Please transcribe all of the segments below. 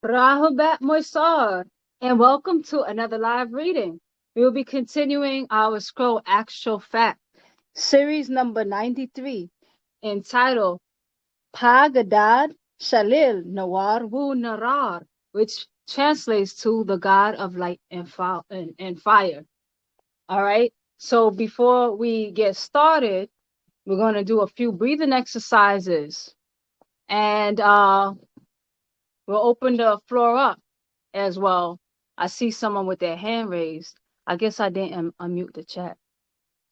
Rahubat Moisar, and welcome to another live reading. We will be continuing our scroll Actual Fact, series number 93, entitled Pagadad Shalil Nawar Wu Narar, which translates to the God of Light and Fire. All right, so before we get started, we're going to do a few breathing exercises, and we'll open the floor up as well. I see someone with their hand raised. I guess I didn't unmute the chat.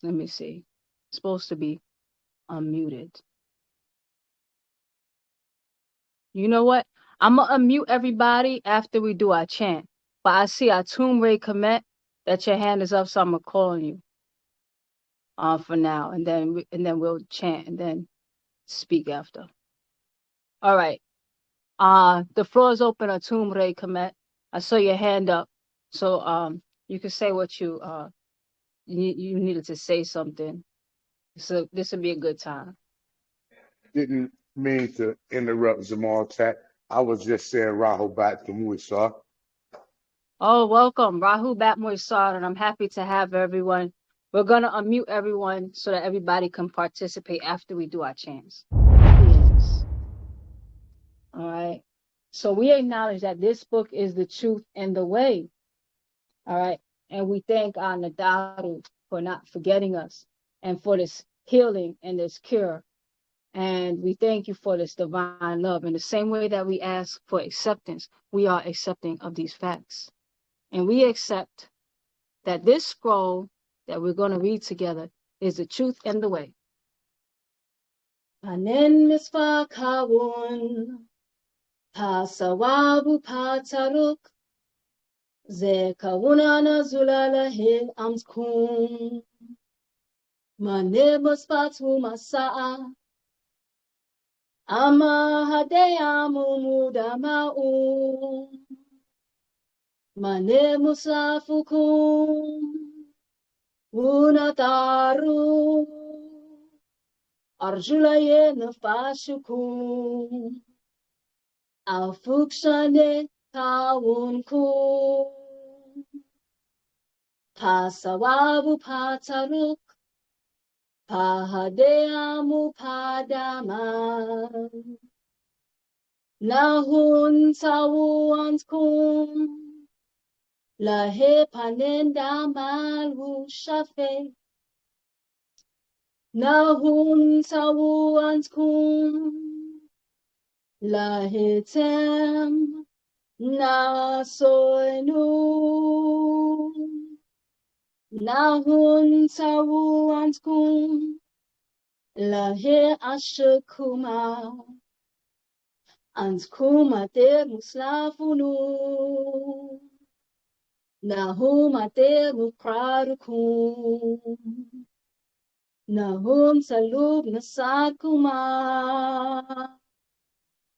Let me see. It's supposed to be unmuted. You know what? I'm going to unmute everybody after we do our chant. But I see Atum Ray Komet that your hand is up, so I'm going to call on you for now. And then we'll chant and then speak after. All right. The floor is open, Atum Ray Komet. I saw your hand up. So you can say what you needed to say something. So this would be a good time. Didn't mean to interrupt Zamal Chat. I was just saying Rahul back to Musa. Oh, welcome, Rahu Batmoisar, and I'm happy to have everyone. We're going to unmute everyone so that everybody can participate after we do our chants. Yes. All right. So we acknowledge that this book is the truth and the way. All right. And we thank our Nadaru for not forgetting us and for this healing and this cure. And we thank you for this divine love. In the same way that we ask for acceptance, we are accepting of these facts. And we accept that this scroll that we're going to read together is the truth and the way. Panen mispa kawun, pasawabu pataruk, ze kawunana zulala hil amskum, manebus patu masaa, ama hadeyamu mudamau, mane musafukum, unataru, arjulaye nafashukum, afukshane kawunkum, pasawabu pataruk, pahadeamu padama, nahun tawuantkum, lahe panenda malu shafe, nahun tawuantkum, lahe tem nasoinu, nahun tawuantkum, lahe ashakuma, antkum te muslafunu, nahum ateru pradukum, nahum salub nasakuma,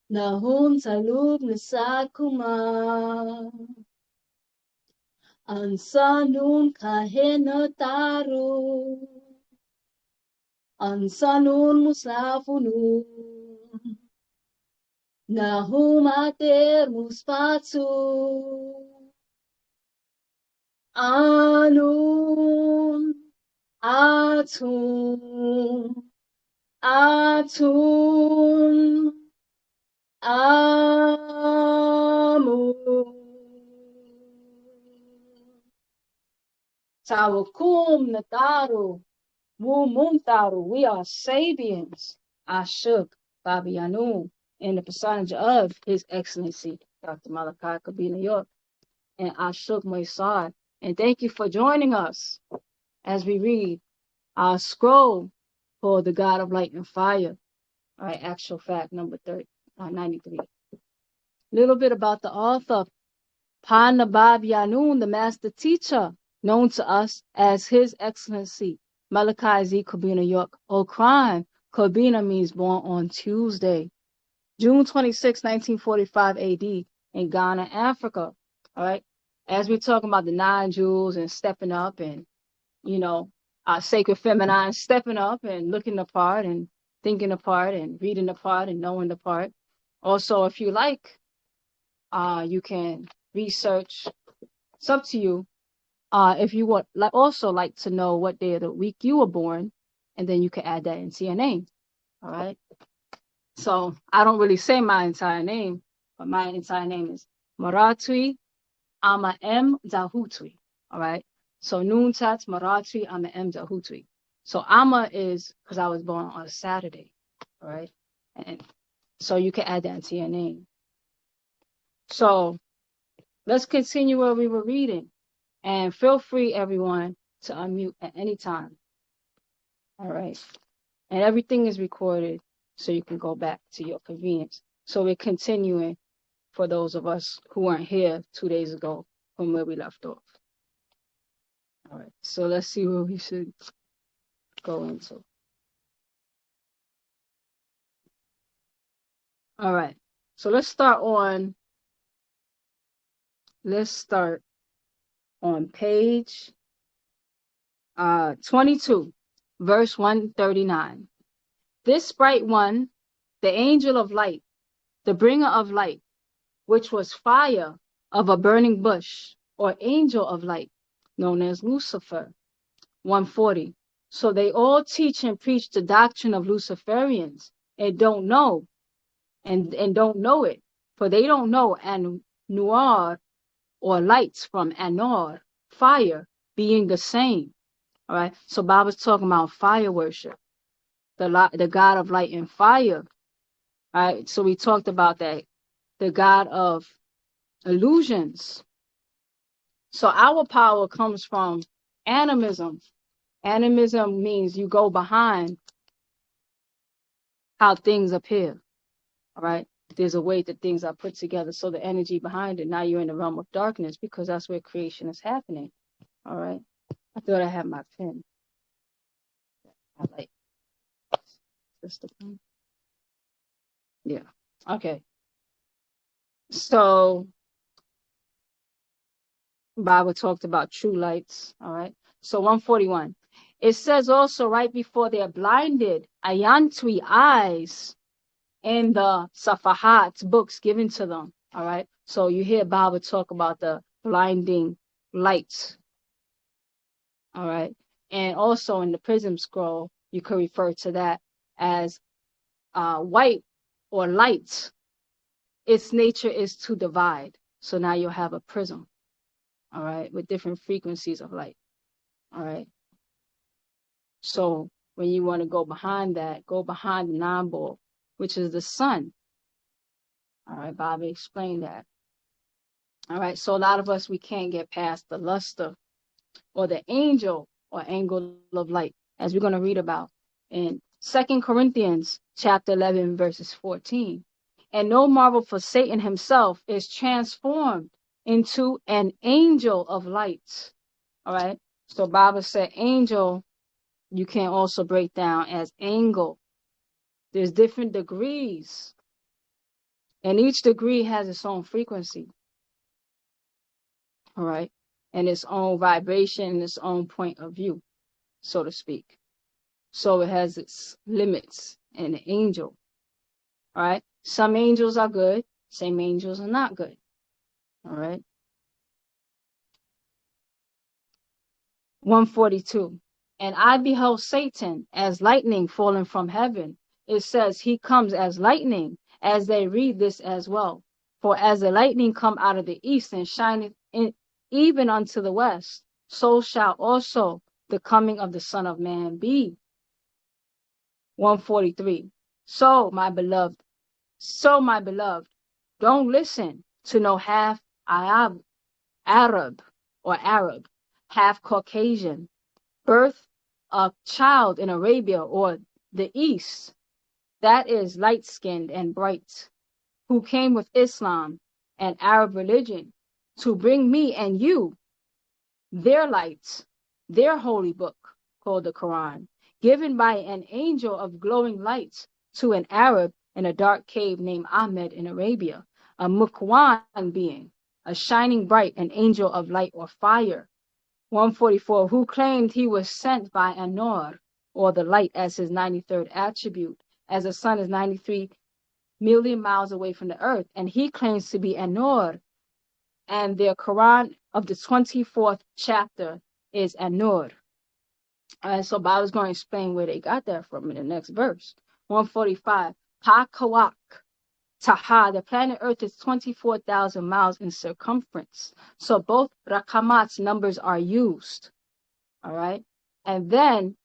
nahum salub nasakuma, ansanun kahenataru, ansanun muslafunu, nahum ater muspatsu, Anun, Atun, Atun, Amun. Tawakum Nataru, Mumtaru. We are Sabians. Ashuk, Baabaa Yaanun, in the personage of His Excellency, Dr. Malachi York, and Ashuk Moisar. And thank you for joining us as we read our scroll for the God of Light and Fire. All right, actual fact number 93. Little bit about the author. Baabaa Yaanun, the master teacher, known to us as His Excellency Malachi York. Crime. Kobina means born on Tuesday, June 26, 1945 AD, in Ghana, Africa. All right. As we're talking about the 9 jewels and stepping up and, our sacred feminine, stepping up and looking the part and thinking the part and reading the part and knowing the part. Also, if you like, You can research. It's up to you. If you would also like to know what day of the week you were born, and then you can add that into your name. All right. So I don't really say my entire name, but my entire name is Maratwi Ama M Zahutwi. All right. So Noontat Maratwi Ama M Zahutwi. So Ama is because I was born on a Saturday. All right. And so you can add that to your name. So let's continue where we were reading. And feel free, everyone, to unmute at any time. All right. And everything is recorded so you can go back to your convenience. So we're continuing for those of us who weren't here 2 days ago from where we left off. All right. So let's see where we should go into. All right. So let's start on page 22, verse 139. This bright one, the angel of light, the bringer of light, which was fire of a burning bush, or angel of light, known as Lucifer. 140. So they all teach and preach the doctrine of Luciferians and don't know it, for they don't know Anuar or lights from Anor, fire, being the same. All right. So Bob is talking about fire worship, the God of light and fire. All right. So we talked about that, the God of illusions. So our power comes from animism. Animism means you go behind how things appear. All right. There's a way that things are put together. So the energy behind it, now you're in the realm of darkness because that's where creation is happening. All right. I thought I had my pen. I like this the pen. Yeah. Okay. So Bible talked about true lights. All right. So 141. It says also right before they're blinded, ayantwi eyes in the Safahat books given to them. All right. So you hear Bible talk about the blinding lights. All right. And also in the prism scroll, you could refer to that as white or light. Its nature is to divide. So now you'll have a prism. All right. With different frequencies of light. All right. So when you want to go behind that, go behind the non-ball, which is the sun. All right, Bobby explained that. All right, so a lot of us, we can't get past the luster or the angel or angle of light, as we're going to read about in 2 Corinthians chapter 11, verses 14. And no marvel, for Satan himself is transformed into an angel of light. All right, so Baba said angel, you can also break down as angle. There's different degrees, and each degree has its own frequency. All right, and its own vibration and its own point of view, so to speak. So it has its limits. And an angel, all right, some angels are good, some angels are not good. All right. 142. And I beheld Satan as lightning falling from heaven. It says he comes as lightning, as they read this as well. For as the lightning come out of the east and shineth in, even unto the west, so shall also the coming of the Son of Man be. 143. So my beloved, don't listen to no half Arab or Arab, half Caucasian, birth a child in Arabia or the East, that is light-skinned and bright, who came with Islam and Arab religion to bring me and you their lights, their holy book called the Quran, given by an angel of glowing lights to an Arab in a dark cave named Ahmed in Arabia, a Mukwan being, a shining bright, an angel of light or fire. 144, who claimed he was sent by Anor, or the light, as his 93rd attribute, as the sun is 93 million miles away from the earth. And he claims to be Anur. And their Quran of the 24th chapter is Anur. So Bible's going to explain where they got that from in the next verse. 145. Pa-Kawak. Taha, the planet Earth is 24,000 miles in circumference. So both Rakamat's numbers are used. All right. And then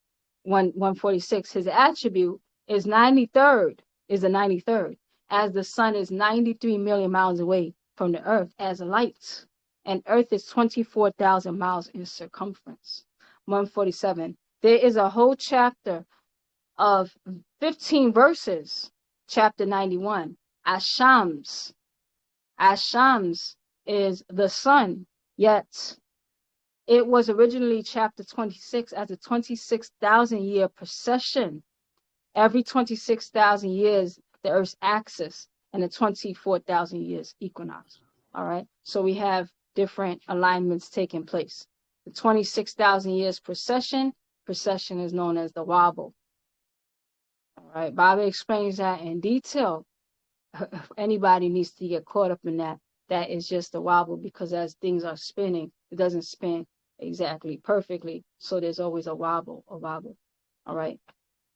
146, his attribute is 93rd, is the 93rd, as the sun is 93 million miles away from the earth as light. And earth is 24,000 miles in circumference. 147, there is a whole chapter of 15 verses, chapter 91. Ashams. Ashams is the sun, yet it was originally chapter 26 as a 26,000 year procession. Every 26,000 years, the Earth's axis, and the 24,000 years equinox. All right. So we have different alignments taking place. The 26,000 years procession is known as the wobble. All right. Bobby explains that in detail. If anybody needs to get caught up in that, that is just a wobble, because as things are spinning, it doesn't spin exactly perfectly. So there's always a wobble. All right.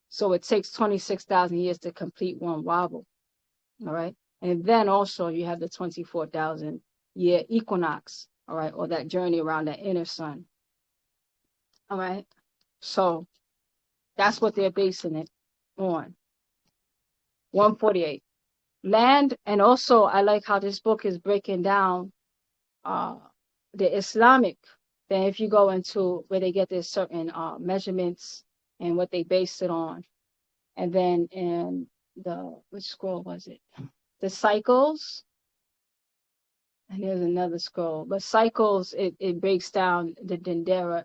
So it takes 26,000 years to complete one wobble. All right. And then also you have the 24,000 year equinox. All right. Or that journey around that inner sun. All right. So that's what they're basing it on. 148. Land, and also I like how this book is breaking down the Islamic. Then if you go into where they get their certain measurements and what they base it on, and then in the, which scroll was it? The cycles, and there's another scroll, but cycles, it breaks down the Dendera,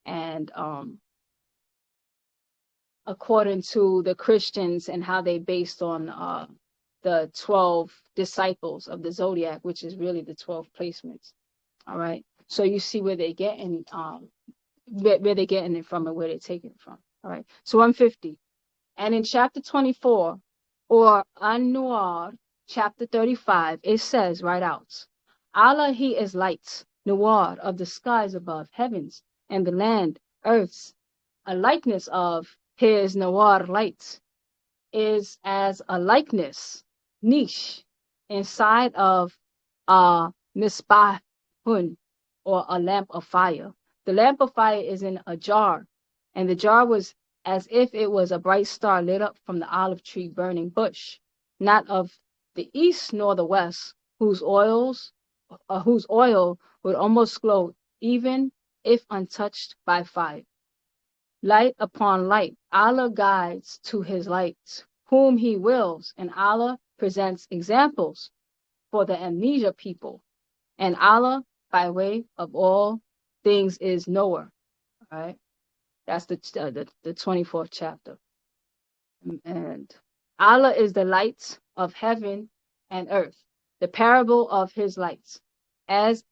and according to the Christians and how they based on the 12 disciples of the zodiac, which is really the 12 placements. All right. So you see where they're getting where they're getting it from and where they're taking it from. All right. So 150. And in chapter 24 or An-Nuar, chapter 35, it says right out, Allah, he is light, Nuar, of the skies above, heavens, and the land, earths, a likeness of his Nuar light is as a likeness, niche, inside of a misbahun, or a lamp of fire. The lamp of fire is in a jar, and the jar was as if it was a bright star lit up from the olive tree burning bush, not of the east nor the west, whose oil would almost glow even if untouched by fire. Light upon light, Allah guides to his light whom he wills, and Allah presents examples for the amnesia people, and Allah by way of all things is knower. All right, that's the 24th chapter. And Allah is the light of heaven and earth. The parable of his lights, as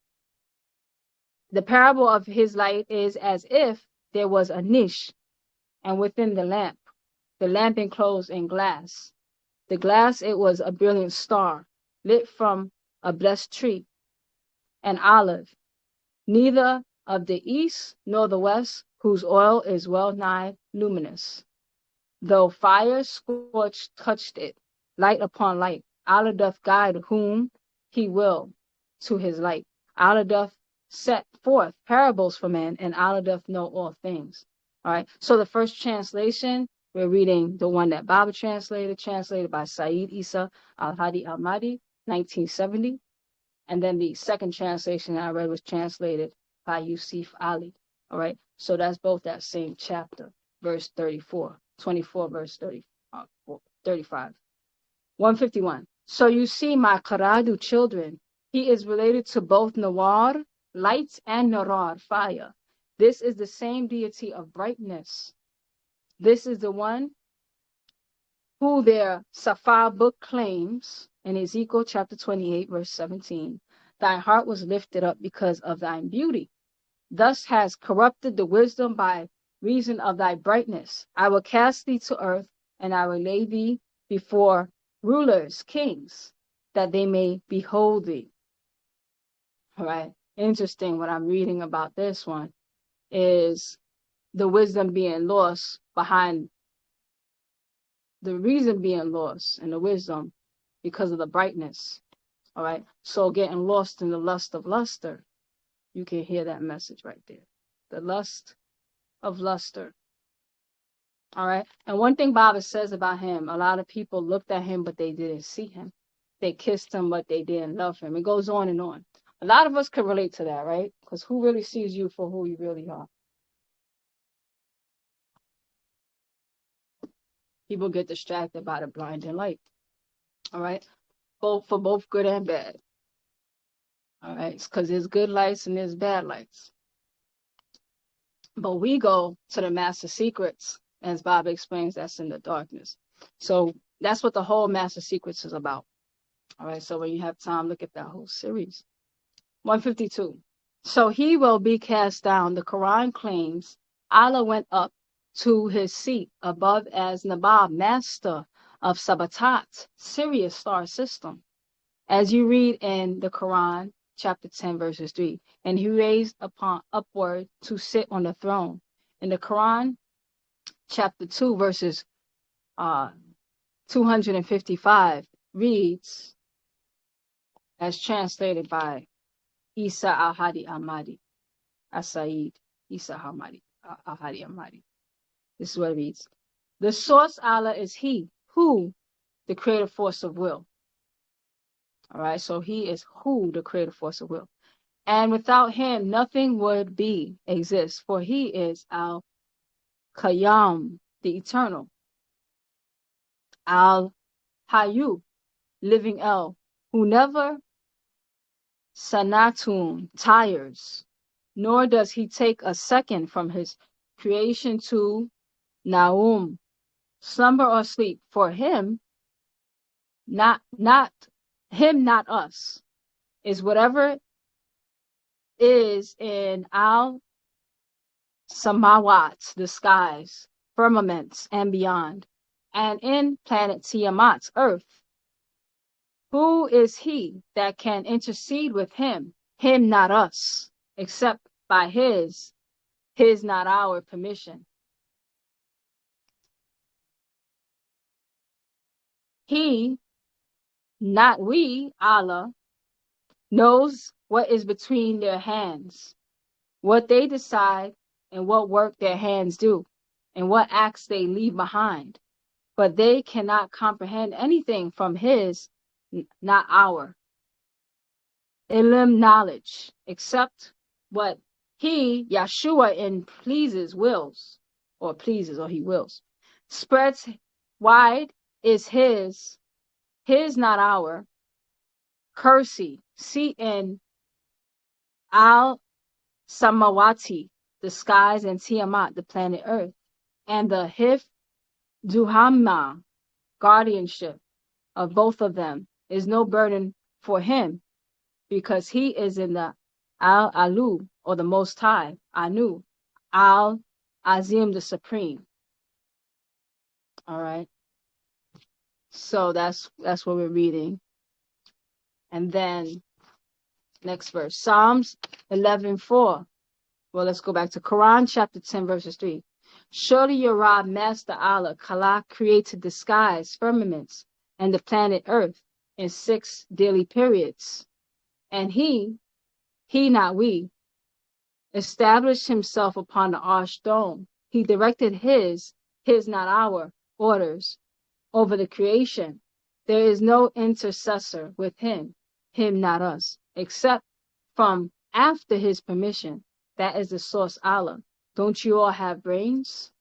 the parable of his light is as if there was a niche, and within the lamp enclosed in glass. The glass, it was a brilliant star, lit from a blessed tree, an olive, neither of the east nor the west, whose oil is well nigh luminous. Though fire scorched touched it, light upon light, Allah doth guide whom he will to his light. Allah doth set forth parables for men, and Allah doth know all things. All right. So the first translation, we're reading the one that Baba translated by Saeed Isa Al-Hadi Al-Mahdi, 1970. And then the second translation I read was translated by Yusuf Ali. All right. So that's both that same chapter, verse 34, 24, verse 35. 151. So you see, my Qaradu children, he is related to both Nawar, light, and Narar, fire. This is the same deity of brightness. This is the one who their Safa book claims in Ezekiel chapter 28, verse 17. Thy heart was lifted up because of thine beauty. Thus has corrupted the wisdom by reason of thy brightness. I will cast thee to earth, and I will lay thee before rulers, kings, that they may behold thee. All right. Interesting. What I'm reading about this one is the wisdom being lost behind the reason being lost and the wisdom because of the brightness. All right. So getting lost in the lust of luster. You can hear that message right there. The lust of luster. All right. And one thing Baabaa says about him, a lot of people looked at him, but they didn't see him. They kissed him, but they didn't love him. It goes on and on. A lot of us could relate to that, right? Because who really sees you for who you really are? People get distracted by the blinding light. All right. For both good and bad. All right. Because there's good lights and there's bad lights. But we go to the master secrets, as Baabaa explains, that's in the darkness. So that's what the whole master secrets is about. All right. So when you have time, look at that whole series. 152. So he will be cast down. The Quran claims Allah went up to his seat above as Nabab, master of Sabatat, Sirius star system. As you read in the Quran, chapter 10, verses 3, and he raised upward to sit on the throne. In the Quran, chapter 2, verses 255, reads, as translated by Isa al-Hadi Ahmadi, As-Said, Isa al-Hadi Ahmadi. This is what it reads. The source Allah is He, who, the creative force of will. All right, so He is who, the creative force of will. And without Him, nothing would exist, for He is Al-Qayyam, the eternal. Al-Hayyu, living El, who never Sanatun, tires, nor does he take a second from his creation to Naum, slumber or sleep. For him, not us, is whatever is in Al Samawat, the skies, firmaments, and beyond, and in planet Tiamat's earth. Who is he that can intercede with him? Him, not us, except by his not our permission. He, not we, Allah, knows what is between their hands, what they decide and what work their hands do, and what acts they leave behind. But they cannot comprehend anything from his, not our, ilm knowledge, except what he, Yeshua, in wills, or he wills. Spreads wide is his not our, kursi, seat in Al Samawati, the skies, and Tiamat, the planet Earth, and the Hif Duhamma, guardianship of both of them, is no burden for him, because he is in the Al-Alu, or the Most High, Anu, Al-Azim, the Supreme. All right. So that's what we're reading. And then next verse, Psalms 11:4. Well, let's go back to Quran chapter 10, verses 3. Surely your Rob, Master Allah, Khalaq, created the skies, firmaments, and the planet Earth in 6 daily periods. And he, not we, established himself upon the arsh dome. He directed his not our, orders over the creation. There is no intercessor with him, not us, except from after his permission. That is the source Allah. Don't you all have brains?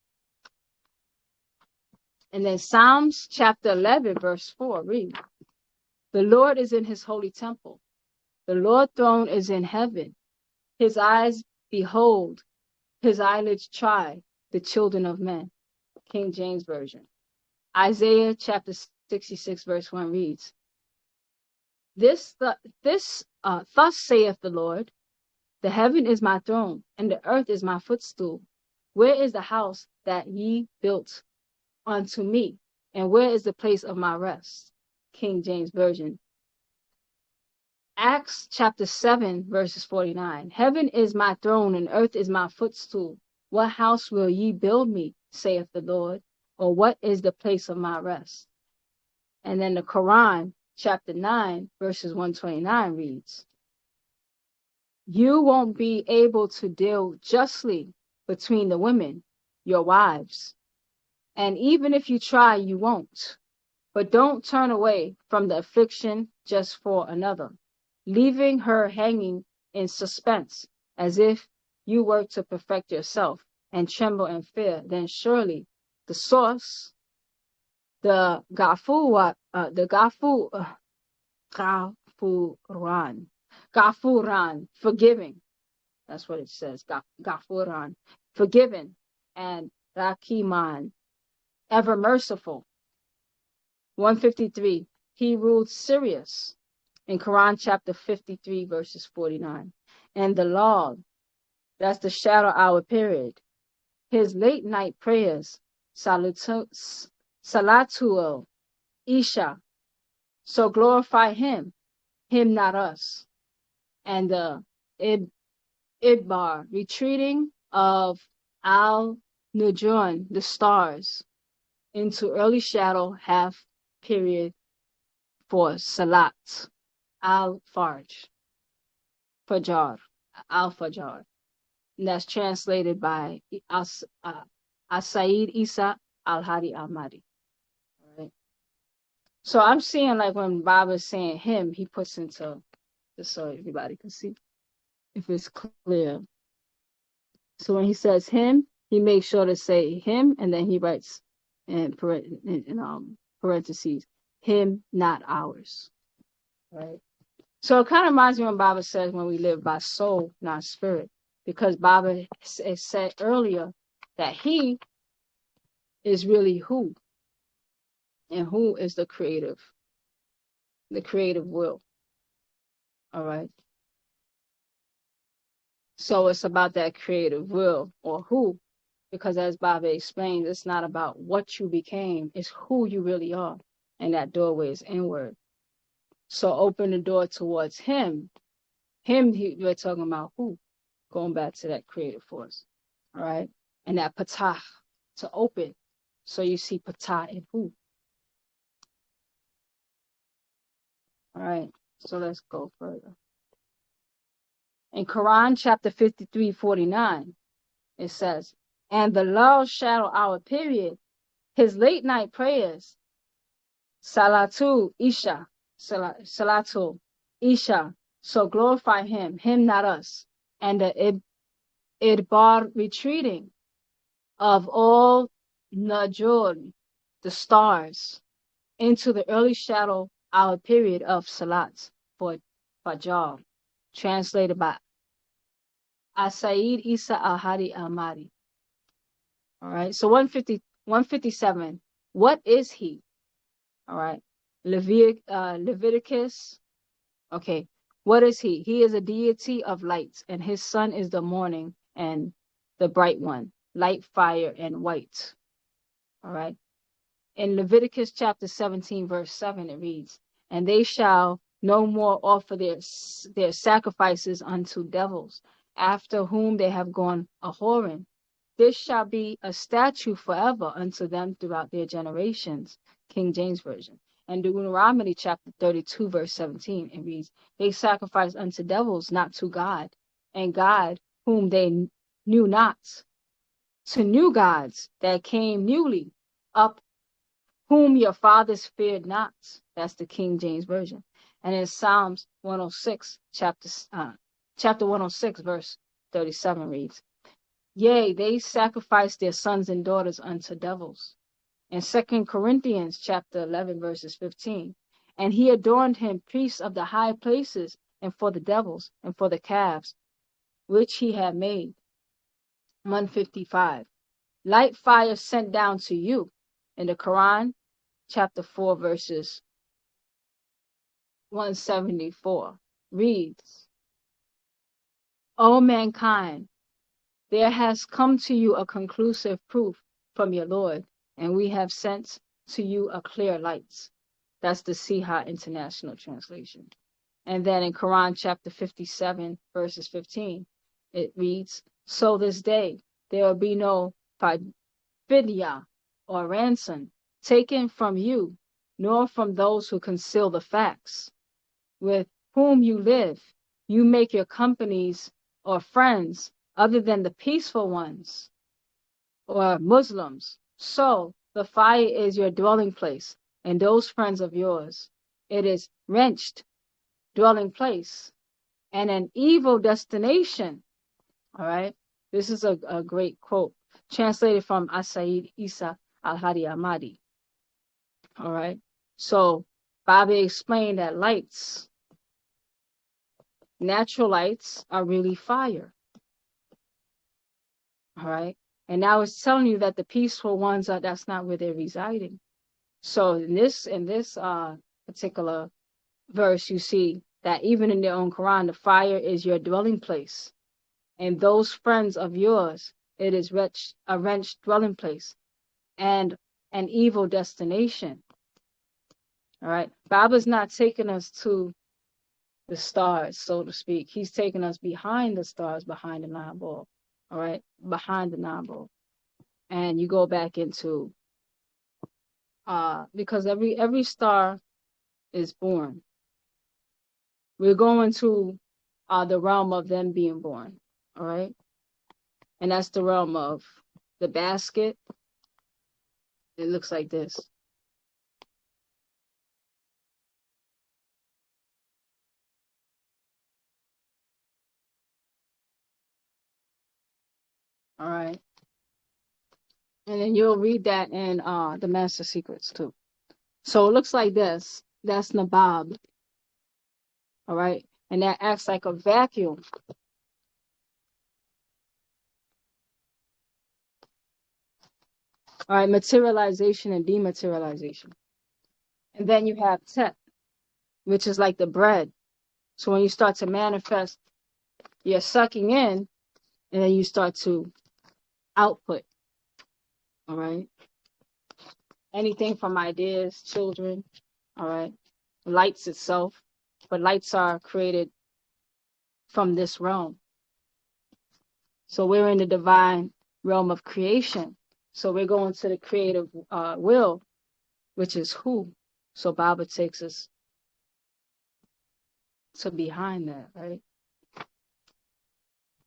And then Psalms chapter 11, verse 4, read. The Lord is in his holy temple. The Lord's throne is in heaven. His eyes behold, his eyelids try the children of men. King James Version. Isaiah chapter 66, verse 1 reads, Thus saith the Lord, the heaven is my throne, and the earth is my footstool. Where is the house that ye built unto me, and where is the place of my rest? King James Version. Acts chapter 7, verses 49. Heaven is my throne and earth is my footstool. What house will ye build me, saith the Lord? Or what is the place of my rest? And then the Quran, chapter 9, verses 129 reads, you won't be able to deal justly between the women, your wives. And even if you try, you won't. But don't turn away from the affliction just for another, leaving her hanging in suspense, as if you were to perfect yourself and tremble in fear. Then surely the source, the Gafuran, forgiving. That's what it says. Gafuran, forgiven, and Rakiman, ever merciful. 153. He ruled Sirius in Quran chapter 53 verses 49. And the Lord, that's the shadow hour period. His late night prayers, Salatul Isha. So glorify him not us. And the Idbar, retreating of Al-Nujun, the stars, into early shadow half period for Salat, Al-Fajr, Al-Fajr. And that's translated by As-Said Isa Al-Hadi Ahmadi. Right? So I'm seeing like when Baabaa is saying him, he puts into, just so everybody can see, if it's clear. So when he says him, he makes sure to say him, and then he writes in parentheses, him, not ours. Right? So it kind of reminds me when Baabaa says when we live by soul, not spirit, because Baabaa said earlier that he is really who, and who is the creative will. All right. So it's about that creative will, or who, because as Baabaa explains, it's not about what you became, it's who you really are. And that doorway is inward. So open the door towards him. We're talking about who, going back to that creative force. All right. And that patah, to open. So you see patah and who. All right. So let's go further. In Quran chapter 53:49, it says, and the Lord shadow hour period, his late night prayers, Salatul Isha, Salatul Isha, so glorify him, not us, and the Idbar, retreating of all Najur, the stars, into the early shadow hour period of Salat for Fajr, translated by As-Said Isa Al-Hadi Al-Mahdi. All right, so 157. What is he? All right, Leviticus. Okay, what is he? He is a deity of lights, and his son is the morning and the bright one, light, fire, and white. All right. In Leviticus chapter 17, verse 7, it reads, and they shall no more offer their sacrifices unto devils, after whom they have gone a-whoring. This shall be a statute forever unto them throughout their generations. King James Version. And Deuteronomy chapter 32, verse 17, it reads, they sacrifice unto devils, not to God, and God whom they knew not, to new gods that came newly up, whom your fathers feared not. That's the King James Version. And in Psalms 106, chapter 106, verse 37 reads, yea, they sacrifice their sons and daughters unto devils. In 2 Corinthians chapter 11, verses 15, and he adorned him priests of the high places, and for the devils, and for the calves, which he had made. 155. Light fire sent down to you. In the Quran, chapter 4, verses 174, reads, O mankind, there has come to you a conclusive proof from your Lord, and we have sent to you a clear light. That's the Siha International Translation. And then in Quran chapter 57, verses 15, it reads, so this day there will be no fidya or ransom taken from you, nor from those who conceal the facts, with whom you live. You make your companies or friends other than the peaceful ones or Muslims. So the fire is your dwelling place, and those friends of yours, it is wrenched dwelling place and an evil destination. All right. This is a great quote translated from Asaid Isa al-Hadi Ahmadi. All right. So Bobby explained that lights, natural lights, are really fire. All right. And now it's telling you that the peaceful ones are, that's not where they're residing. So in this particular verse, you see that even in their own Quran, the fire is your dwelling place. And those friends of yours, it is a wrenched dwelling place and an evil destination. All right. Baba's not taking us to the stars, so to speak. He's taking us behind the stars, behind the nine ball. All right. Behind the nine ball. And you go back into, because every star is born. We're going to the realm of them being born. All right. And that's the realm of the basket. It looks like this. All right. And then you'll read that in the Master Secrets too. So it looks like this. That's Nabab. All right. And that acts like a vacuum. All right. Materialization and dematerialization. And then you have Tet, which is like the bread. So when you start to manifest, you're sucking in, and then you start to output. All right. Anything from ideas, children. All right. Lights itself. But lights are created from this realm. So we're in the divine realm of creation. So we're going to the creative will, which is who. So Baba takes us to behind that, right?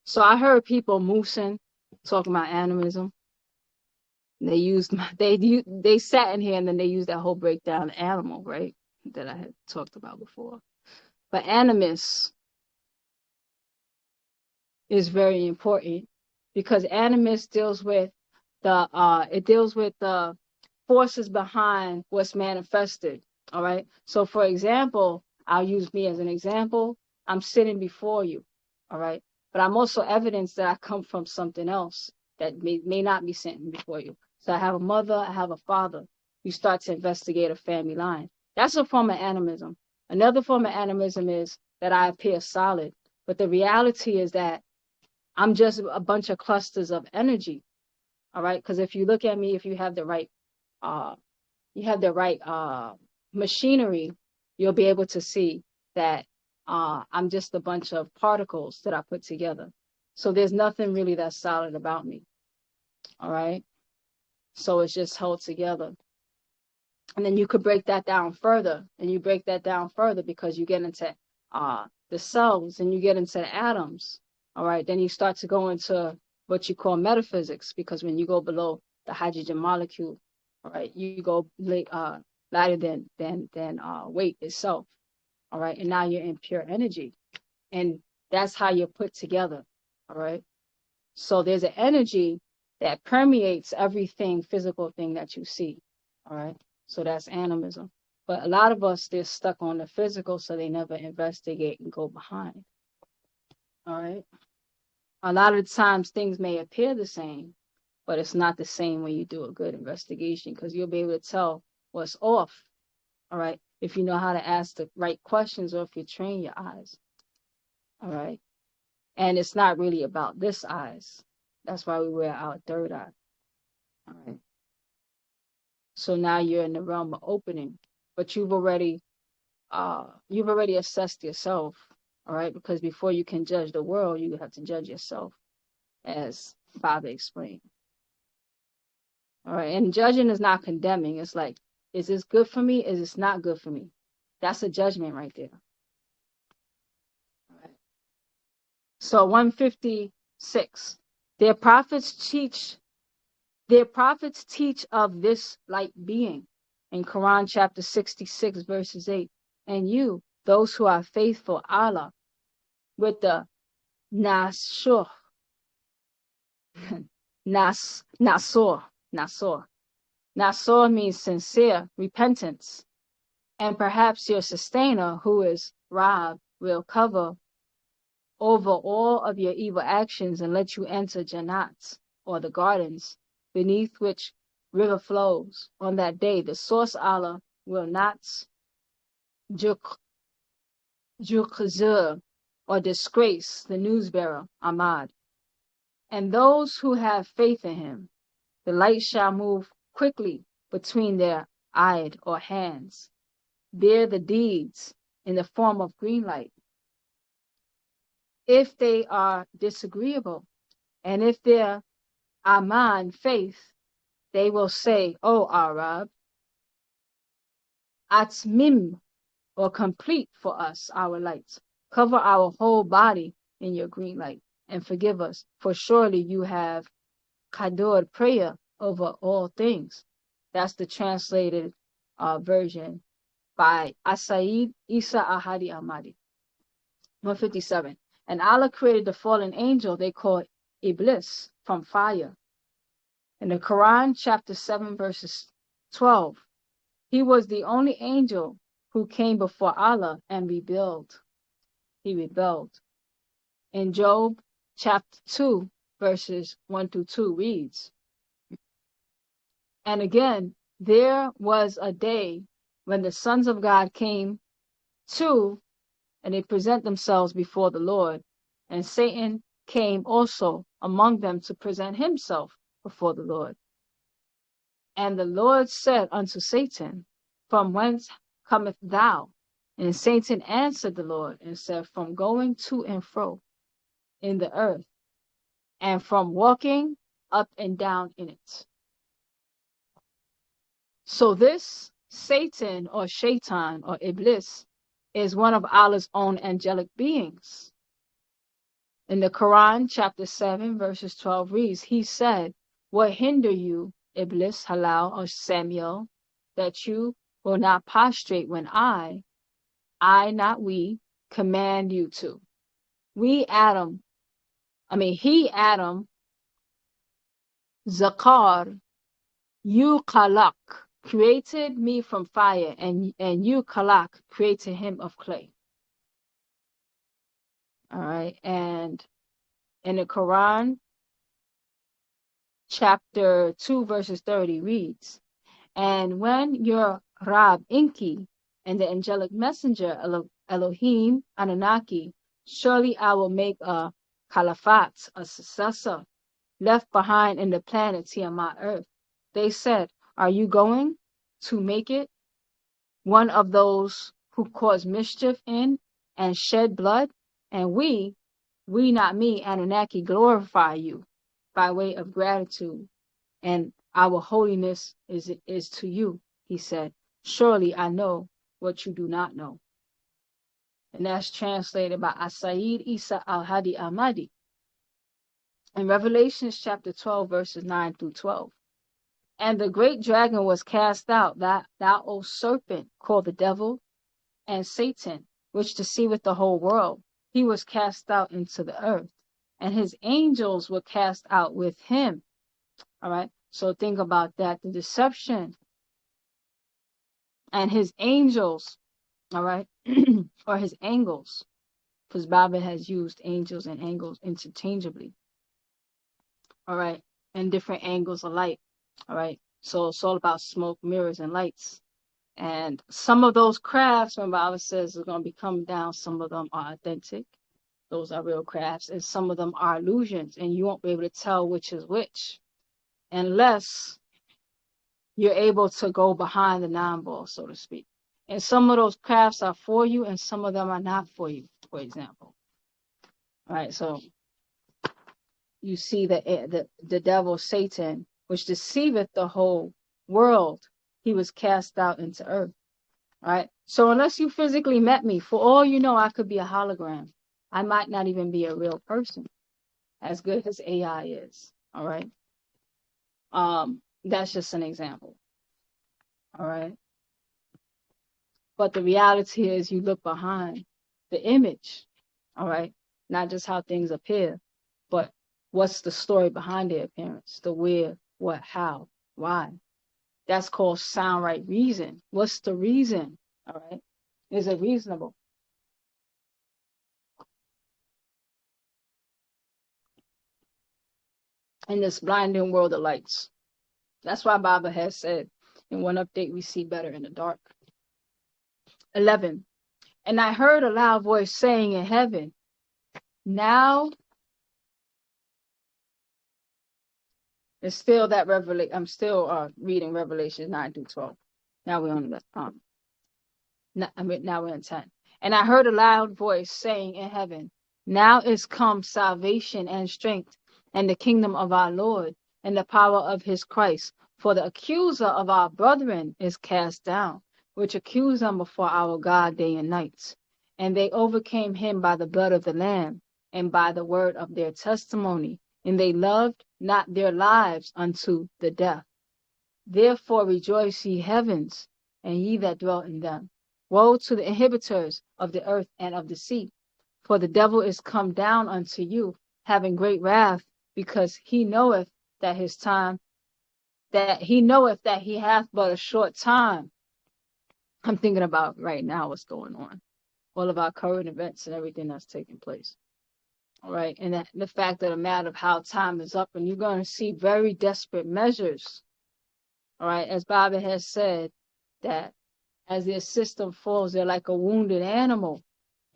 So I heard people moosing, talking about animism. They used they sat in here and then they used that whole breakdown of animal, right? That I had talked about before. But animus is very important because animus deals with the forces behind what's manifested. All right. So for example, I'll use me as an example. I'm sitting before you. All right. But I'm also evidence that I come from something else that may not be sitting before you. So I have a mother, I have a father. You start to investigate a family line. That's a form of animism. Another form of animism is that I appear solid. But the reality is that I'm just a bunch of clusters of energy. All right. Because if you look at me, if you have the right machinery, you'll be able to see that I'm just a bunch of particles that I put together. So there's nothing really that's solid about me. All right. So it's just held together. And then you could break that down further. And you break that down further because you get into the cells and you get into the atoms. All right. Then you start to go into what you call metaphysics, because when you go below the hydrogen molecule, all right, you go lighter than weight itself. All right. And now you're in pure energy. And that's how you're put together. All right. So there's an energy that permeates everything, physical thing that you see. All right. So that's animism. But a lot of us, they're stuck on the physical, so they never investigate and go behind. All right. A lot of the times things may appear the same, but it's not the same when you do a good investigation, because you'll be able to tell what's off. All right. If you know how to ask the right questions, or if you train your eyes. All right. And it's not really about this eyes. That's why we wear our third eye. All right. So now you're in the realm of opening. but you've already assessed yourself, all right? Because before you can judge the world, you have to judge yourself, as Father explained. All right, and judging is not condemning. It's like, is this good for me? Is this not good for me? That's a judgment right there. All right. So 156. Their prophets teach of this light being in Quran chapter 66 verses 8. And you, those who are faithful Allah, with the Nasur, Nasur. Nasur means sincere repentance. And perhaps your sustainer, who is Rab, will cover over all of your evil actions and let you enter Jannats, or the gardens, beneath which river flows. On that day, the source Allah will not jukzur, or disgrace the newsbearer, Ahmad. And those who have faith in him, the light shall move quickly between their eyed or hands. Bear the deeds in the form of green light. If they are disagreeable, and if their Aman faith, they will say, O Arab, Atmim, or complete for us our lights. Cover our whole body in your green light, and forgive us, for surely you have Qadr, prayer over all things. That's the translated version by Asaid Isa Ahadi Ahmadi. 157. And Allah created the fallen angel they call Iblis from fire. In the Quran, chapter 7, verses 12, he was the only angel who came before Allah and rebelled. He rebelled. In Job, chapter 2, verses 1 through 2 reads, and again, there was a day when the sons of God came to, and they present themselves before the Lord, and Satan came also among them to present himself before the Lord. And the Lord said unto Satan, from whence cometh thou? And Satan answered the Lord and said, from going to and fro in the earth, and from walking up and down in it. So this Satan or Shaitan or Iblis is one of Allah's own angelic beings. In the Quran, chapter 7, verses 12 reads, he said, what hinder you, Iblis, Halal, or Samuel, that you will not prostrate when I, not we, command you to? He, Adam, Zakar, you Khalaq, created me from fire, and you Khalaq created him of clay. All right, and in the Quran, chapter 2, verses 30 reads, and when your Rab Inki and the angelic messenger Elohim Anunnaki, surely I will make a Caliphate, a successor, left behind in the planet Tiamat earth. They said, are you going to make it one of those who cause mischief in and shed blood? And we not me, Anunnaki, glorify you by way of gratitude, and our holiness is to you. He said, surely I know what you do not know. And that's translated by Asaid Isa Al-Hadi Ahmadi. In Revelations chapter 12, verses 9 through 12. And the great dragon was cast out, that thou, O serpent, called the devil, and Satan, which deceiveth the whole world. He was cast out into the earth, and his angels were cast out with him. All right, so think about that, the deception. And his angels, all right, or his angles, because Baabaa has used angels and angles interchangeably. All right, and different angles of light. All right, so it's all about smoke, mirrors, and lights. And some of those crafts, when Baabaa says, are going to be coming down, some of them are authentic. Those are real crafts. And some of them are illusions. And you won't be able to tell which is which unless you're able to go behind the nine ball, so to speak. And some of those crafts are for you and some of them are not for you, for example. All right, so you see the devil, Satan, which deceiveth the whole world, he was cast out into earth. All right, so unless you physically met me, for all you know, I could be a hologram. I might not even be a real person, as good as AI is. All right, that's just an example. All right, but the reality is, you look behind the image. All right, not just how things appear, but what's the story behind their appearance, the where, what, how, why. That's called sound right reason. What's the reason? All right, is it reasonable? In this blinding world of lights. That's why Baabaa has said, in one update, we see better in the dark. 11. And I heard a loud voice saying in heaven, now it's still that revelation. I'm still reading Revelation 9 through 12. Now we're on now we're in 10. And I heard a loud voice saying in heaven, now is come salvation and strength and the kingdom of our Lord and the power of his Christ. For the accuser of our brethren is cast down, which accused them before our God day and night. And they overcame him by the blood of the Lamb and by the word of their testimony. And they loved not their lives unto the death. Therefore rejoice, ye heavens, and ye that dwell in them. Woe to the inhibitors of the earth and of the sea, for the devil is come down unto you, having great wrath, because he knoweth that he hath but a short time. I'm thinking about right now what's going on, all of our current events and everything that's taking place. All right, and that the fact of the matter of how time is up, and you're going to see very desperate measures. All right, as Baabaa has said, that as their system falls, they're like a wounded animal,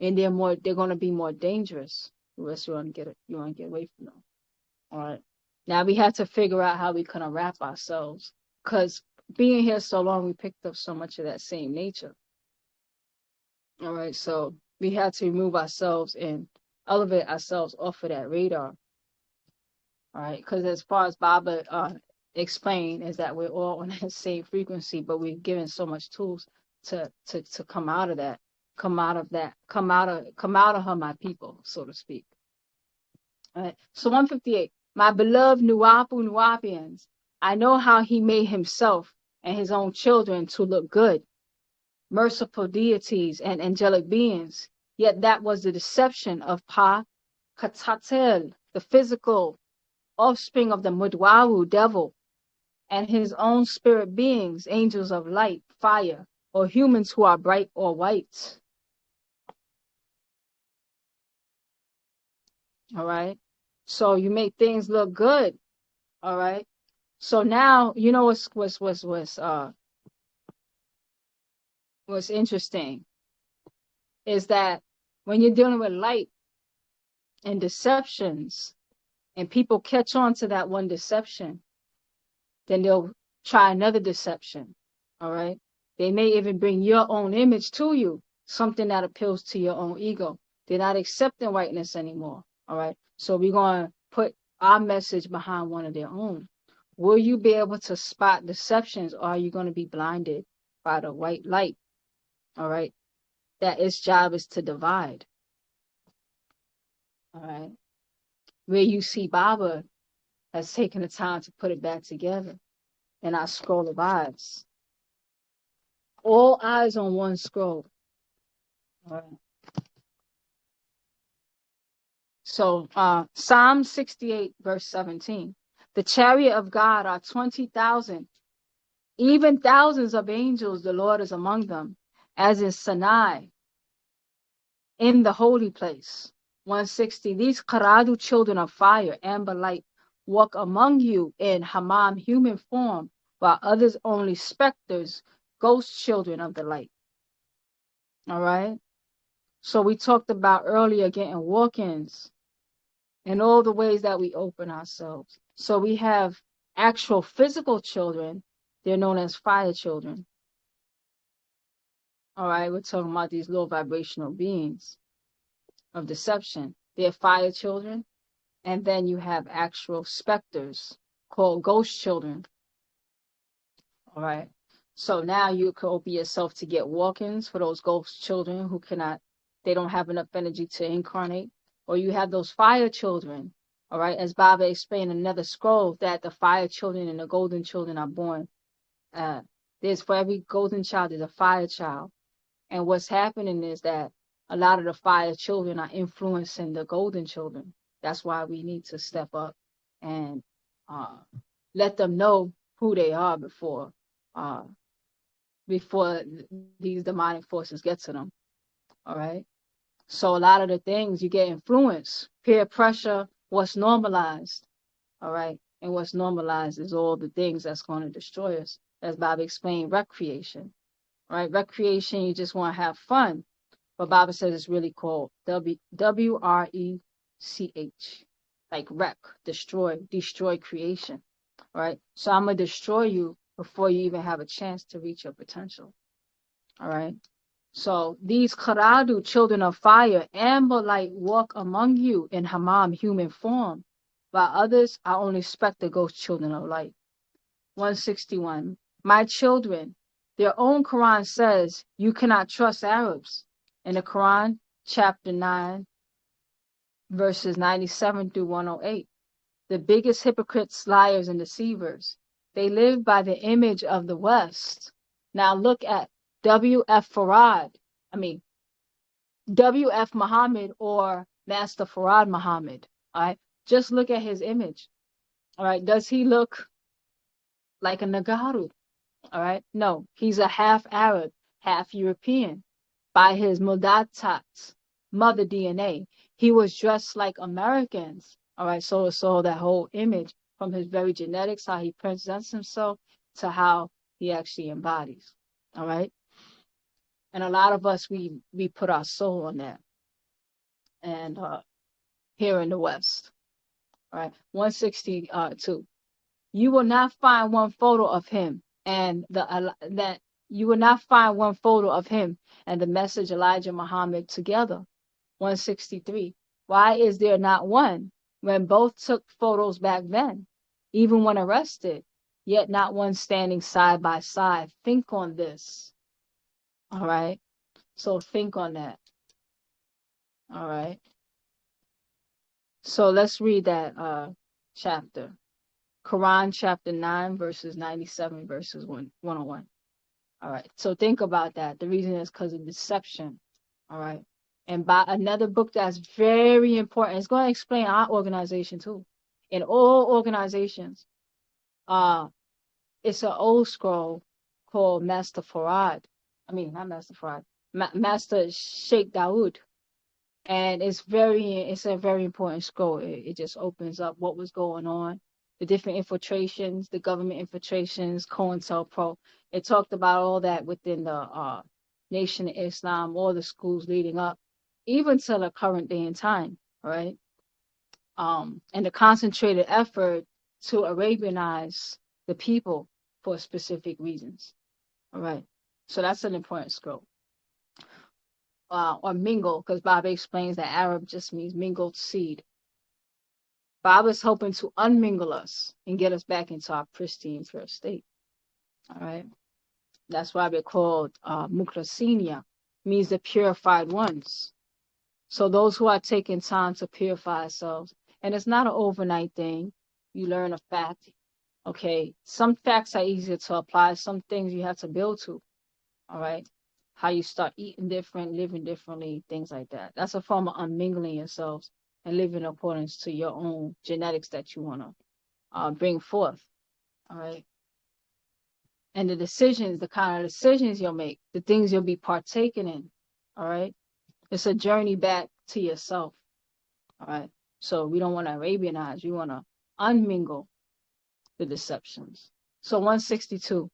and they're going to be more dangerous. Unless you want to get away from them. All right. Now we have to figure out how we can wrap ourselves, because being here so long, we picked up so much of that same nature. All right, so we had to remove ourselves and elevate ourselves off of that radar. All right, because as far as Baabaa explained, is that we're all on that same frequency, but we've given so much tools to come out of that, come out of her, my people, so to speak. All right, so 158. My beloved Nuapians, I know how he made himself and his own children to look good, merciful deities and angelic beings. Yet that was the deception of Pa Katatel, the physical offspring of the Mudwawu devil, and his own spirit beings, angels of light, fire, or humans who are bright or white. All right. So you make things look good. All right. So now you know what's interesting is that when you're dealing with light and deceptions, and people catch on to that one deception, then they'll try another deception. All right. They may even bring your own image to you, something that appeals to your own ego. They're not accepting whiteness anymore. All right. So we're going to put our message behind one of their own. Will you be able to spot deceptions, or are you going to be blinded by the white light? All right. That its job is to divide. All right. Where you see Baabaa has taken the time to put it back together in our scroll of eyes. All eyes on one scroll. All right. So Psalm 68, verse 17. The chariot of God are 20,000, even thousands of angels, the Lord is among them, as in Sinai, in the holy place. 160. These Qaradu children of fire, amber light, walk among you in Hammam human form, while others only specters, ghost children of the light. All right. So we talked about earlier getting walk-ins and all the ways that we open ourselves. So we have actual physical children. They're known as fire children. All right, we're talking about these low vibrational beings of deception. They're fire children, and then you have actual specters called ghost children. All right. So now you can open yourself to get walk-ins for those ghost children who cannot, they don't have enough energy to incarnate. Or you have those fire children. All right. As Baabaa explained in another scroll, that the fire children and the golden children are born. There's for every golden child, there's a fire child. And what's happening is that a lot of the fire children are influencing the golden children. That's why we need to step up and let them know who they are before these demonic forces get to them. All right. So a lot of the things you get influence, peer pressure, what's normalized. All right. And what's normalized is all the things that's going to destroy us. As Bob explained, recreation. Right? Recreation, you just want to have fun. But Baba says it's really called WRECH. Like wreck, destroy creation. Right? So I'm going to destroy you before you even have a chance to reach your potential. All right? So these Karadu, children of fire, amber light walk among you in Hammam, human form, while others are only specter ghost children of light. 161. My children, their own Quran says you cannot trust Arabs. In the Quran, chapter 9, verses 97 through 108. The biggest hypocrites, liars, and deceivers. They live by the image of the West. Now look at W.F. Muhammad or Master Farad Muhammad. All right, just look at his image. All right, does he look like a Nagaru? All right, no, he's a half Arab, half European. By his Mudatats, mother DNA, he was dressed like Americans. All right, so that whole image from his very genetics, how he presents himself, to how he actually embodies. All right. And a lot of us, we put our soul on that. And here in the West. All right. 162. You will not find one photo of him and that you will not find one photo of him and the message Elijah Muhammad together. 163. Why is there not one when both took photos back then, even when arrested, yet not one standing side by side? Think on this. All right. So think on that. All right. So let's read that chapter. Quran chapter 9, verses 97, verses 101. All right. So think about that. The reason is because of deception. All right. And by another book that's very important, it's going to explain our organization too. In all organizations, it's an old scroll called Master Farad. Not Master Farad, Master Sheikh Dawood. And it's a very important scroll. It just opens up what was going on, the different infiltrations, the government infiltrations, COINTELPRO. It talked about all that within the Nation of Islam, all the schools leading up, even to the current day and time, right? And the concentrated effort to Arabianize the people for specific reasons. All right. So that's an important scroll. Or mingle, because Baba explains that Arab just means mingled seed. Baba's hoping to unmingle us and get us back into our pristine first state. All right. That's why we're called Mukrasinia, means the purified ones. So those who are taking time to purify ourselves. And it's not an overnight thing. You learn a fact. Okay. Some facts are easier to apply. Some things you have to build to. All right. How you start eating different, living differently, things like that. That's a form of unmingling yourselves and living in accordance to your own genetics that you want to bring forth. All right. And the decisions, the kind of decisions you'll make, the things you'll be partaking in. All right. It's a journey back to yourself. All right. So we don't want to Arabianize. We want to unmingle the deceptions. So 162.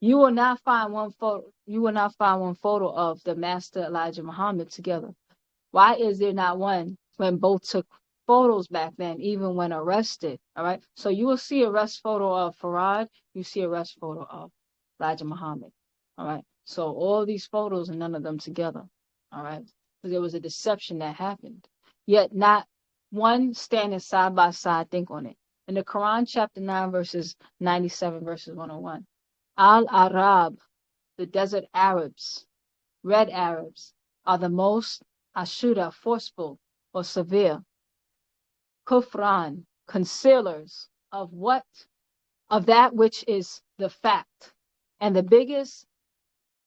You will not find one photo of the Master Elijah Muhammad together. Why is there not one when both took photos back then, even when arrested? All right. So you will see arrest photo of Farad. You see arrest photo of Elijah Muhammad. All right. So all these photos and none of them together. All right. Because there was a deception that happened. Yet not one standing side by side. Think on it. In the Quran, chapter 9, verses 97, verses 101. Al-Arab, the desert Arabs, red Arabs, are the most ashuda, forceful or severe. Kufran, concealers of what? Of that which is the fact. And the biggest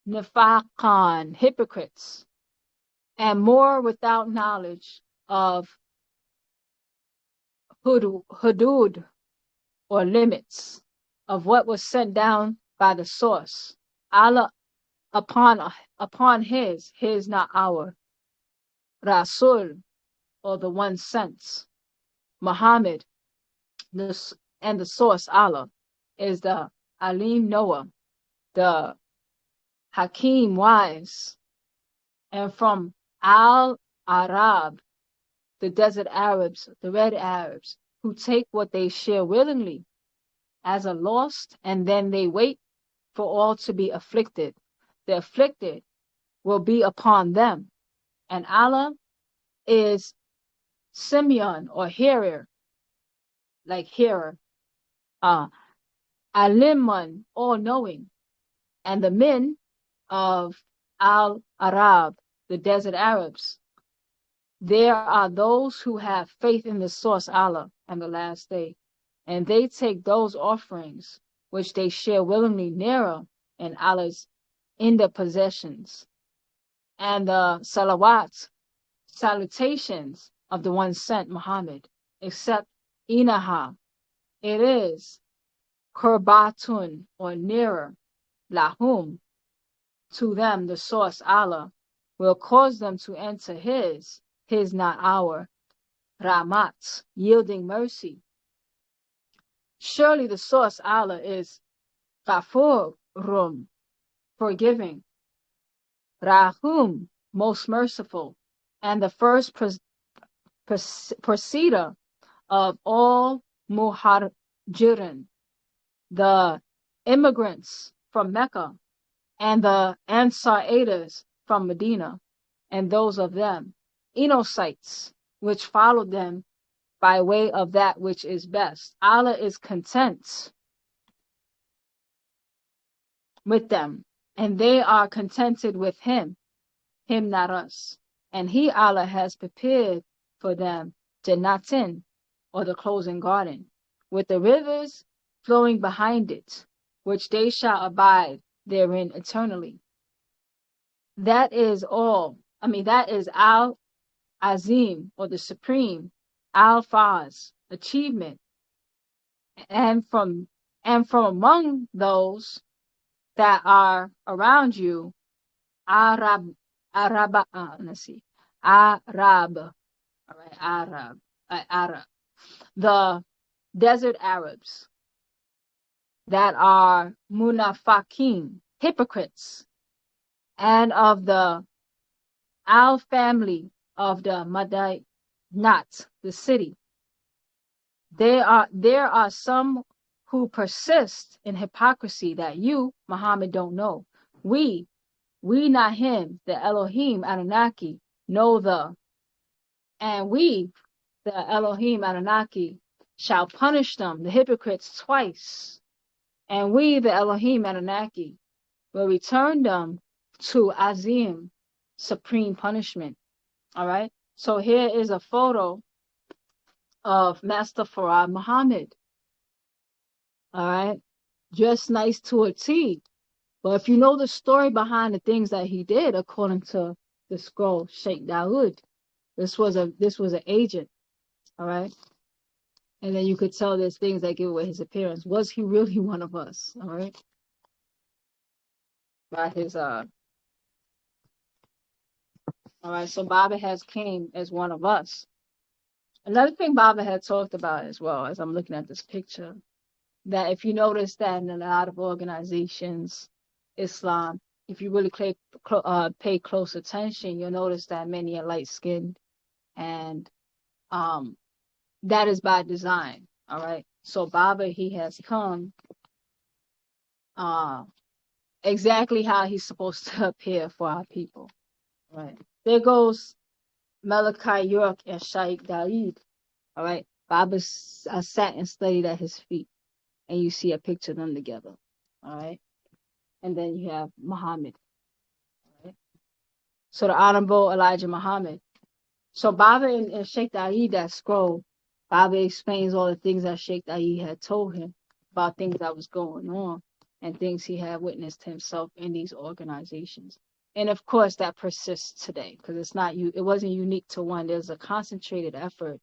nifaqan, hypocrites, and more without knowledge of hudud, or limits, of what was sent down by the source. Allah upon his not our, Rasul, or the one sent, Muhammad, and the source Allah is the Alim Noah, the Hakim wise, and from Al-Arab, the desert Arabs, the red Arabs, who take what they share willingly as a lost, and then they wait for all to be afflicted. The afflicted will be upon them. And Allah is Simeon, or hearer, like hearer, Alimun, all knowing. And the men of Al-Arab, the desert Arabs, there are those who have faith in the source Allah and the last day, and they take those offerings which they share willingly nearer in Allah's in their possessions, and the salawat, salutations of the one sent Muhammad, except inaha, it is kurbatun, or nearer, lahum, to them the source Allah will cause them to enter his not our, Ramat, yielding mercy. Surely the source Allah is Ghafurum, forgiving, Rahum, most merciful, and the first proceeder of all Muhajirin, the immigrants from Mecca, and the Ansar-aiders from Medina, and those of them, Enosites, which followed them by way of that which is best. Allah is content with them, and they are contented with him not us. And he, Allah, has prepared for them Jannatin, or the closing garden, with the rivers flowing behind it, which they shall abide therein eternally. That is Al-Azim, or the supreme, Al-Faz, achievement. And from among those that are around you, Arab, the desert Arabs that are munafakin, hypocrites, and of the Al family of the Madinat, the city. There are some who persist in hypocrisy that you, Muhammad, don't know. We not him, the Elohim Anunnaki, know and we, the Elohim Anunnaki, shall punish them, the hypocrites, twice. And we, the Elohim Anunnaki, will return them to Azim, supreme punishment. All right. So here is a photo of Master Farad Muhammad. All right. Just nice to a T. But if you know the story behind the things that he did, according to the scroll, Sheikh Dawood, this was an agent. All right. And then you could tell there's things that give away his appearance. Was he really one of us? All right. By his all right, so Baabaa has came as one of us. Another thing Baabaa had talked about as well, as I'm looking at this picture, that if you notice that in a lot of organizations, Islam, if you really pay close attention, you'll notice that many are light-skinned, and that is by design. All right. So Baabaa, he has come exactly how he's supposed to appear for our people. Right. There goes Malachi York and Shaikh Daid. All right. Baba sat and studied at his feet, and you see a picture of them together. All right. And then you have Muhammad. Right? So the Honorable Elijah Muhammad. So Baba and Sheikh Daid, that scroll, Baba explains all the things that Sheikh Daid had told him about things that was going on and things he had witnessed himself in these organizations. And of course that persists today because it wasn't unique to one. There's a concentrated effort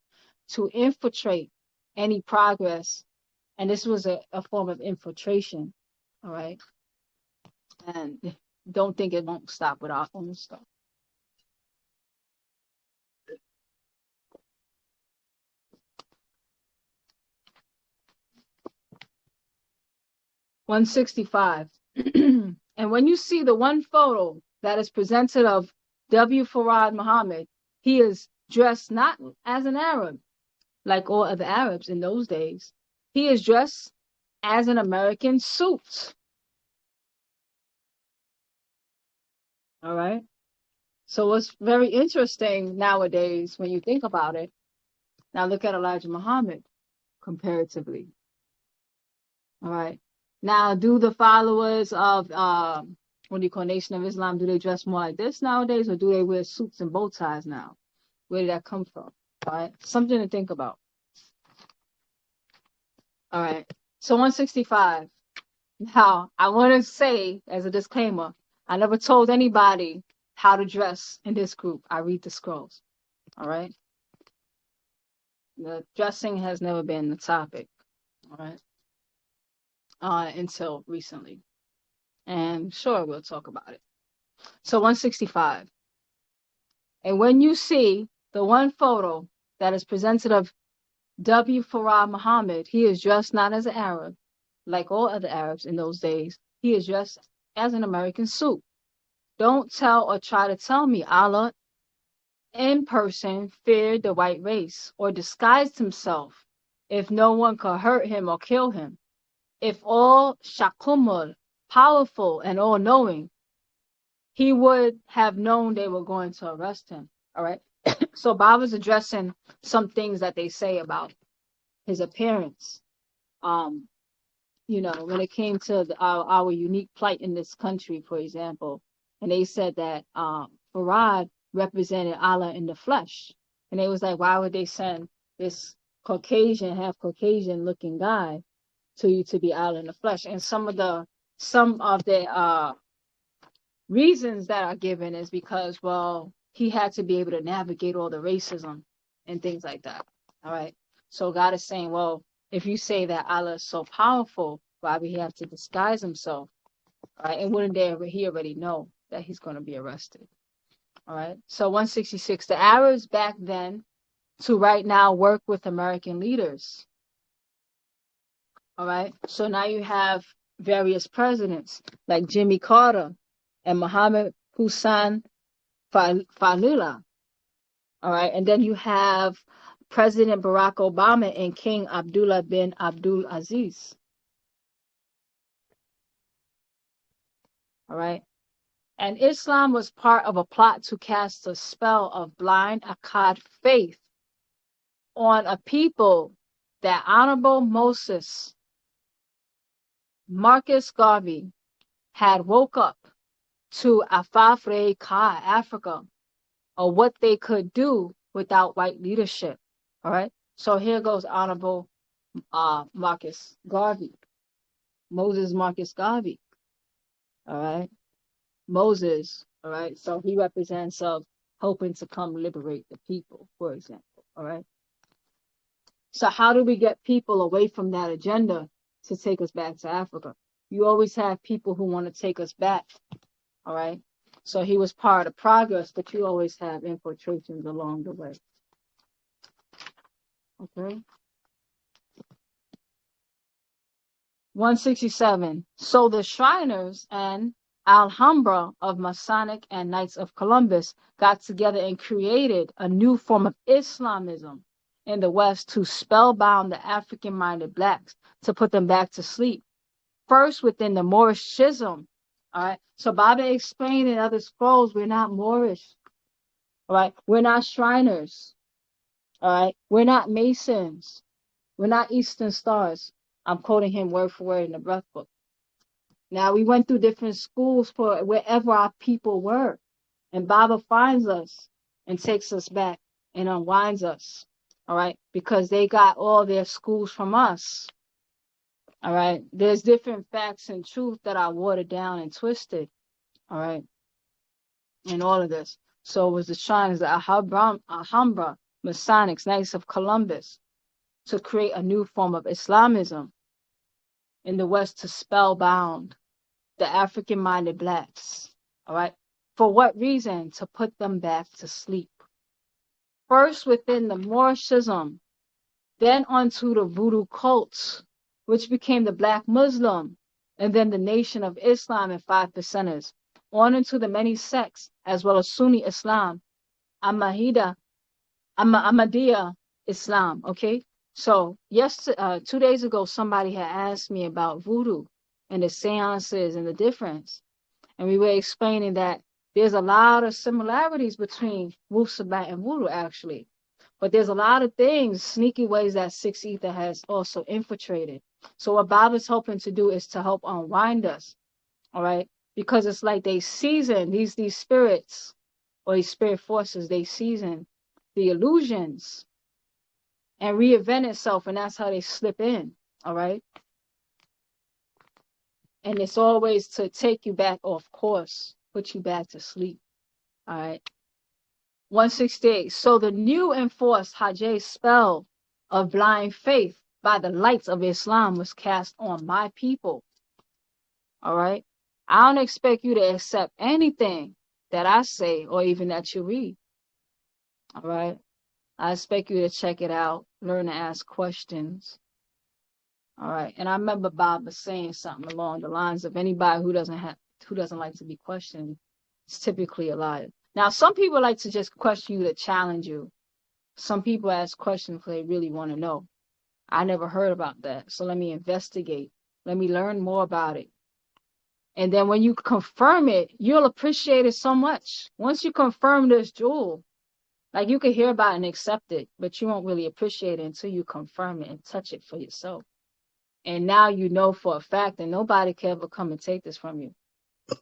to infiltrate any progress. And this was a form of infiltration. All right. And don't think it won't stop with our own stuff. 165. And when you see the one photo that is presented of W. Farad Muhammad, he is dressed not as an Arab, like all other Arabs in those days. He is dressed as an American suit. All right. So what's very interesting nowadays when you think about it, now look at Elijah Muhammad comparatively. All right. Now, do the followers of what do you call Nation of Islam, do they dress more like this nowadays, or do they wear suits and bow ties now? Where did that come from? All right. Something to think about. All right. So 165. Now, I want to say as a disclaimer, I never told anybody how to dress in this group. I read the scrolls. All right. The dressing has never been the topic. All right. Until recently. And sure, we'll talk about it. So 165. And when you see the one photo that is presented of W. Farad Muhammad, he is dressed not as an Arab, like all other Arabs in those days. He is dressed as an American suit. Don't tell or try to tell me Allah in person feared the white race or disguised himself if no one could hurt him or kill him. If all Shakumul, powerful and all-knowing, he would have known they were going to arrest him. All right. So Baba's addressing some things that they say about his appearance. When it came to our unique plight in this country, for example, and they said that Farad represented Allah in the flesh. And they was like, why would they send this half Caucasian looking guy to you to be Allah in the flesh? And some of the reasons that are given is because, well, he had to be able to navigate all the racism and things like that. All right. So God is saying, well, if you say that Allah is so powerful, why would he have to disguise himself? All right. And wouldn't he already know that he's going to be arrested? All right. So 166, the Arabs back then to right now work with American leaders. All right. So now you have various presidents like Jimmy Carter and Mohammed Hussein Falila. All right. And then you have President Barack Obama and King Abdullah bin Abdul Aziz. All right. And Islam was part of a plot to cast a spell of blind Akkad faith on a people that Honorable Marcus Garvey had woke up to Afafre Ka, Africa, or what they could do without white leadership. All right. So here goes Honorable Marcus Garvey, Moses Marcus Garvey. All right. Moses. All right. So he represents hoping to come liberate the people, for example. All right. So how do we get people away from that agenda to take us back to Africa? You always have people who want to take us back. All right. So he was part of progress, but you always have infiltrations along the way. Okay. 167. So the Shriners and Alhambra of Masonic and Knights of Columbus got together and created a new form of Islamism in the West to spellbound the African-minded blacks, to put them back to sleep. First within the Moorish schism, All right. So Baba explained in other scrolls, we're not Moorish. All right. We're not Shriners. All right. We're not Masons. We're not Eastern Stars. I'm quoting him word for word in the breath book. Now, we went through different schools for wherever our people were. And Baba finds us and takes us back and unwinds us. All right. Because they got all their schools from us. All right. There's different facts and truth that are watered down and twisted. All right. In all of this. So it was the shrines, the Alhambra, Masonics, Knights of Columbus, to create a new form of Islamism in the West to spellbound the African-minded blacks. All right. For what reason? To put them back to sleep. First within the Moorishism, then onto the voodoo cults, which became the Black Muslim, and then the Nation of Islam and 5%ers, on into the many sects, as well as Sunni Islam, Ahmadiyya Islam. Okay. So 2 days ago, somebody had asked me about voodoo and the seances and the difference. And we were explaining that there's a lot of similarities between Wu Sabat and voodoo, actually. But there's a lot of things, sneaky ways that Six Ether has also infiltrated. So what Baba's hoping to do is to help unwind us, all right? Because it's like they season these spirits or these spirit forces, they season the illusions and reinvent itself, and that's how they slip in, all right? And it's always to take you back off course, put you back to sleep, all right? 168. So the new enforced Hajj spell of blind faith by the lights of Islam was cast on my people, all right? I don't expect you to accept anything that I say or even that you read, all right? I expect you to check it out, learn to ask questions. All right. And I remember Bob was saying something along the lines of anybody who doesn't like to be questioned is typically a liar. Now, some people like to just question you to challenge you. Some people ask questions because they really want to know. I never heard about that. So let me investigate. Let me learn more about it. And then when you confirm it, you'll appreciate it so much. Once you confirm this jewel, like you can hear about it and accept it, but you won't really appreciate it until you confirm it and touch it for yourself. And now you know for a fact that nobody can ever come and take this from you.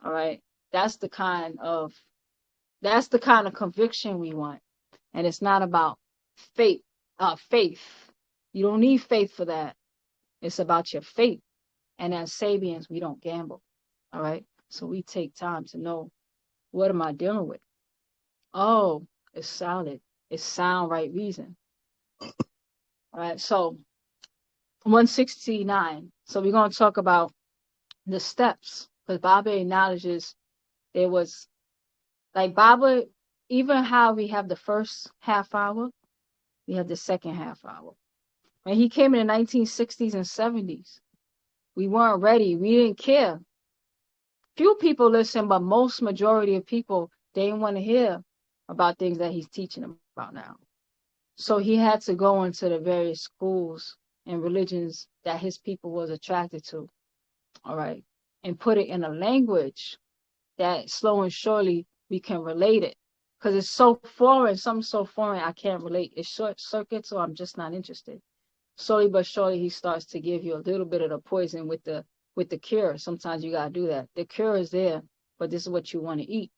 All right. That's the kind of conviction we want. And it's not about faith. You don't need faith for that. It's about your faith. And as Sabians, we don't gamble. All right. So we take time to know, what am I dealing with? Oh, it's solid. It's sound right reason. All right. So 169. So we're going to talk about the steps, because Baba acknowledges there was, like Baba, even how we have the first half hour, we have the second half hour. When he came in the 1960s and 70s, we weren't ready. We didn't care. Few people listen, but most majority of people, they didn't want to hear about things that he's teaching about now. So he had to go into the various schools and religions that his people was attracted to, all right, and put it in a language that slow and surely we can relate it, because it's so foreign, something so foreign I can't relate. It's short circuit, so I'm just not interested. Slowly but surely he starts to give you a little bit of the poison with the cure. Sometimes you gotta do that. The cure is there, but this is what you want to eat,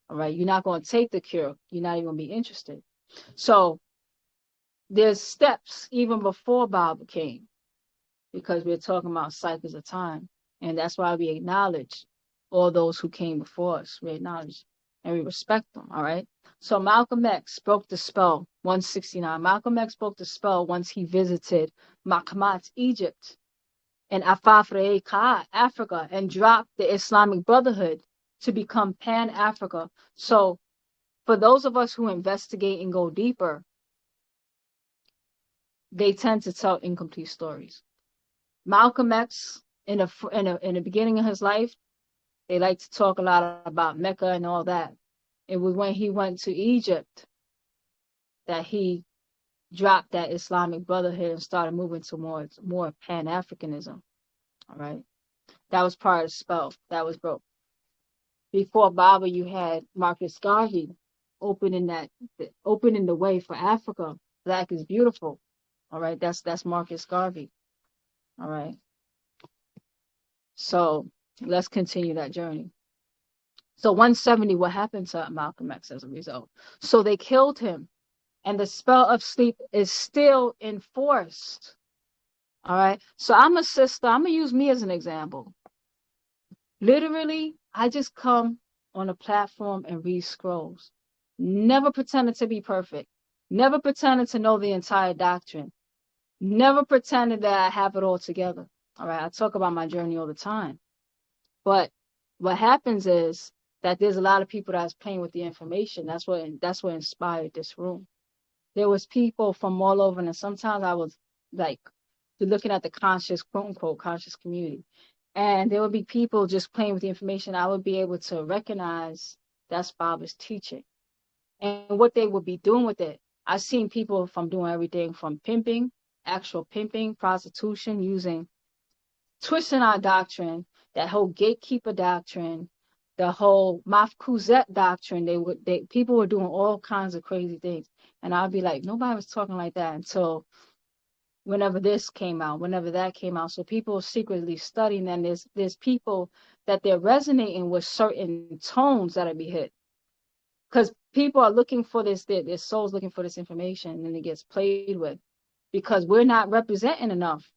all right? You're not going to take the cure. You're not even going to be interested. So there's steps even before Baba came, because we're talking about cycles of time. And that's why we acknowledge all those who came before us. We acknowledge and we respect them, all right? So Malcolm X broke the spell, 169. Malcolm X broke the spell once he visited Makhamat, Egypt, and Afafre Ka, Africa, and dropped the Islamic Brotherhood to become Pan-Africa. So for those of us who investigate and go deeper, they tend to tell incomplete stories. Malcolm X, in the beginning of his life, they like to talk a lot about Mecca and all that. It was when he went to Egypt that he dropped that Islamic Brotherhood and started moving towards more Pan-Africanism. All right. That was part of the spell that was broke. Before Baba, you had Marcus Garvey opening the way for Africa. Black is beautiful. All right, that's Marcus Garvey. All right. So let's continue that journey. So 170, what happened to Malcolm X as a result? So they killed him, and the spell of sleep is still enforced. All right. So I'm a sister. I'm gonna use me as an example. Literally, I just come on a platform and read scrolls. Never pretended to be perfect. Never pretended to know the entire doctrine. Never pretended that I have it all together. All right. I talk about my journey all the time. But what happens is that there's a lot of people that's playing with the information. That's what inspired this room. There was people from all over, and sometimes I was like looking at the conscious, quote unquote, conscious community. And there would be people just playing with the information. I would be able to recognize that's Baba's teaching and what they would be doing with it. I've seen people from doing everything from pimping, actual pimping, prostitution, twisting our doctrine, that whole gatekeeper doctrine, the whole Mafkuzet doctrine. People were doing all kinds of crazy things. And I'd be like, nobody was talking like that until whenever this came out, whenever that came out. So people are secretly studying, and there's people that they're resonating with certain tones that'll be hit. Because people are looking for this, their soul's looking for this information, and it gets played with because we're not representing enough.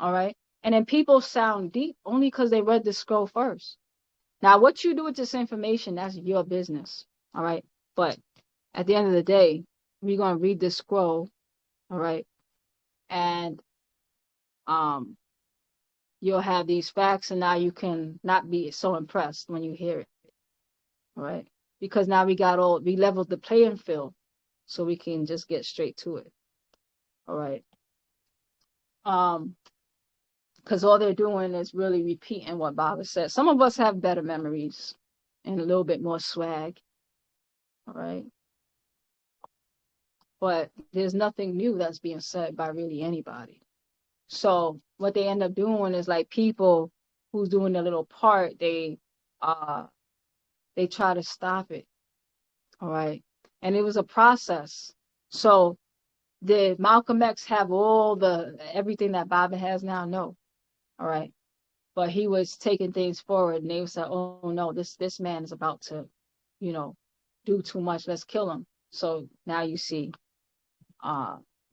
All right. And then people sound deep only because they read the scroll first. Now, what you do with this information, that's your business. All right. But at the end of the day, we're going to read this scroll. All right. And you'll have these facts, and now you can not be so impressed when you hear it. All right. Because now we leveled the playing field, so we can just get straight to it. All right. Because all they're doing is really repeating what Baba said. Some of us have better memories and a little bit more swag. All right. But there's nothing new that's being said by really anybody. So what they end up doing is like people who's doing their little part, they try to stop it. All right. And it was a process. So did Malcolm X have everything that Baba has now? No. All right. But he was taking things forward, and they would say, oh no, this man is about to, do too much. Let's kill him. So now you see,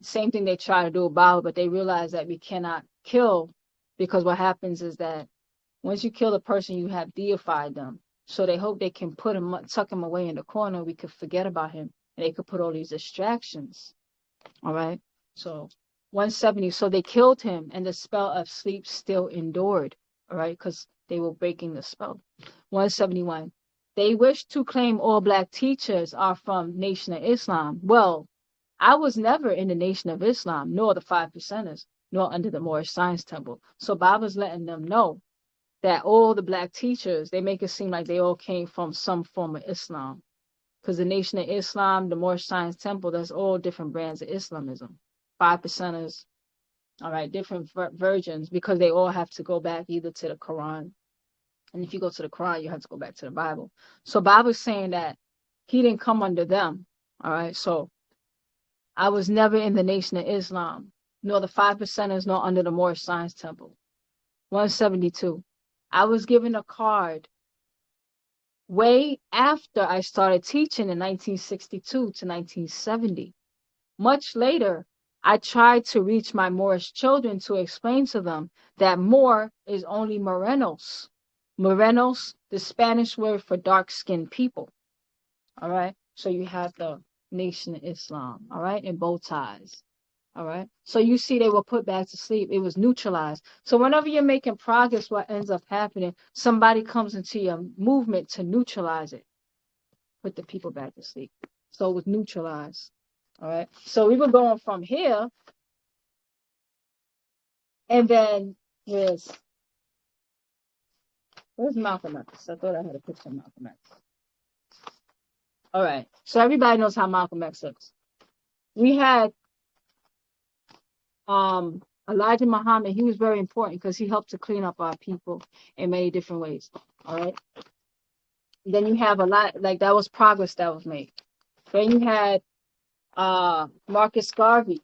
same thing they try to do about, but they realize that we cannot kill, because what happens is that once you kill a person, you have deified them. So they hope they can tuck him away in the corner. We could forget about him, and they could put all these distractions. All right. So 170. So they killed him, and the spell of sleep still endured. All right, because they were breaking the spell. 171. They wish to claim all black teachers are from Nation of Islam. Well, I was never in the Nation of Islam, nor the 5%ers, nor under the Moorish Science Temple. So Baba's letting them know that all the black teachers, they make it seem like they all came from some form of Islam. Because the Nation of Islam, the Moorish Science Temple, that's all different brands of Islamism. 5%ers, all right, different versions, because they all have to go back either to the Quran. And if you go to the Quran, you have to go back to the Bible. So Baba's saying that he didn't come under them. All right. So I was never in the Nation of Islam, nor the 5%ers, nor under the Moorish Science Temple. 172. I was given a card way after I started teaching in 1962 to 1970. Much later, I tried to reach my Moorish children to explain to them that Moor is only morenos. Morenos, the Spanish word for dark-skinned people. All right. So you have the Nation of Islam. All right. And bow ties. All right. So you see they were put back to sleep. It was neutralized. So whenever you're making progress, what ends up happening, somebody comes into your movement to neutralize it. Put the people back to sleep. So it was neutralized. All right. So we were going from here. And then where's Malcolm X? I thought I had a picture of Malcolm X. All right. So everybody knows how Malcolm X looks. We had Elijah Muhammad. He was very important because he helped to clean up our people in many different ways. All right. Then you have a lot, like that was progress that was made. Then you had Marcus Garvey,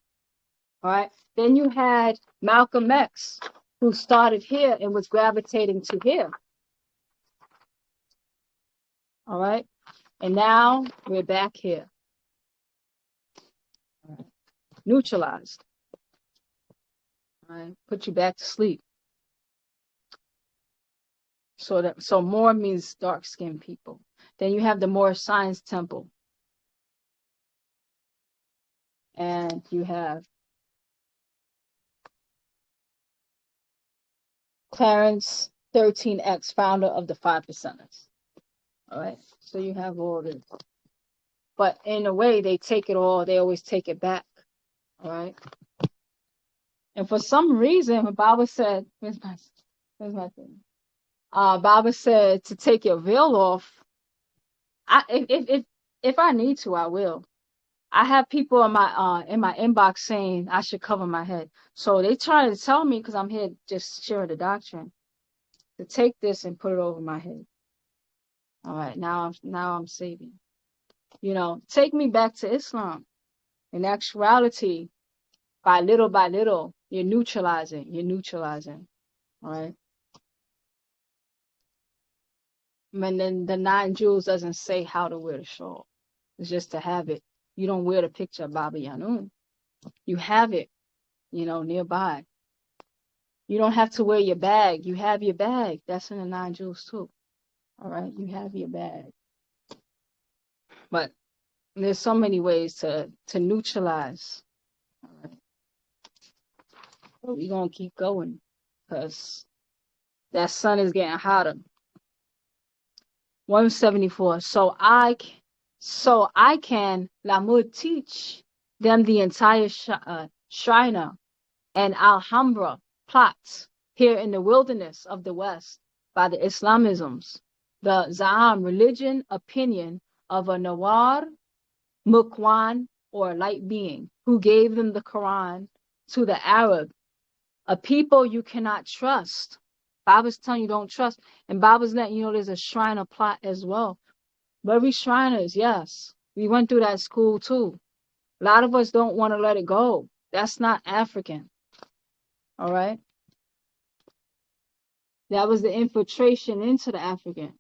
all right? Then you had Malcolm X, who started here and was gravitating to here, all right? And now we're back here, neutralized, all right? Put you back to sleep. So Moor means dark-skinned people. Then you have the Moor Science Temple. And you have Clarence 13X, founder of the 5%ers. All right. So you have all this. But in a way, they take it all, they always take it back. All right. And for some reason, when Baba said, where's my thing? Baba said to take your veil off. If I need to, I will. I have people in my inbox saying I should cover my head. So they try to tell me, because I'm here just sharing the doctrine, to take this and put it over my head. All right, now I'm saving. You know, take me back to Islam. In actuality, by little, you're neutralizing. All right. And then the 9 jewels doesn't say how to wear the shawl. It's just to have it. You don't wear the picture of Baabaa Yaanun. You have it, you know, nearby. You don't have to wear your bag. You have your bag. That's in the 9 jewels too. All right, you have your bag. But there's so many ways to neutralize. All right. But we're gonna keep going because that sun is getting hotter. 174. So I can Lamud teach them the entire Shriner and Alhambra plots here in the wilderness of the West by the Islamisms, the Za'am religion opinion of a Nawar Mukwan or light being who gave them the Quran to the Arab, a people you cannot trust. Baba's telling you don't trust, and Baba's letting you know there's a Shriner plot as well. Very Shriners, yes. We went through that school too. A lot of us don't want to let it go. That's not African. All right. That was the infiltration into the African.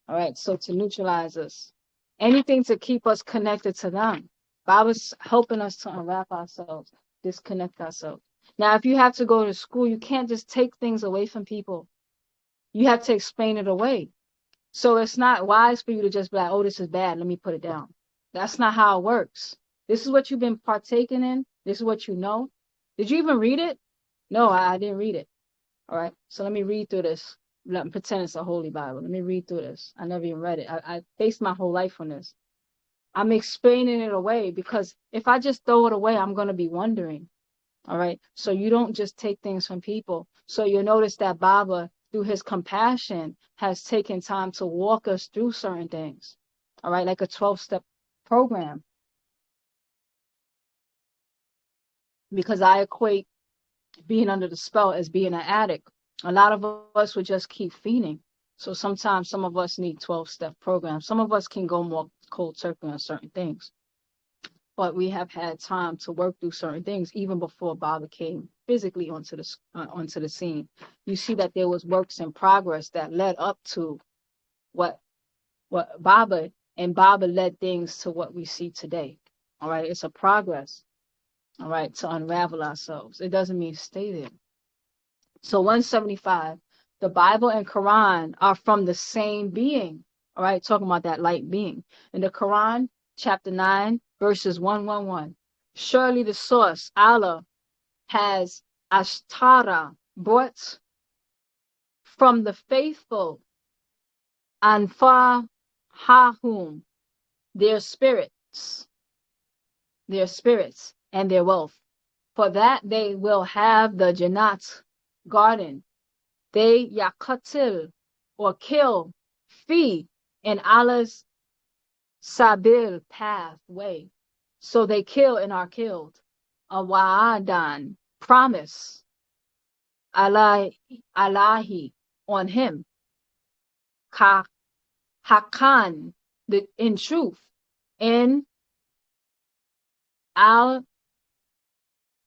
All right. So to neutralize us, anything to keep us connected to them. Baba's helping us to unwrap ourselves, disconnect ourselves. Now, if you have to go to school, you can't just take things away from people. You have to explain it away. So it's not wise for you to just be like, oh, this is bad, let me put it down. That's not how it works. This is what you've been partaking in. This is what you know. Did you even read it? No, I didn't read it. All right. So let me read through this. Let me pretend it's a holy Bible. Let me read through this. I never even read it. I based my whole life on this. I'm explaining it away because if I just throw it away, I'm going to be wondering. All right. So you don't just take things from people. So you'll notice that Baba, through his compassion, has taken time to walk us through certain things. All right. Like a 12-step program. Because I equate being under the spell as being an addict. A lot of us would just keep feeding. So sometimes some of us need 12-step programs. Some of us can go more cold turkey on certain things. But we have had time to work through certain things even before Baba came physically onto the scene. You see that there was works in progress that led up to what Baba led things to what we see today. All right, it's a progress. All right, to unravel ourselves. It doesn't mean stay there. So 175, the Bible and Quran are from the same being. All right, talking about that light being. In the Quran, chapter 9, verses 111. Surely the source, Allah, has Ashtara brought from the faithful Anfahum their spirits and their wealth. For that they will have the Jannat garden. They yaqatil or kill, fee in Allah's sabil pathway. So they kill and are killed. A wa'adan, promise. Allahi on him. Ka Hakan, in truth, in Al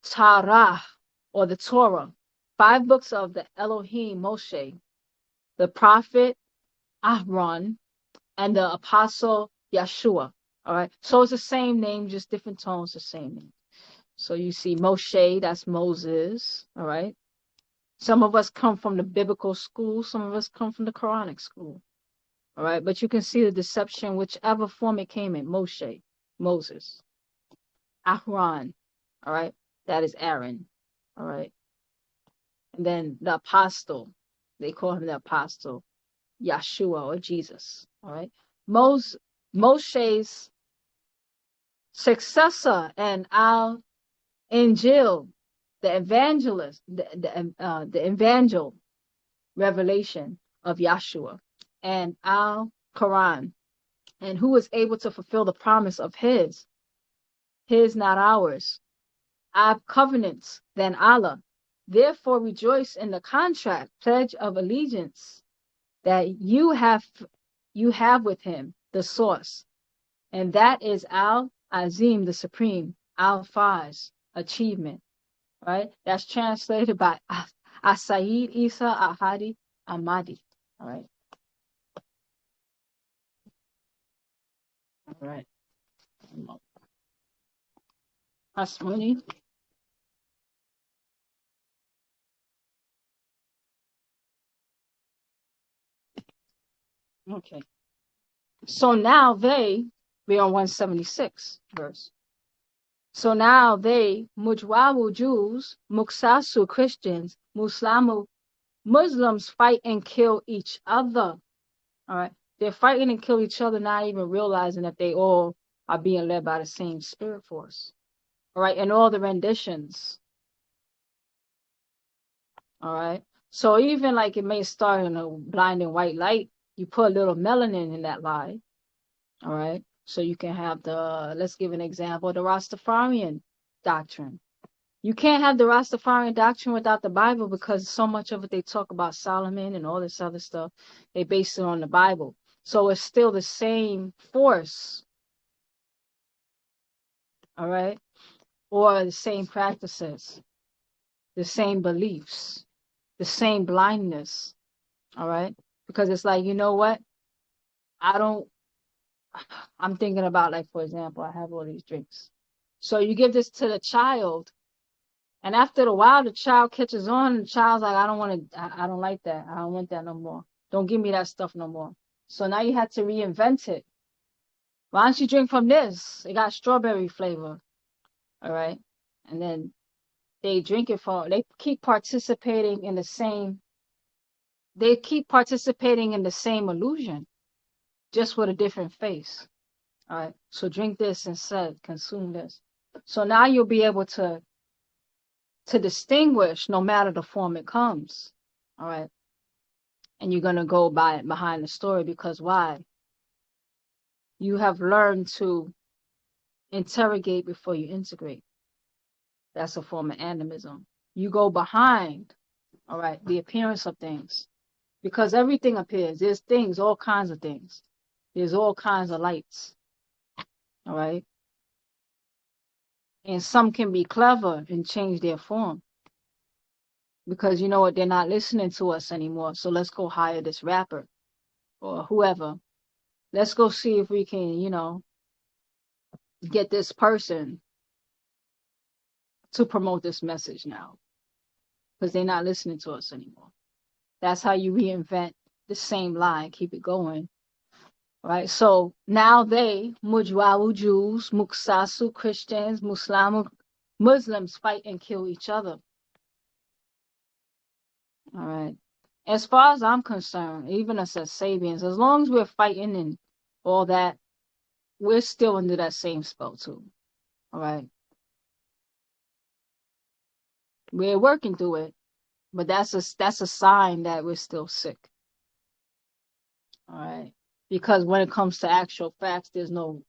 Tarah, or the Torah, 5 books of the Elohim Moshe, the prophet Aaron, and the apostle Yeshua. All right. So it's the same name, just different tones, the same name. So you see Moshe, that's Moses. All right. Some of us come from the biblical school, some of us come from the Quranic school. All right. But you can see the deception, whichever form it came in. Moshe, Moses, Aaron. All right. That is Aaron. All right. And then the apostle, they call him the apostle, Yeshua or Jesus. All right. Moshe's successor and Al Injil, the evangelist, the evangel revelation of Yeshua, and Al Quran, and who is able to fulfill the promise of his not ours, our covenants than Allah. Therefore rejoice in the contract, pledge of allegiance that you have with him, the source, and that is Al Azim, the supreme, Al Faz, achievement. Right? That's translated by Asaid Isa Ahadi Ahmadi. All right. All right. Asmuni. Okay. So now we're on 176 verse. So now they, Mujwawu Jews, Muksasu Christians, Muslims fight and kill each other. All right. They're fighting and kill each other, not even realizing that they all are being led by the same spirit force. All right. And all the renditions. All right. So even like it may start in a blinding white light, you put a little melanin in that light. All right. So you can have let's give an example, the Rastafarian doctrine. You can't have the Rastafarian doctrine without the Bible, because so much of it they talk about Solomon and all this other stuff. They base it on the Bible. So it's still the same force. All right. Or the same practices, the same beliefs, the same blindness. All right. Because it's like, you know what? I'm thinking about, like, for example, I have all these drinks. So you give this to the child, and after a while, the child catches on, and the child's like, I don't like that. I don't want that no more. Don't give me that stuff no more. So now you have to reinvent it. Why don't you drink from this? It got strawberry flavor. All right. And then they drink it they keep participating in the same illusion, just with a different face. All right. So drink this instead, consume this. So now you'll be able to distinguish no matter the form it comes. All right. And you're going to go by it behind the story, because why? You have learned to interrogate before you integrate. That's a form of animism. You go behind, all right, the appearance of things, because everything appears. There's things, all kinds of things. There's all kinds of lights. All right. And some can be clever and change their form, because you know what? They're not listening to us anymore. So let's go hire this rapper or whoever. Let's go see if we can, get this person to promote this message now, because they're not listening to us anymore. That's how you reinvent the same lie, keep it going. Right? So now they, Mujwawu Jews, Muksasu Christians, Muslims fight and kill each other. All right. As far as I'm concerned, even us as Sabians, as long as we're fighting and all that, we're still under that same spell too. All right. We're working through it, but that's a sign that we're still sick. All right. Because when it comes to actual facts, there's no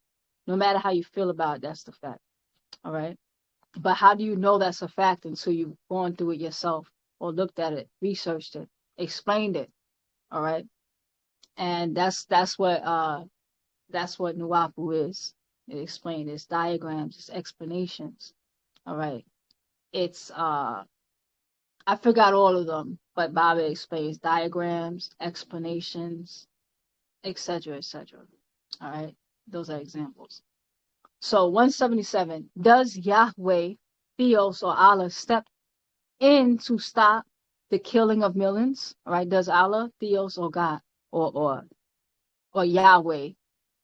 matter how you feel about it, that's the fact. All right. But how do you know that's a fact until you've gone through it yourself, or looked at it, researched it, explained it? All right. And that's what Nuwapu is. It explained. It's diagrams, it's explanations. All right. It's I forgot all of them, but Baba explains diagrams, explanations, etc., etc. All right. Those are examples. So 177. Does Yahweh, Theos, or Allah step in to stop the killing of millions? All right. Does Allah, Theos, or God, or Yahweh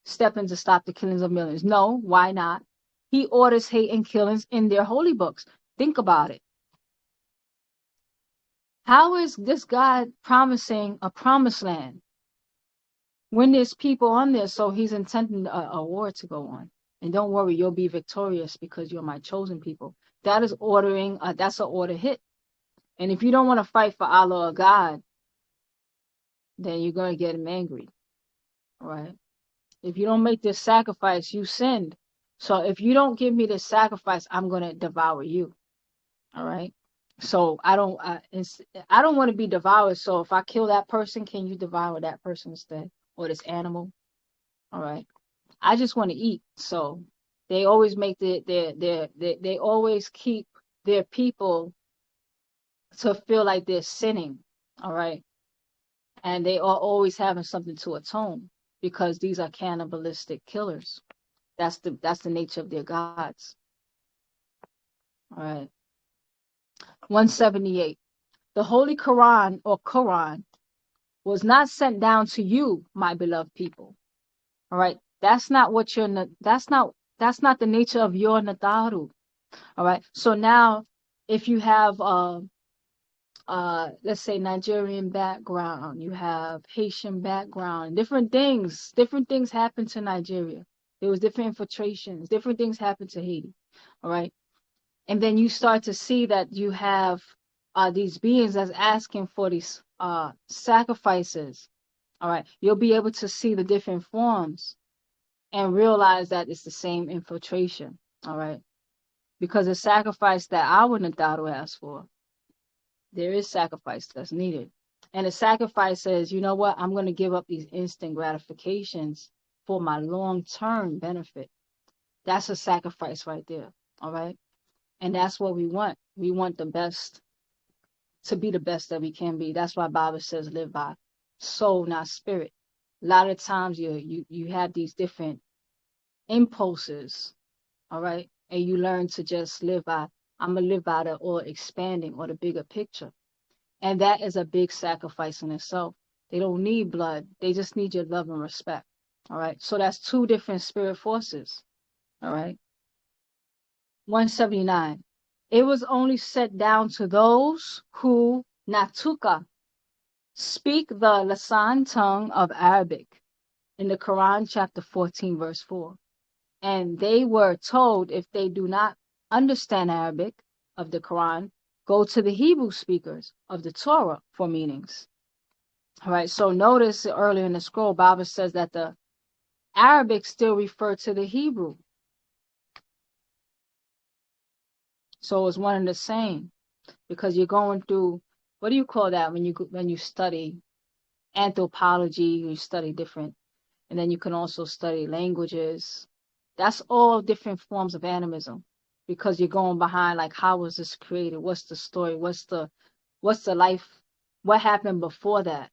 step in to stop the killings of millions? No. Why not? He orders hate and killings in their holy books. Think about it. How is this God promising a promised land when there's people on there? So he's intending a war to go on. And don't worry, you'll be victorious because you're my chosen people. That is ordering, that's an order hit. And if you don't want to fight for Allah or God, then you're going to get him angry. All right? If you don't make this sacrifice, you sinned. So if you don't give me this sacrifice, I'm going to devour you. All right? So I don't want to be devoured. So if I kill that person, can you devour that person instead, or this animal? All right. I just want to eat. So they always make they always keep their people to feel like they're sinning. All right. And they are always having something to atone because these are cannibalistic killers. That's the nature of their gods. All right. 178. The Holy Quran or Quran was not sent down to you, my beloved people. All right. That's not the nature of your Nadaru. All right. So now if you have let's say Nigerian background, you have Haitian background, different things happen to Nigeria. There was different infiltrations, different things happened to Haiti. All right. And then you start to see that you have these beings that's asking for these sacrifices. All right. You'll be able to see the different forms and realize that it's the same infiltration. All right. Because the sacrifice that our Nadaru asked for, there is sacrifice that's needed. And the sacrifice says, you know what? I'm going to give up these instant gratifications for my long-term benefit. That's a sacrifice right there. All right. And that's what we want. We want the best, to be the best that we can be. That's why Baba says live by soul, not spirit. A lot of times you have these different impulses, all right? And you learn to just live by, I'm going to live by the or expanding or the bigger picture. And that is a big sacrifice in itself. They don't need blood. They just need your love and respect. All right. So that's two different spirit forces. All right. 179. It was only set down to those who Natuka speak the Lasan tongue of Arabic in the Quran chapter 14 verse 4. And they were told if they do not understand Arabic of the Quran, go to the Hebrew speakers of the Torah for meanings. All right, so notice earlier in the scroll, Baba says that the Arabic still refer to the Hebrew. So it's one and the same, because you're going through, what do you call that when you study anthropology, you study different, and then you can also study languages. That's all different forms of animism, because you're going behind, like, how was this created? What's the story? What's the life? What happened before that?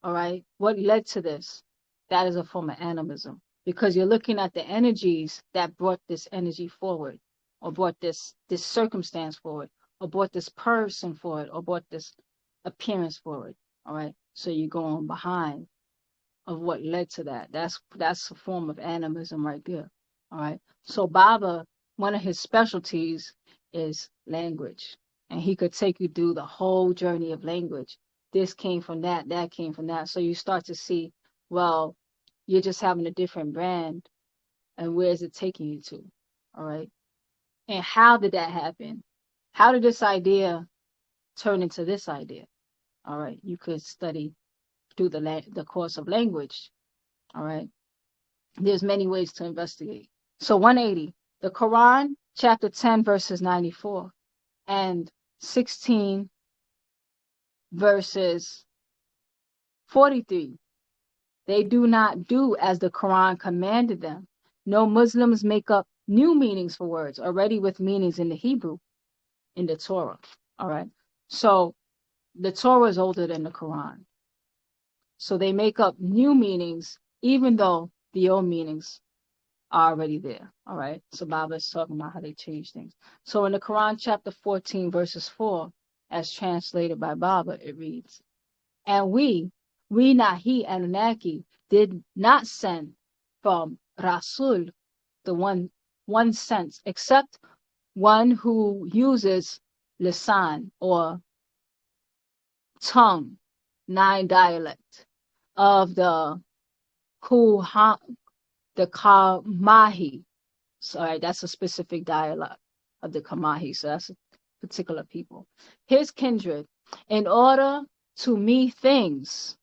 All right. What led to this? That is a form of animism, because you're looking at the energies that brought this energy forward, or brought this circumstance forward, or brought this person forward, or brought this appearance forward. All right. So you're going behind of what led to that. That's a form of animism right there. All right. So Baba, one of his specialties is language, and he could take you through the whole journey of language. This came from that came from that. So you start to see, well, you're just having a different brand, and where is it taking you to? All right. And how did that happen? How did this idea turn into this idea? All right. You could study through the course of language. All right. There's many ways to investigate. So 180, the Quran, chapter 10, verses 94, and 16, verses 43. They do not do as the Quran commanded them. No Muslims make up new meanings for words already with meanings in the Hebrew, in the Torah. All right. So the Torah is older than the Quran. So they make up new meanings, even though the old meanings are already there. All right. So Baabaa is talking about how they change things. So in the Quran, chapter 14, verses 4, as translated by Baabaa, it reads, and we Nahi and Anunnaki, did not send from Rasul, the one sense, except one who uses lisan or tongue, 9 dialect of the Kamahi. So that's a specific dialect of the Kamahi. So that's a particular people. His kindred, in order to me things,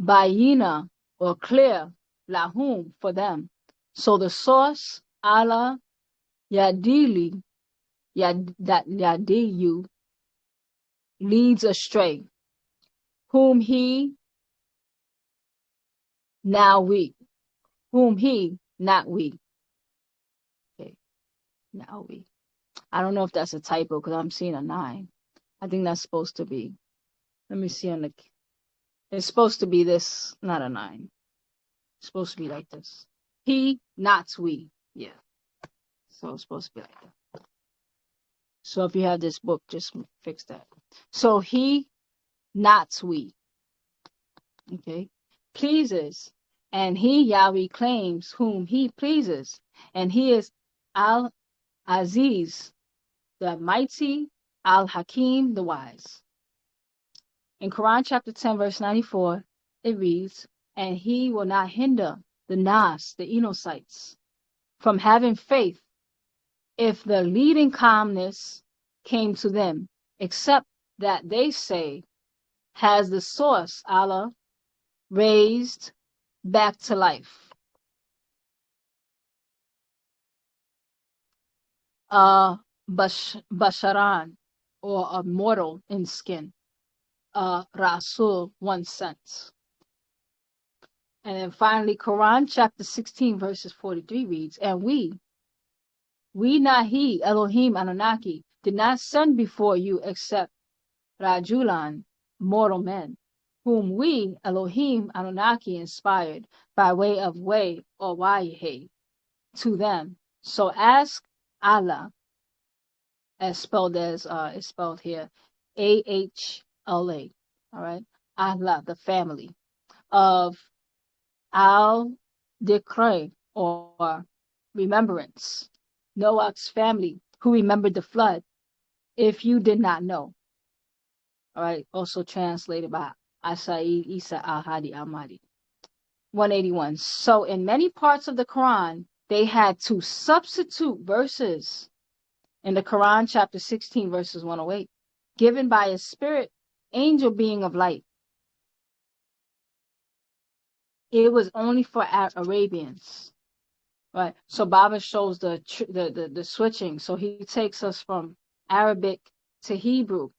bayina or clear, lahum for them. So the source, Allah, yadiyu, leads astray, whom he, not we. Okay, now we. I don't know if that's a typo because I'm seeing a 9. I think that's supposed to be. Let me see on the. It's supposed to be this, not a 9. It's supposed to be like this. He, not we. Yeah. So it's supposed to be like that. So if you have this book, just fix that. So he, not we. Okay. Pleases. And he, Yahweh, claims whom he pleases. And he is Al-Aziz, the mighty, Al-Hakim, the wise. In Quran chapter 10, verse 94, it reads, and he will not hinder the Nas, the Enosites, from having faith if the leading calmness came to them, except that they say, has the source, Allah, raised back to life. Basharan, or a mortal in skin. Rasul, 1 sense. And then finally, Quran chapter 16, verses 43 reads, and we Nahi, Elohim, Anunnaki, did not send before you except Rajulan, mortal men, whom we, Elohim, Anunnaki, inspired by way of way or wahi to them. So ask Allah, as spelled is spelled here, Ahla, all right, Allah, the family of Al-Dikray, or remembrance, Noah's family, who remembered the flood, if you did not know. All right, also translated by Asaid Isa Al-Hadi Al-Mahdi. 181. So in many parts of the Quran, they had to substitute verses. In the Quran, chapter 16, verses 108, given by a spirit, angel being of light. It was only for Arabians, right? So Baabaa shows the switching. So he takes us from Arabic to Hebrew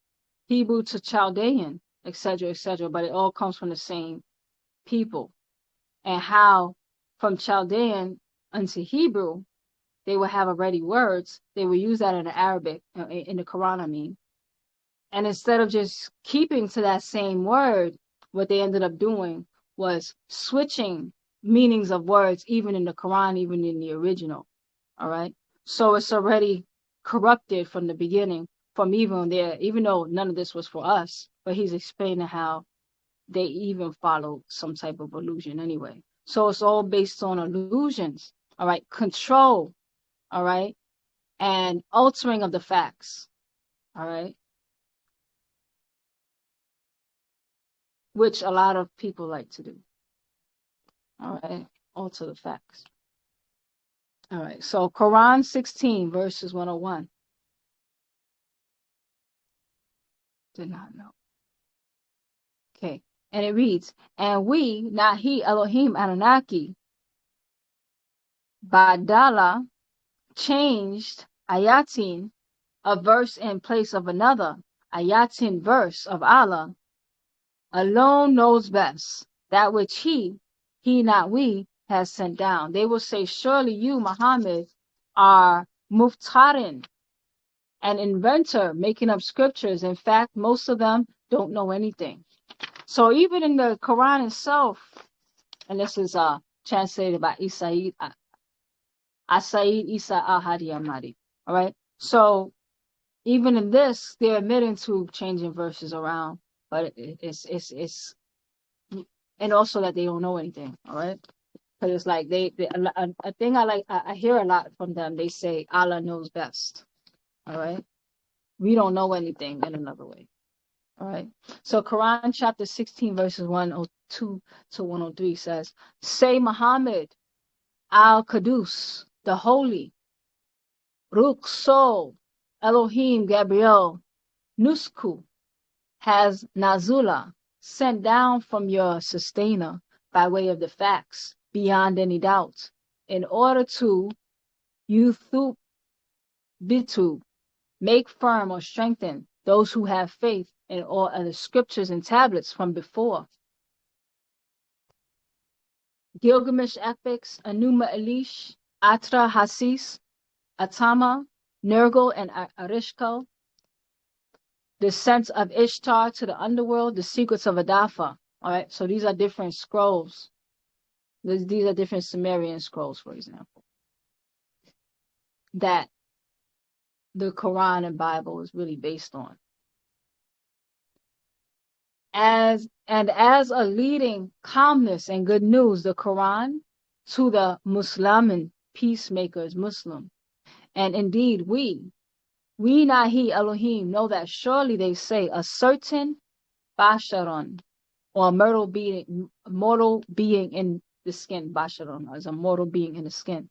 to Chaldean, etc., but it all comes from the same people. And how from Chaldean unto Hebrew, they would have already words. They would use that in the Arabic, in the Quran, I mean. And instead of just keeping to that same word, what they ended up doing was switching meanings of words, even in the Quran, even in the original. All right. So it's already corrupted from the beginning, from even there, even though none of this was for us, but he's explaining how they even follow some type of illusion anyway. So it's all based on illusions. All right. Control. All right. And altering of the facts. All right. Which a lot of people like to do. All right. Alter the facts. All right. So Quran 16, verses 101. Did not know. Okay. And it reads, and we, Nahi Elohim Anunnaki, Badala, changed ayatin, a verse in place of another, ayatin verse of Allah, alone knows best. that which he, not we, has sent down. They will say, surely you, Muhammad, are muftarin, an inventor, making up scriptures. In fact, most of them don't know anything. So even in the Quran itself, and this is translated by Asaid Isa al-Hadi al-Mahdi. All right. So even in this, they're admitting to changing verses around, but it's and also that they don't know anything. All right. Because it's like a thing I hear a lot from them. They say Allah knows best. All right. We don't know anything in another way. All right. So Quran chapter 16 verses 102 to 103 says, say Muhammad al-Qudus, the holy, Ruch soul, Elohim Gabriel, Nusku, has Nazula, sent down from your sustainer by way of the facts, beyond any doubt, in order to Bitu, make firm or strengthen those who have faith in all other scriptures and tablets from before. Gilgamesh epics, Enuma Elish, Atra Hasis, Atama, Nergal, and Arishko, descent of Ishtar to the underworld, the secrets of Adafa. All right, so these are different scrolls. These are different Sumerian scrolls, for example, that the Quran and Bible is really based on. As a leading calmness and good news, the Quran to the Muslimin, peacemakers, Muslim. And indeed, we Nahi Elohim, know that surely they say a certain Basharon, or a mortal being in the skin, Basharon, as a mortal being in the skin.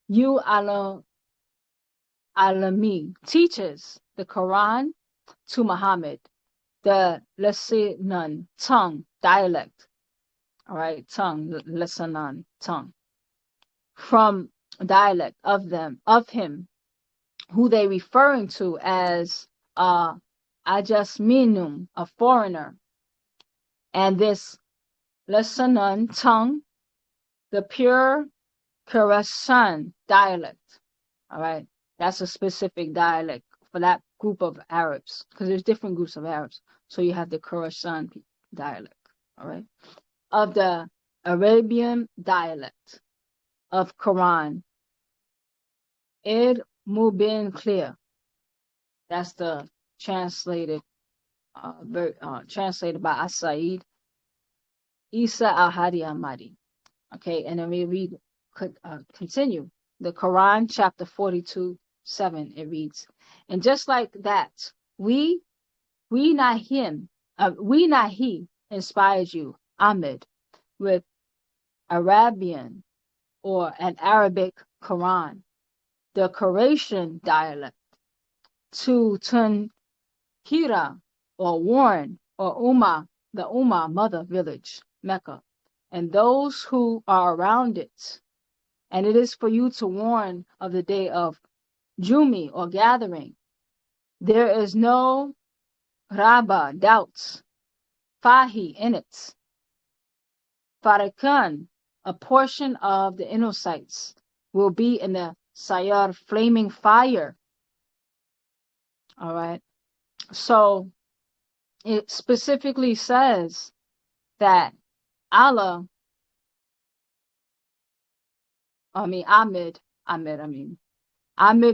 You Alami teaches the Quran to Muhammad, the Lesanan, tongue, dialect. All right, tongue, Lesanan, tongue. From dialect of him, who they referring to as Ajasminum, a foreigner. And this Lesanan, tongue, the pure Khurasan dialect. All right, that's a specific dialect for that group of Arabs, because there's different groups of Arabs. So you have the Khurasan dialect, all right, of the Arabian dialect of Quran. Id Mubin, clear. That's the translated translated by Asaid Isa al-Hadi al-Mahdi. Okay, and then we continue. The Quran, chapter 42:7, it reads, and just like that, we not he inspired you, Ahmed, with Arabian or an Arabic Quran, the Quraysh dialect, to Tunhira or warn or the Ummah, mother village, Mecca, and those who are around it. And it is for you to warn of the day of Jumi or gathering. There is no Raba, doubts, Fahi in it. Farakan, a portion of the Innosites, will be in the Sayar, flaming fire. All right. So it specifically says that Ahmed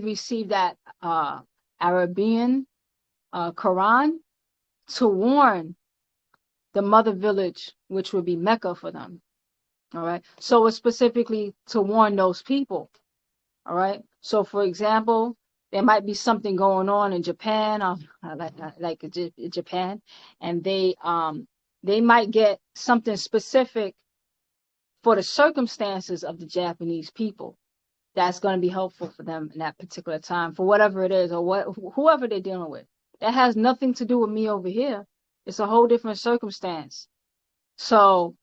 received that Arabian Quran to warn the mother village, which would be Mecca for them. All right. So it's specifically to warn those people. All right. So for example, there might be something going on in Japan, like Japan, and they might get something specific for the circumstances of the Japanese people that's going to be helpful for them in that particular time, for whatever it is, or whoever they're dealing with. That has nothing to do with me over here. It's a whole different circumstance. So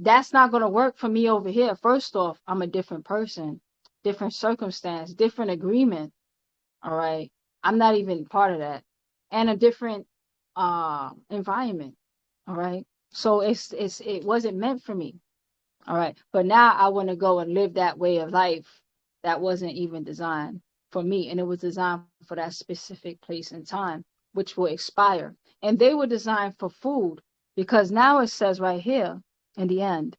that's not going to work for me over here. First off, I'm a different person, different circumstance, different agreement. All right. I'm not even part of that. And a different environment. All right. So it wasn't meant for me. All right. But now I want to go and live that way of life that wasn't even designed for me. And it was designed for that specific place and time, which will expire. And they were designed for food, because now it says right here in the end,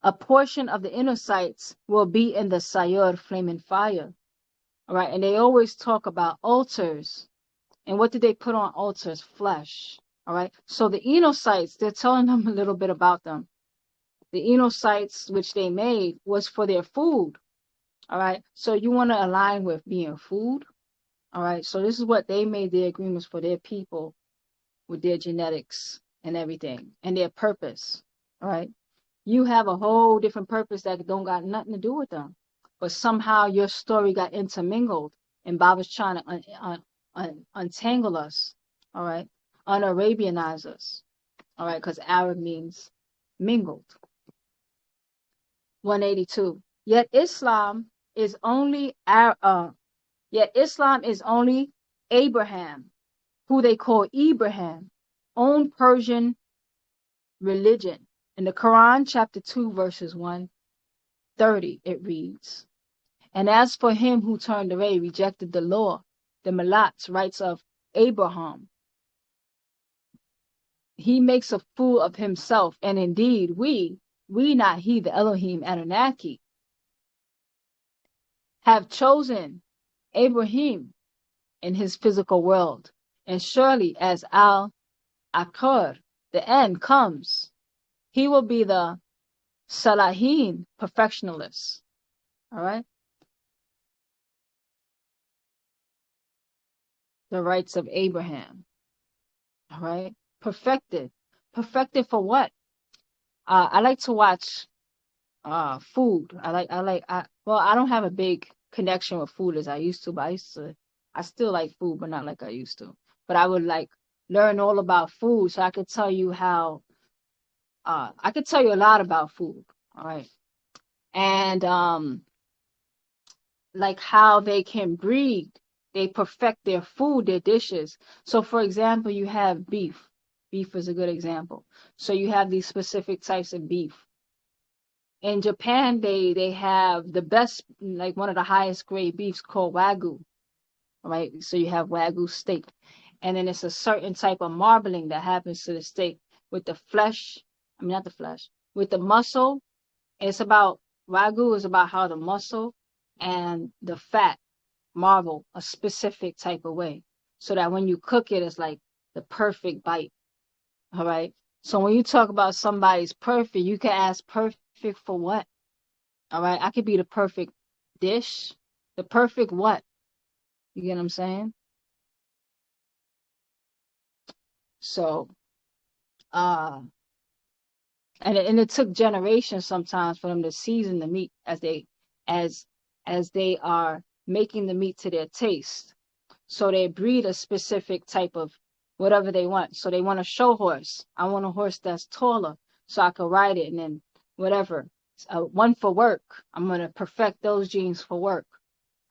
a portion of the inner sights will be in the Sayur flaming fire. All right. And they always talk about altars. And what did they put on altars? Flesh. All right. So the Enocytes, they're telling them a little bit about them. The Enocytes, which they made, was for their food. All right. So you want to align with being food. All right. So this is what they made their agreements for their people with their genetics and everything and their purpose. All right. You have a whole different purpose that don't got nothing to do with them. But somehow your story got intermingled, and Baba's trying to untangle us. All right. Un-Arabianize us. All right. Because Arab means mingled. 182. Yet Islam is only Abraham, who they call Ibrahim, own Persian religion. In the Quran, chapter 2, verses 130, it reads, and as for him who turned away, rejected the law, the Malat's rights of Abraham, he makes a fool of himself, and indeed we not he, the Elohim Anunnaki, have chosen Abraham in his physical world. And surely as Al-Akhir, the end, comes, he will be the Salahin, perfectionalist. All right? The rights of Abraham. All right? Perfected. Perfected for what? I like to watch food. Well, I don't have a big connection with food as I used to, but I still like food, but not like I used to. But I would like learn all about food, so I could tell you how I could tell you a lot about food. All right. And like how they can breed, they perfect their food, their dishes. So for example, you have beef. Beef is a good example. So you have these specific types of beef. In Japan, they have the best, like one of the highest grade beefs called Wagyu, right? So you have Wagyu steak. And then it's a certain type of marbling that happens to the steak with the flesh. I mean, not the flesh, with the muscle. It's about, Wagyu is about how the muscle and the fat marble a specific type of way. So that when you cook it, it's like the perfect bite. All right. So when you talk about somebody's perfect, you can ask perfect for what? All right. I could be the perfect dish. The perfect what? You get what I'm saying? So, and it took generations sometimes for them to season the meat as they are making the meat to their taste. So they breed a specific type of whatever they want. So they want a show horse. I want a horse that's taller so I can ride it, and then whatever. One for work. I'm going to perfect those genes for work.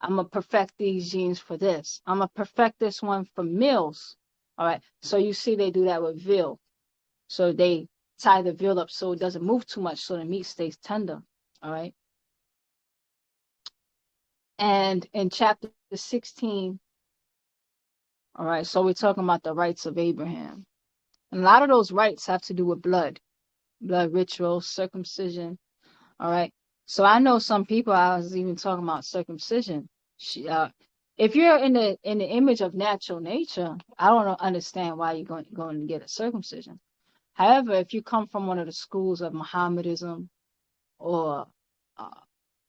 I'm going to perfect these genes for this. I'm going to perfect this one for meals. All right. So you see they do that with veal. So they tie the veal up so it doesn't move too much so the meat stays tender. All right. And in chapter 16, all right, so we're talking about the rights of Abraham. And a lot of those rights have to do with blood rituals, circumcision. All right. So I know some people, I was even talking about circumcision. If you're in the image of natural nature, I don't understand why you're going to get a circumcision. However, if you come from one of the schools of Mohammedanism or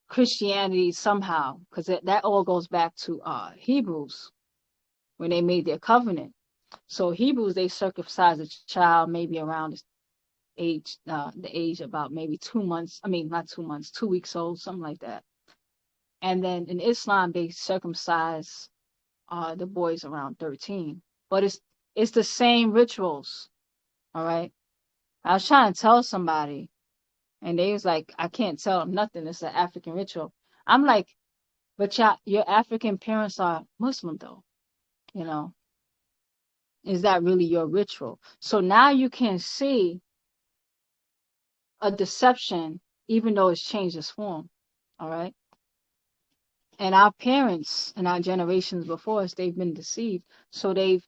Christianity somehow, because that all goes back to Hebrews when they made their covenant. So Hebrews, they circumcised a child maybe around the age about maybe 2 months. I mean, not 2 months, 2 weeks old, something like that. And then in Islam, they circumcise the boys around 13. But it's the same rituals. All right. I was trying to tell somebody, and they was like, I can't tell them nothing. It's an African ritual. I'm like, but your African parents are Muslim though, you know. Is that really your ritual? So now you can see a deception, even though it's changed its form. All right. And our parents and our generations before us, they've been deceived. So they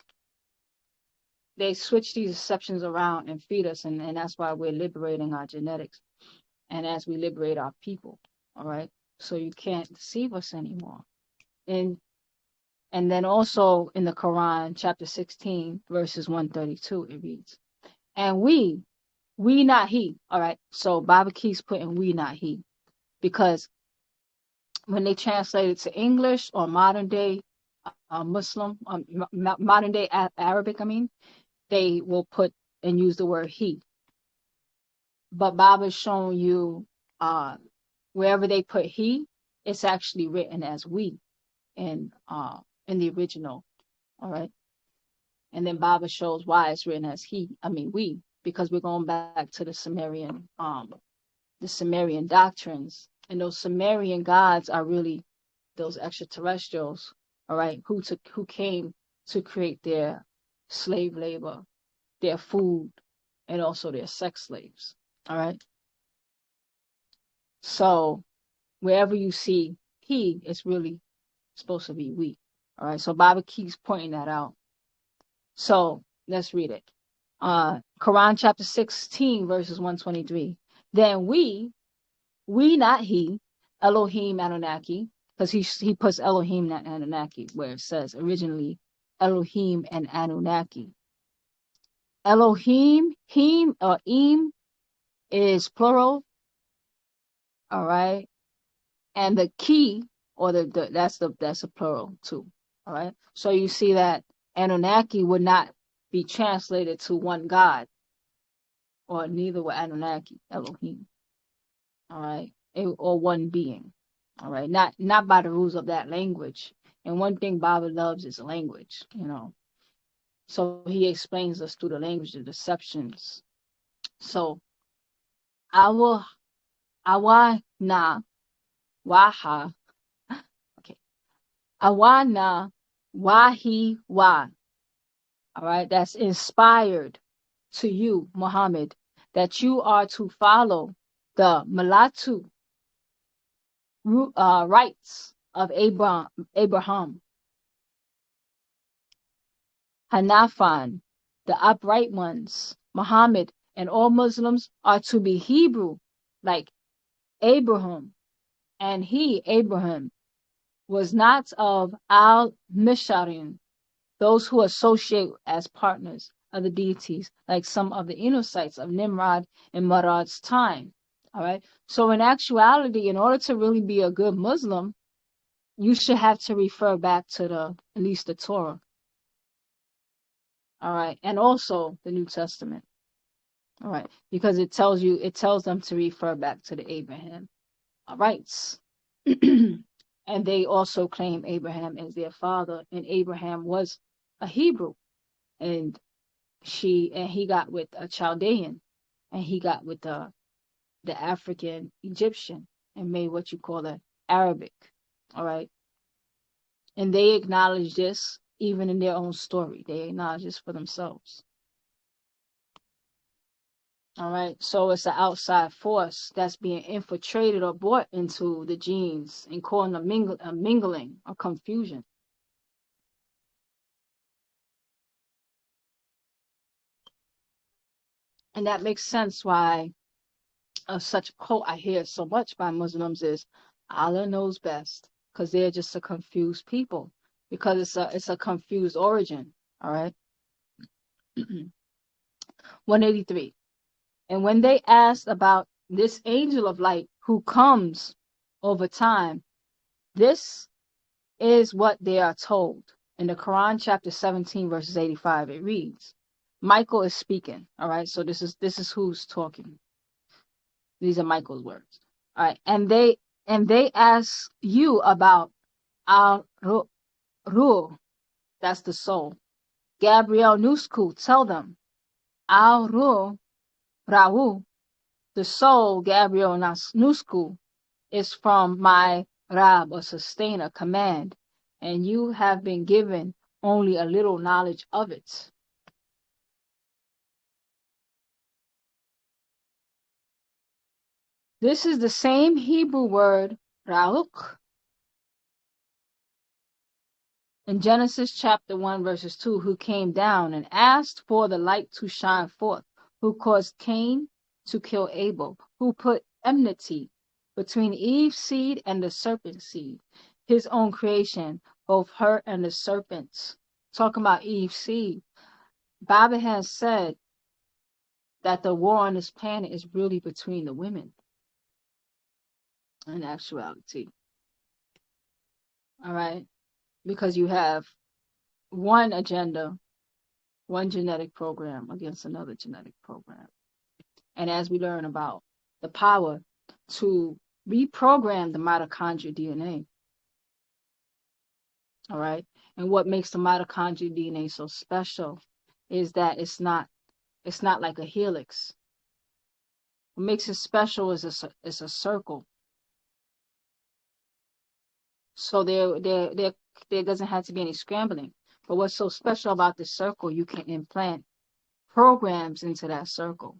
switch these deceptions around and feed us, and that's why we're liberating our genetics. And as we liberate our people, all right. So you can't deceive us anymore. And then also in the Quran, chapter 16, verses 132, it reads, and we not he. All right. So Baba keeps putting we not he, because when they translate it to English or modern day Muslim, modern day Arabic, I mean, they will put and use the word he. But Baba's showing you wherever they put he, it's actually written as we in the original. All right. And then Baba shows why it's written as we, because we're going back to the Sumerian doctrines. And those Sumerian gods are really those extraterrestrials, all right, who came to create their slave labor, their food, and also their sex slaves. All right. So wherever you see he, it's really supposed to be we. All right. So Baba keeps pointing that out. So let's read it. Quran chapter 16, verses 123. Then we not he, Elohim Anunnaki, because he puts Elohim not Anunnaki, where it says originally Elohim and Anunnaki. Elohim, him or im is plural, all right, and the key or that's a plural too, all right. So you see that Anunnaki would not be translated to one God, or neither would Anunnaki, Elohim, all right, or one being, all right, not by the rules of that language. And one thing Baba loves is language, so he explains us through the language of deceptions. So awana waha, okay, awana wahi wa, all right, that's inspired to you, Muhammad, that you are to follow the Malatu rights of Abraham, Hanafan, the upright ones. Muhammad and all Muslims are to be Hebrew, like Abraham. And he, Abraham, was not of al-Misharim, those who associate as partners of the deities, like some of the Enocytes of Nimrod in Marad's time. All right. So in actuality, in order to really be a good Muslim, you should have to refer back to at least the Torah. All right. And also the New Testament. All right. Because it tells them to refer back to the Abraham rights. And they also claim Abraham as their father, and Abraham was a Hebrew, and he got with a Chaldean, and he got with the African Egyptian, and made what you call the Arabic. All right. And they acknowledge this even in their own story. They acknowledge this for themselves. All right. So it's an outside force that's being infiltrated or brought into the genes and causing a mingling or confusion. And that makes sense why such a quote I hear so much by Muslims is Allah knows best, because they're just a confused people, because it's a confused origin. All right. 183. And when they asked about this angel of light who comes over time, this is what they are told. In the Quran, chapter 17, verses 85, it reads, Michael is speaking. All right. So this is who's talking. These are Michael's words. All right. And they ask you about our ruh, that's the soul. Gabriel Nusku, tell them, our ruh, Rahu, the soul, Gabriel Nusku, is from my Rab, or sustainer, command, and you have been given only a little knowledge of it. This is the same Hebrew word, ra'uk, in Genesis chapter 1, verses 2, who came down and asked for the light to shine forth, who caused Cain to kill Abel, who put enmity between Eve's seed and the serpent's seed, his own creation, both her and the serpent's. Talking about Eve's seed. Baabaa has said that the war on this planet is really between the women, in actuality. All right? Because you have one agenda, one genetic program against another genetic program. And as we learn about the power to reprogram the mitochondrial DNA, all right, and what makes the mitochondrial DNA so special is that it's not like a helix. What makes it special is a circle. So there doesn't have to be any scrambling. But what's so special about this circle, you can implant programs into that circle.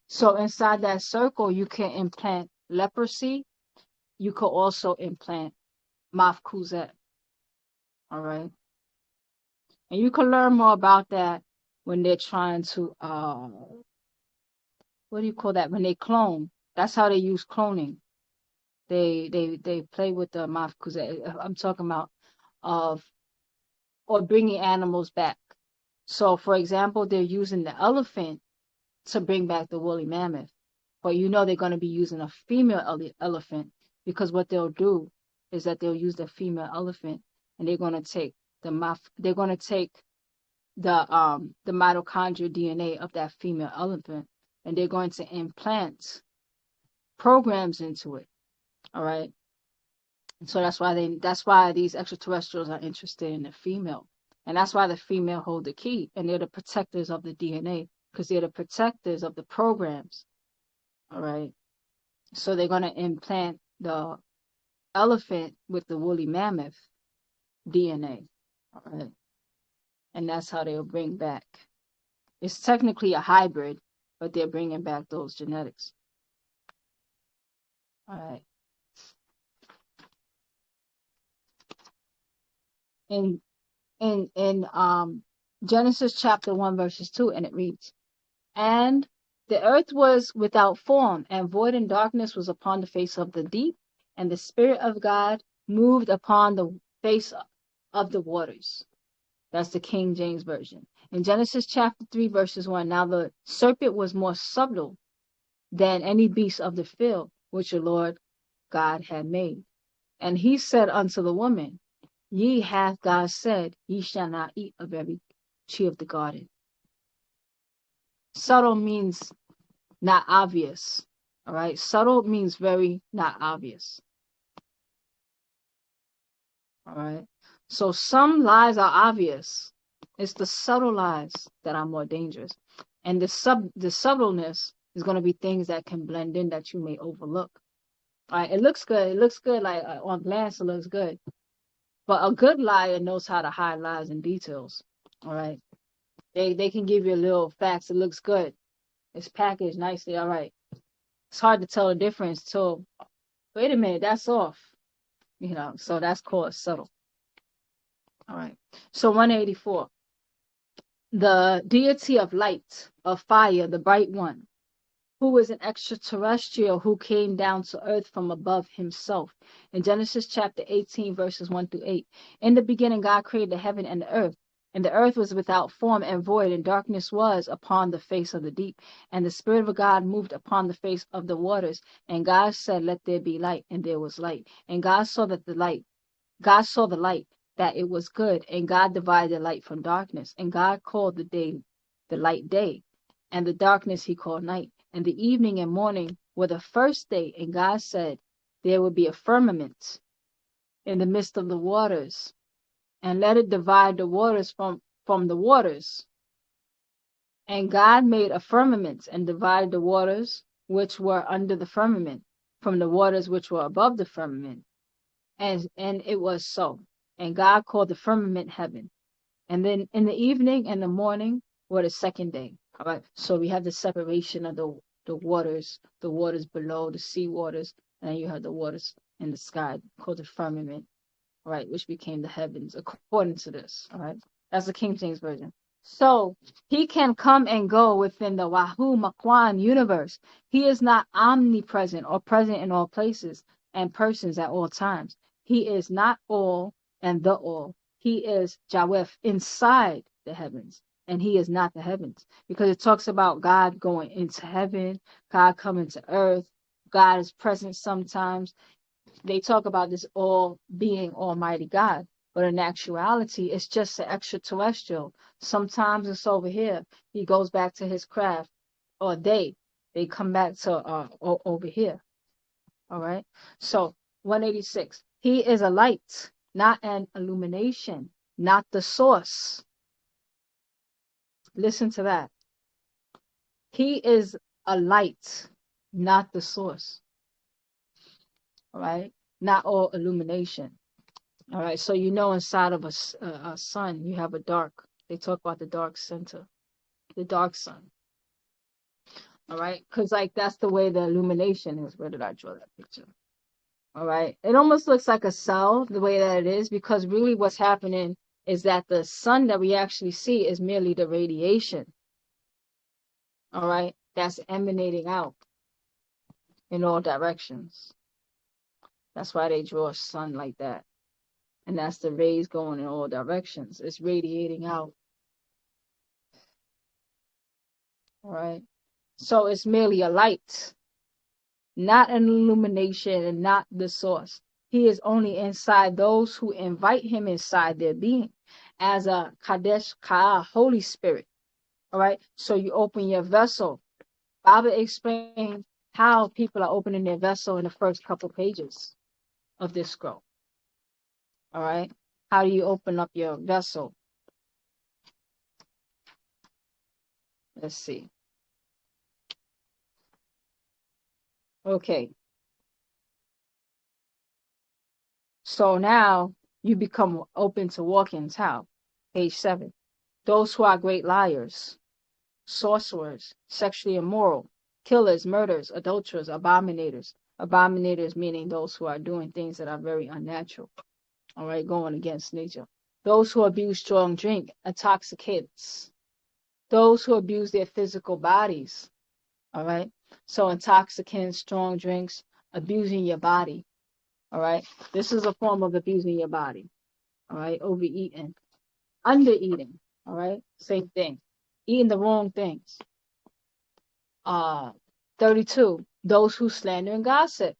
So inside that circle, you can implant leprosy. You could also implant mafkuzet. All right. And you can learn more about that when they're trying to, what do you call that? When they clone. That's how they use cloning. They play with the mafkuzet. I'm talking about or bringing animals back. So, for example, they're using the elephant to bring back the woolly mammoth. But you know they're going to be using a female elephant, because what they'll do is that they'll use the female elephant and they're going to take the mitochondrial DNA of that female elephant, and they're going to implant programs into it. All right. So that's why these extraterrestrials are interested in the female. And that's why the female hold the key, and they're the protectors of the DNA, because they're the protectors of the programs. All right. So they're going to implant the elephant with the woolly mammoth DNA. All right. And that's how they'll bring back. It's technically a hybrid, but they're bringing back those genetics. All right. In Genesis chapter 1, verses 2, and it reads, "And the earth was without form, and void, and darkness was upon the face of the deep, and the Spirit of God moved upon the face of the waters." That's the King James Version. In Genesis chapter 3, verses 1, "Now the serpent was more subtle than any beast of the field which the Lord God had made. And he said unto the woman, Ye hath God said, Ye shall not eat of every tree of the garden." Subtle means not obvious. All right. Subtle means very not obvious. All right. So some lies are obvious. It's the subtle lies that are more dangerous. And the subtleness is going to be things that can blend in that you may overlook. All right. It looks good. It looks good. Like on glance, it looks good. But a good liar knows how to hide lies and details. All right. They can give you a little facts. It looks good. It's packaged nicely. All right. It's hard to tell the difference till, wait a minute, that's off. You know, so that's called subtle. All right. So 184. The deity of light, of fire, the bright one, who is an extraterrestrial who came down to earth from above himself. In Genesis chapter 18, verses 1 through 8. "In the beginning, God created the heaven and the earth. And the earth was without form and void, and darkness was upon the face of the deep. And the Spirit of God moved upon the face of the waters. And God said, Let there be light. And there was light. And God saw the light, that it was good. And God divided the light from darkness. And God called the light day, and the darkness he called night. And the evening and morning were the first day. And God said, There will be a firmament in the midst of the waters, and let it divide the waters from the waters. And God made a firmament, and divided the waters which were under the firmament from the waters which were above the firmament. And it was so. And God called the firmament heaven. And then in the evening and the morning were the second day." All right. So we have the separation of the waters below, the sea waters, and then you have the waters in the sky called the firmament, right, which became the heavens, according to this. All right, that's the King James version. So he can come and go within the Wahu Makwan universe. He is not omnipresent or present in all places and persons at all times. He is not all and the all. He is Jawef inside the heavens, and he is not the heavens, because it talks about God going into heaven, God coming to earth, God is present sometimes. They talk about this all being Almighty God, but in actuality, it's just an extraterrestrial. Sometimes it's over here. He goes back to his craft, or they come back to over here. All right. So 186. He is a light, not an illumination, not the source. Listen to that. He is a light, not the source. All right. Not all illumination. All right. So you know, inside of a sun, you have a dark. They talk about the dark center, the dark sun. All right. Because like that's the way the illumination is. Where did I draw that picture? All right. It almost looks like a cell the way that it is, because really what's happening is that the sun that we actually see is merely the radiation. All right. That's emanating out in all directions. That's why they draw a sun like that. And that's the rays going in all directions. It's radiating out. All right. So it's merely a light, not an illumination and not the source. He is only inside those who invite him inside their being as a Kadesh Ka'ah, Holy Spirit. All right. So you open your vessel. Baabaa explained how people are opening their vessel in the first couple pages of this scroll. All right. How do you open up your vessel? Let's see. Okay. So now you become open to walk-ins. How? Page 7. Those who are great liars, sorcerers, sexually immoral, killers, murderers, adulterers, abominators. Abominators meaning those who are doing things that are very unnatural. All right, going against nature. Those who abuse strong drink, intoxicants. Those who abuse their physical bodies. All right. So intoxicants, strong drinks, abusing your body. All right. This is a form of abusing your body. All right. Overeating, undereating. All right. Same thing. Eating the wrong things. 32. Those who slander and gossip.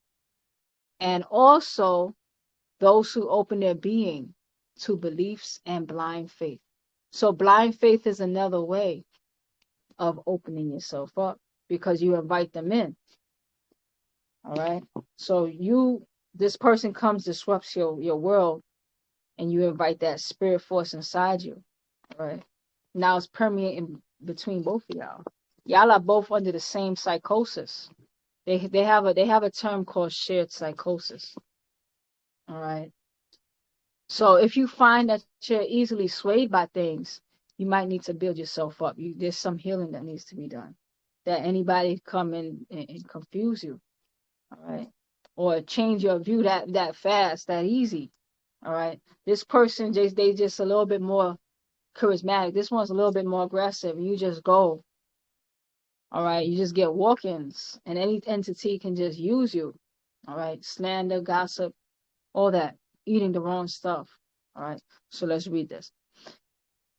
And also those who open their being to beliefs and blind faith. So blind faith is another way of opening yourself up, because you invite them in. All right. So this person comes, disrupts your world, and you invite that spirit force inside you. All right. Now it's permeating between both of y'all. Y'all are both under the same psychosis. They have a term called shared psychosis. All right. So if you find that you're easily swayed by things, you might need to build yourself up. There's some healing that needs to be done. That anybody come in and confuse you. All right. Or change your view that fast, that easy. All right. This person they just a little bit more charismatic. This one's a little bit more aggressive. You just go. All right. You just get walk-ins, and any entity can just use you. All right. Slander, gossip, all that. Eating the wrong stuff. All right. So let's read this.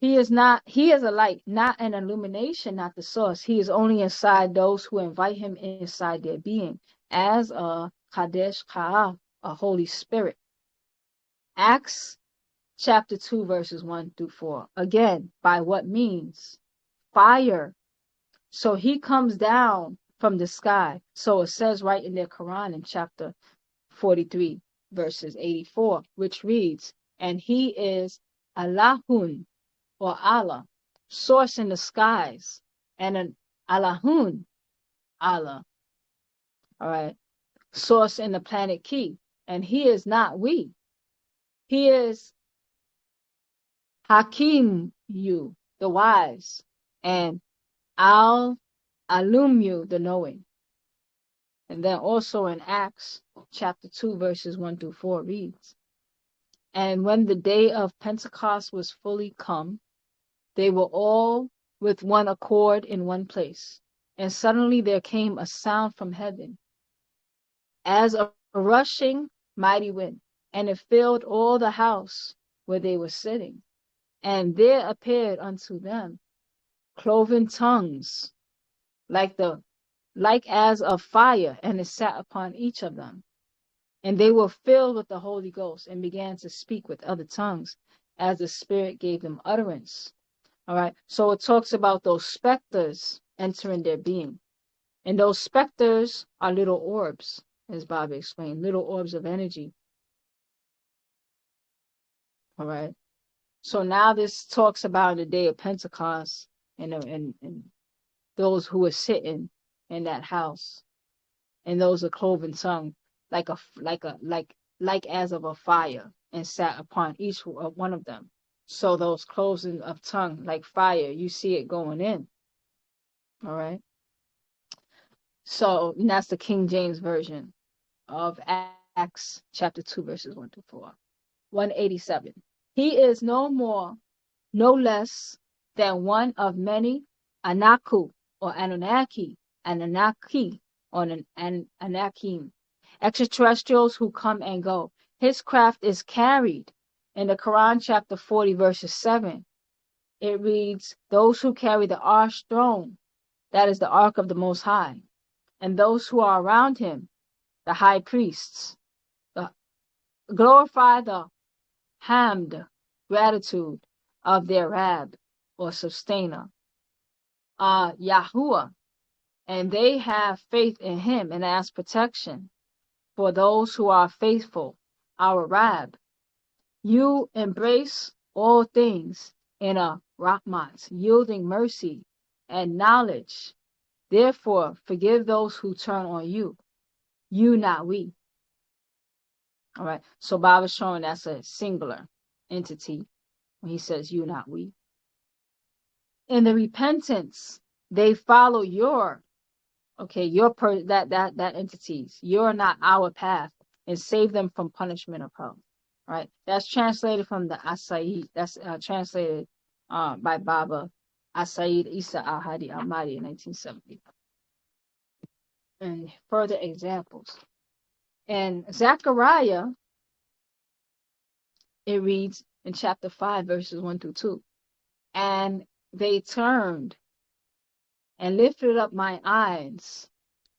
He is a light, not an illumination, not the source. He is only inside those who invite him inside their being as a Kadesh Ka'ah, a Holy Spirit. Acts chapter 2, verses 1 through 4. Again, by what means? Fire. So he comes down from the sky. So it says right in their Quran in chapter 43, verses 84, which reads, and he is Allahun, or Allah, source in the skies, and an Allahun, Allah, all right, source in the planet Ki, and he is not we. He is Hakim, you, the wise, and Al allume the knowing. And then also in Acts chapter 2, verses 1 through 4 reads, and when the day of Pentecost was fully come, they were all with one accord in one place. And suddenly there came a sound from heaven, as a rushing mighty wind, and it filled all the house where they were sitting. And there appeared unto them cloven tongues, like as of fire, and it sat upon each of them. And they were filled with the Holy Ghost, and began to speak with other tongues, as the Spirit gave them utterance. All right. So it talks about those specters entering their being. And those specters are little orbs, as Bob explained, little orbs of energy. All right. So now this talks about the day of Pentecost and those who were sitting in that house, and those are cloven tongue, like as of a fire, and sat upon each one of them. So those cloven of tongue, like fire, you see it going in. All right. So that's the King James version of Acts chapter 2, verses 1 to 4. 187. He is no more, no less than one of many Anaku or Anunnaki, or Anakim, extraterrestrials who come and go. His craft is carried. In the Quran chapter 40, verses 7, it reads, those who carry the Arsh throne, that is the Ark of the Most High, and those who are around him, the high priests, glorify the hamd, gratitude of their Rab or sustainer, Yahuwah, and they have faith in him and ask protection for those who are faithful, our Rab. You embrace all things in a rahmat, yielding mercy and knowledge. Therefore, forgive those who turn on you. You, not we. All right. So Bob is showing that's a singular entity when he says you, not we. In the repentance, they follow that entities. You're not our path, and save them from punishment of hell. Right. That's translated from the Asaid. That's translated by Baba Asaid Isa Al-Hadi Al-Mahdi in 1970. And further examples. In Zechariah, it reads in chapter 5, verses 1 through 2. And they turned and lifted up my eyes.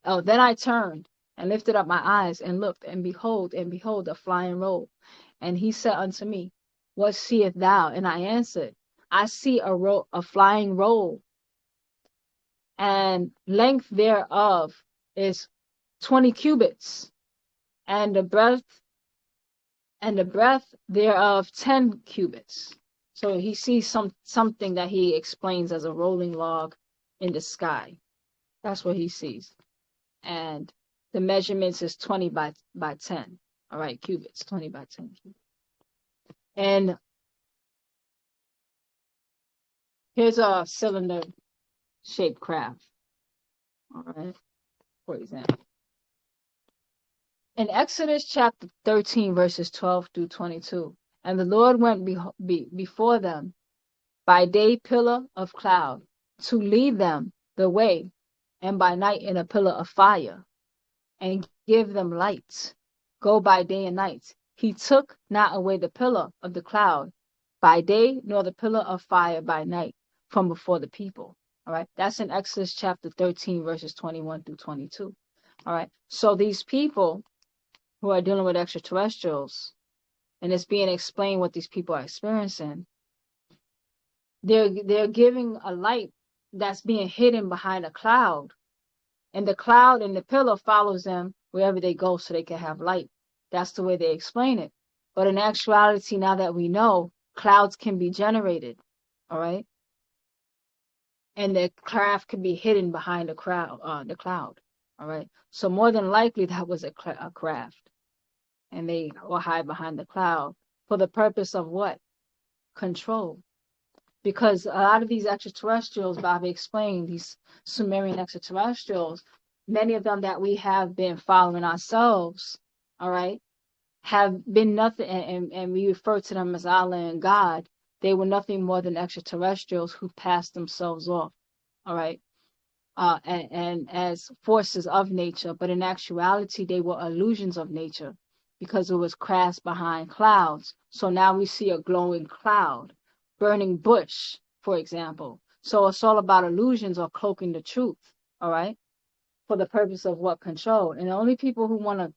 Oh, then I turned and lifted up my eyes and looked, and behold, a flying roll. And he said unto me, what seest thou? And I answered, I see a flying roll, and length thereof is 20 cubits, and the breadth thereof 10 cubits. So he sees something that he explains as a rolling log in the sky. That's what he sees. And the measurements is 20 by 10. All right, cubits, 20 by 10 cubits. And here's a cylinder-shaped craft. All right, for example. In Exodus chapter 13, verses 12 through 22, and the Lord went before them by day pillar of cloud to lead them the way, and by night in a pillar of fire, and give them light. Go by day and night. He took not away the pillar of the cloud by day, nor the pillar of fire by night from before the people. All right. That's in Exodus chapter 13, verses 21 through 22. All right. So these people who are dealing with extraterrestrials, and it's being explained what these people are experiencing, they're giving a light that's being hidden behind a cloud. And the cloud and the pillar follows them wherever they go so they can have light. That's the way they explain it. But in actuality, now that we know, clouds can be generated. All right. And the craft can be hidden behind the cloud. All right. So more than likely that was a craft. And they will hide behind the cloud for the purpose of what? Control. because a lot of these extraterrestrials, Bobby explained, these Sumerian extraterrestrials, many of them that we have been following ourselves, all right, have been nothing, and we refer to them as Allah and God. They were nothing more than extraterrestrials who passed themselves off, all right, and as forces of nature, but in actuality, they were illusions of nature because it was cast behind clouds. So now we see a glowing cloud, burning bush, for example. So it's all about illusions or cloaking the truth, all right, for the purpose of what? Control. And the only people who want to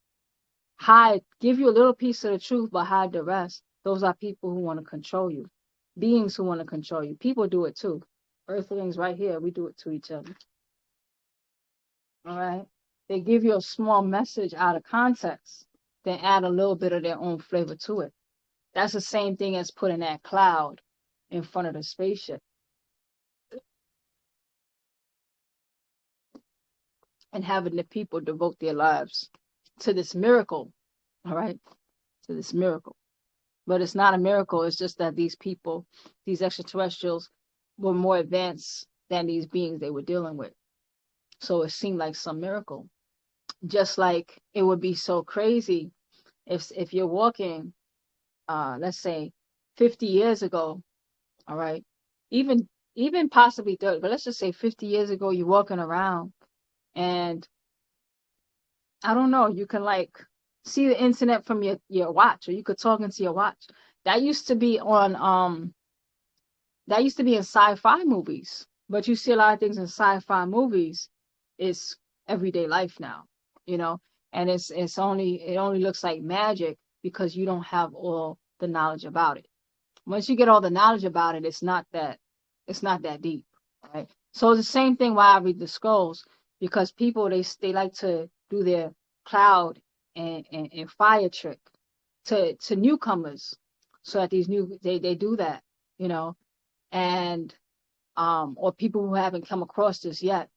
hide, give you a little piece of the truth, but hide the rest, those are people who want to control you, beings who want to control you. People do it too. Earthlings right here, we do it to each other. All right. They give you a small message out of context, then add a little bit of their own flavor to it. That's the same thing as putting that cloud in front of the spaceship and having the people devote their lives to this miracle. All right. To this miracle. But it's not a miracle. It's just that these people, these extraterrestrials, were more advanced than these beings they were dealing with. So it seemed like some miracle. Just like it would be so crazy if you're walking, let's say 50 years ago, all right, even possibly 30, but let's just say 50 years ago, you're walking around and I don't know, you can like see the internet from your watch, or you could talk into your watch. That used to be on that used to be in sci-fi movies, but you see a lot of things in sci-fi movies is everyday life now, you know, and it only looks like magic because you don't have all the knowledge about it. Once you get all the knowledge about it, it's not that deep, right? So it's the same thing why I read the scrolls, because people they like to do their cloud and fire trick to newcomers, so that these new they do that, you know, and or people who haven't come across this yet,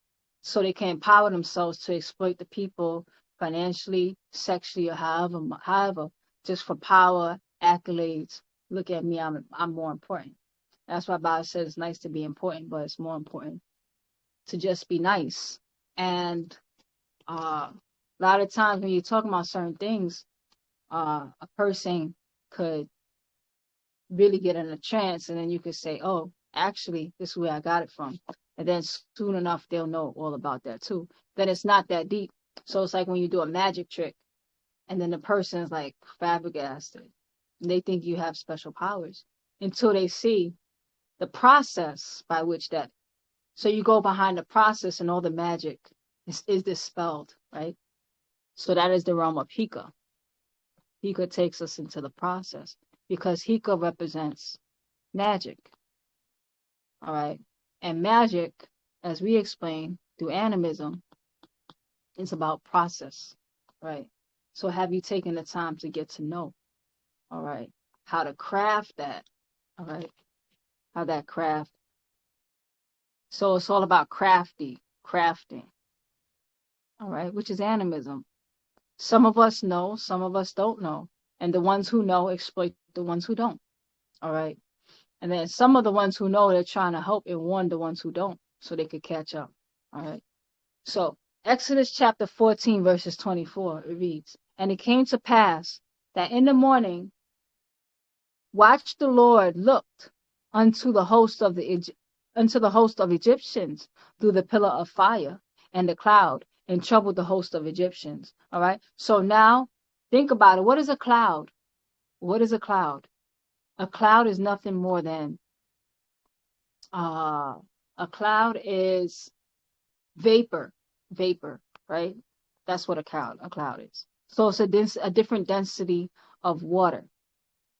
so they can empower themselves to exploit the people financially, sexually, or however, just for power, accolades. Look at me, I'm more important. That's why Bob says it's nice to be important, but it's more important to just be nice. And a lot of times when you're talking about certain things, a person could really get in a trance, and then you could say, oh, actually, this is where I got it from. And then soon enough, they'll know all about that too. Then it's not that deep. So it's like when you do a magic trick, and then the person is like flabbergasted. And they think you have special powers until they see the process by which that. So you go behind the process, and all the magic is dispelled, right? So that is the realm of Hika. Hika takes us into the process because Hika represents magic. All right. And magic, as we explain through animism, is about process, right? So have you taken the time to get to know, all right, how to craft that, all right, how that craft. So it's all about crafting, all right, which is animism. Some of us know, some of us don't know. And the ones who know exploit the ones who don't, all right? And then some of the ones who know, they're trying to help and warn the ones who don't so they could catch up, all right? So Exodus chapter 14, verses 24, it reads, and it came to pass that in the morning, watch the Lord looked unto the host of Egyptians through the pillar of fire and the cloud, and troubled the host of Egyptians. All right. So now think about it. What is a cloud? What is a cloud? A cloud is nothing more than a cloud is vapor, right? That's what a cloud is. So it's a different density of water.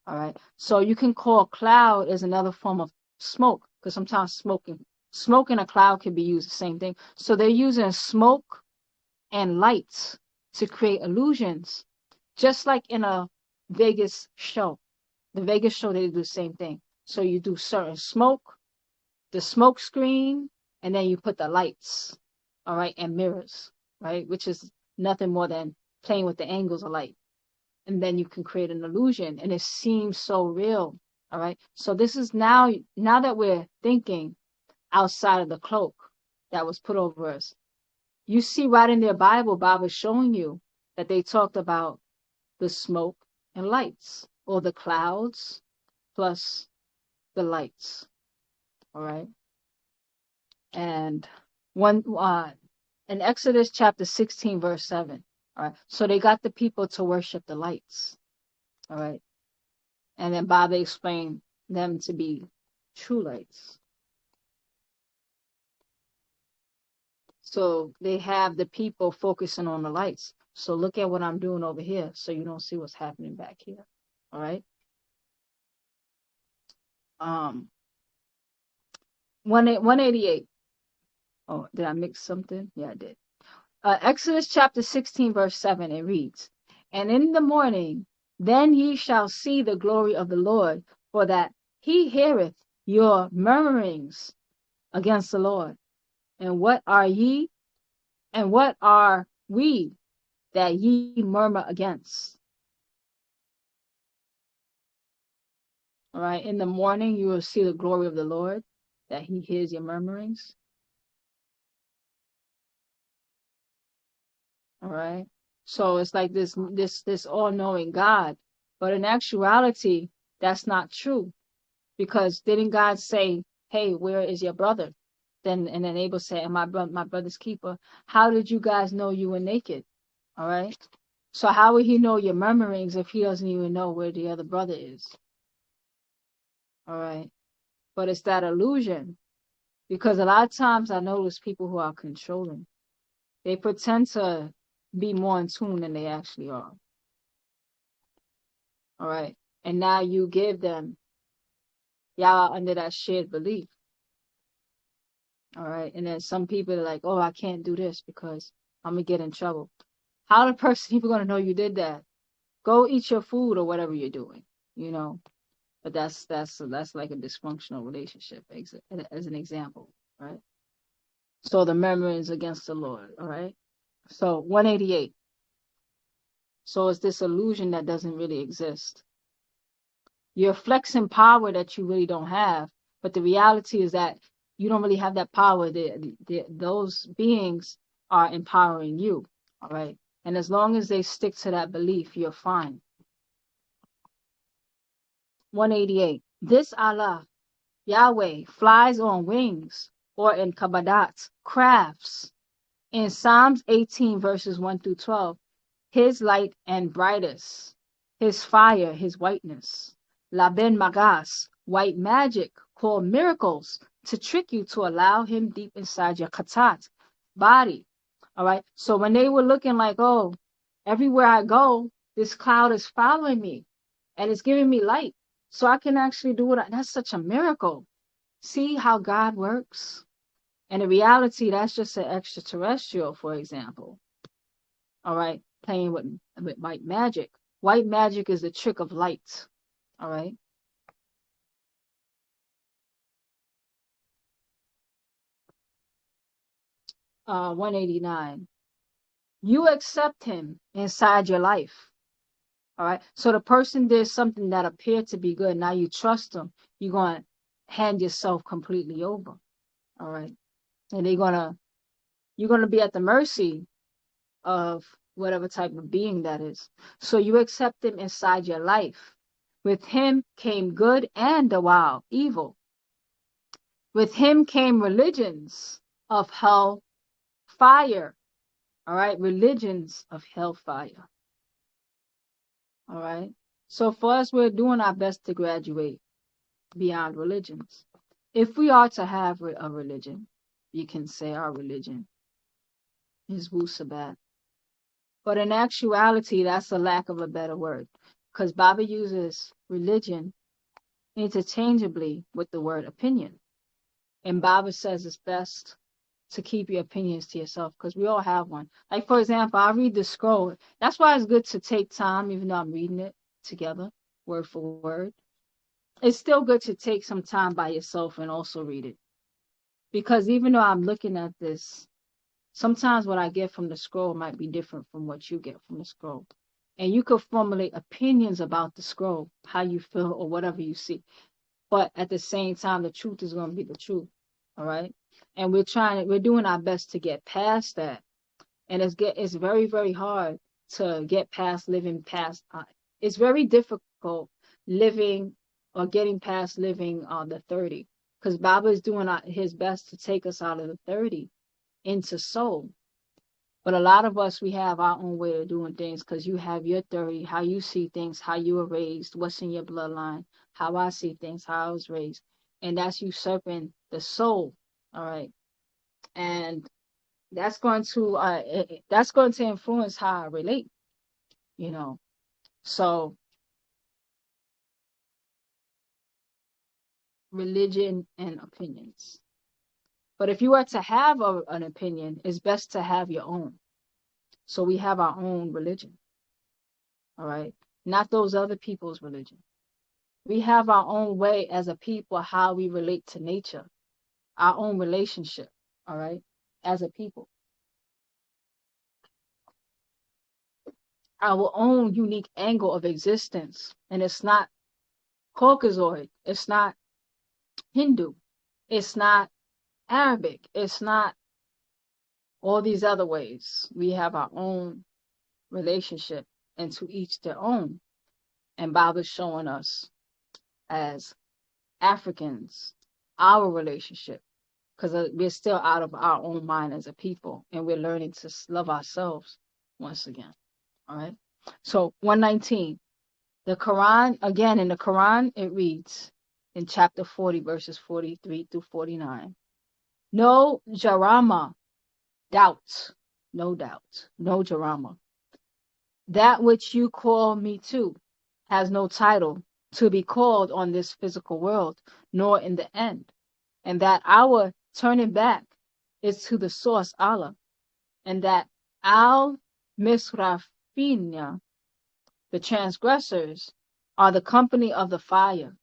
All right. So you can call cloud as another form of smoke, because sometimes smoke and a cloud can be used the same thing. So they're using smoke and lights to create illusions, just like in a Vegas show. The Vegas show, they do the same thing. So you do certain smoke, the smoke screen, and then you put the lights, all right, and mirrors, right, which is nothing more than playing with the angles of light. And then you can create an illusion, and it seems so real, All right. So this is now that we're thinking outside of the cloak that was put over us. You see right in their Bible, Bob is showing you that they talked about the smoke and lights, or the clouds plus the lights. All right. And one in Exodus chapter 16, verse 7. All right. So they got the people to worship the lights. All right. And then Bob explained them to be true lights. So they have the people focusing on the lights. So look at what I'm doing over here so you don't see what's happening back here. All right. 188. Oh, did I mix something? Yeah, I did. Exodus chapter 16, verse 7, it reads, "And in the morning, then ye shall see the glory of the Lord, for that he heareth your murmurings against the Lord. And what are ye? And what are we that ye murmur against?" All right. In the morning, you will see the glory of the Lord, that he hears your murmurings. All right. So it's like this all-knowing God. But in actuality, that's not true. Because didn't God say, "Hey, where is your brother?" And then Abel said, "And my brother's keeper." How did you guys know you were naked? All right. So how would he know your murmurings if he doesn't even know where the other brother is? All right. But it's that illusion. Because a lot of times I notice people who are controlling, they pretend to be more in tune than they actually are. All right. And now you give them, y'all are under that shared belief. All right. And then some people are like, "Oh, I can't do this because I'm going to get in trouble." How the person even going to know you did that? Go eat your food or whatever you're doing, you know. But that's like a dysfunctional relationship, as an example, right? So the murmurings against the Lord, all right? So 188. So it's this illusion that doesn't really exist. You're flexing power that you really don't have, but the reality is that you don't really have that power. Those beings are empowering you, all right? And as long as they stick to that belief, you're fine. 188. This Allah, Yahweh, flies on wings, or in Kabadat, crafts. In Psalms 18, verses 1 through 12, his light and brightest, his fire, his whiteness. Laben Magas, white magic, called miracles, to trick you to allow him deep inside your katat, body. All right. So when they were looking like, "Oh, everywhere I go, this cloud is following me and it's giving me light, so I can actually do it." That's such a miracle. See how God works? And in reality, that's just an extraterrestrial, for example. All right. Playing with white magic. White magic is the trick of light. All right. 189. You accept him inside your life. All right. So the person did something that appeared to be good. Now you trust them. You're going to hand yourself completely over. All right. And you're going to be at the mercy of whatever type of being that is. So you accept him inside your life. With him came good and the wild, evil. With him came religions of hell fire. All right. Religions of hellfire. All right. So for us, we're doing our best to graduate beyond religions. If we are to have a religion, you can say our religion is Wu Sabat. But in actuality, that's a lack of a better word, because Baba uses religion interchangeably with the word opinion. And Baba says it's best to keep your opinions to yourself, because we all have one. Like, for example, I read the scroll. That's why it's good to take time, even though I'm reading it together, word for word. It's still good to take some time by yourself and also read it. Because even though I'm looking at this, sometimes what I get from the scroll might be different from what you get from the scroll. And you could formulate opinions about the scroll, how you feel or whatever you see. But at the same time, the truth is going to be the truth. All right. And we're doing our best to get past that. And it's very, very hard to get past living past. It's very difficult living or getting past living the 30. Because Baba is doing his best to take us out of the 30 into soul. But a lot of us, we have our own way of doing things because you have your 30, how you see things, how you were raised, what's in your bloodline, how I see things, how I was raised. And that's usurping the soul. All right. And that's going to influence how I relate, you know. So religion and opinions. But if you were to have an opinion, it's best to have your own. So we have our own religion. All right. Not those other people's religion. We have our own way as a people, how we relate to nature, our own relationship. All right. As a people. Our own unique angle of existence. And it's not Caucasoid. It's not Hindu. It's not Arabic. It's not all these other ways. We have our own relationship, and to each their own. And Baba's showing us as Africans our relationship, because we're still out of our own mind as a people, and we're learning to love ourselves once again. All right. So 119, the Quran, again in the Quran, it reads in chapter 40, verses 43 through 49. No jarama, doubt, no doubt, no jarama. That which you call me to has no title to be called on this physical world, nor in the end. And that our turning back is to the source Allah, and that al-misrafina, the transgressors, are the company of the fire.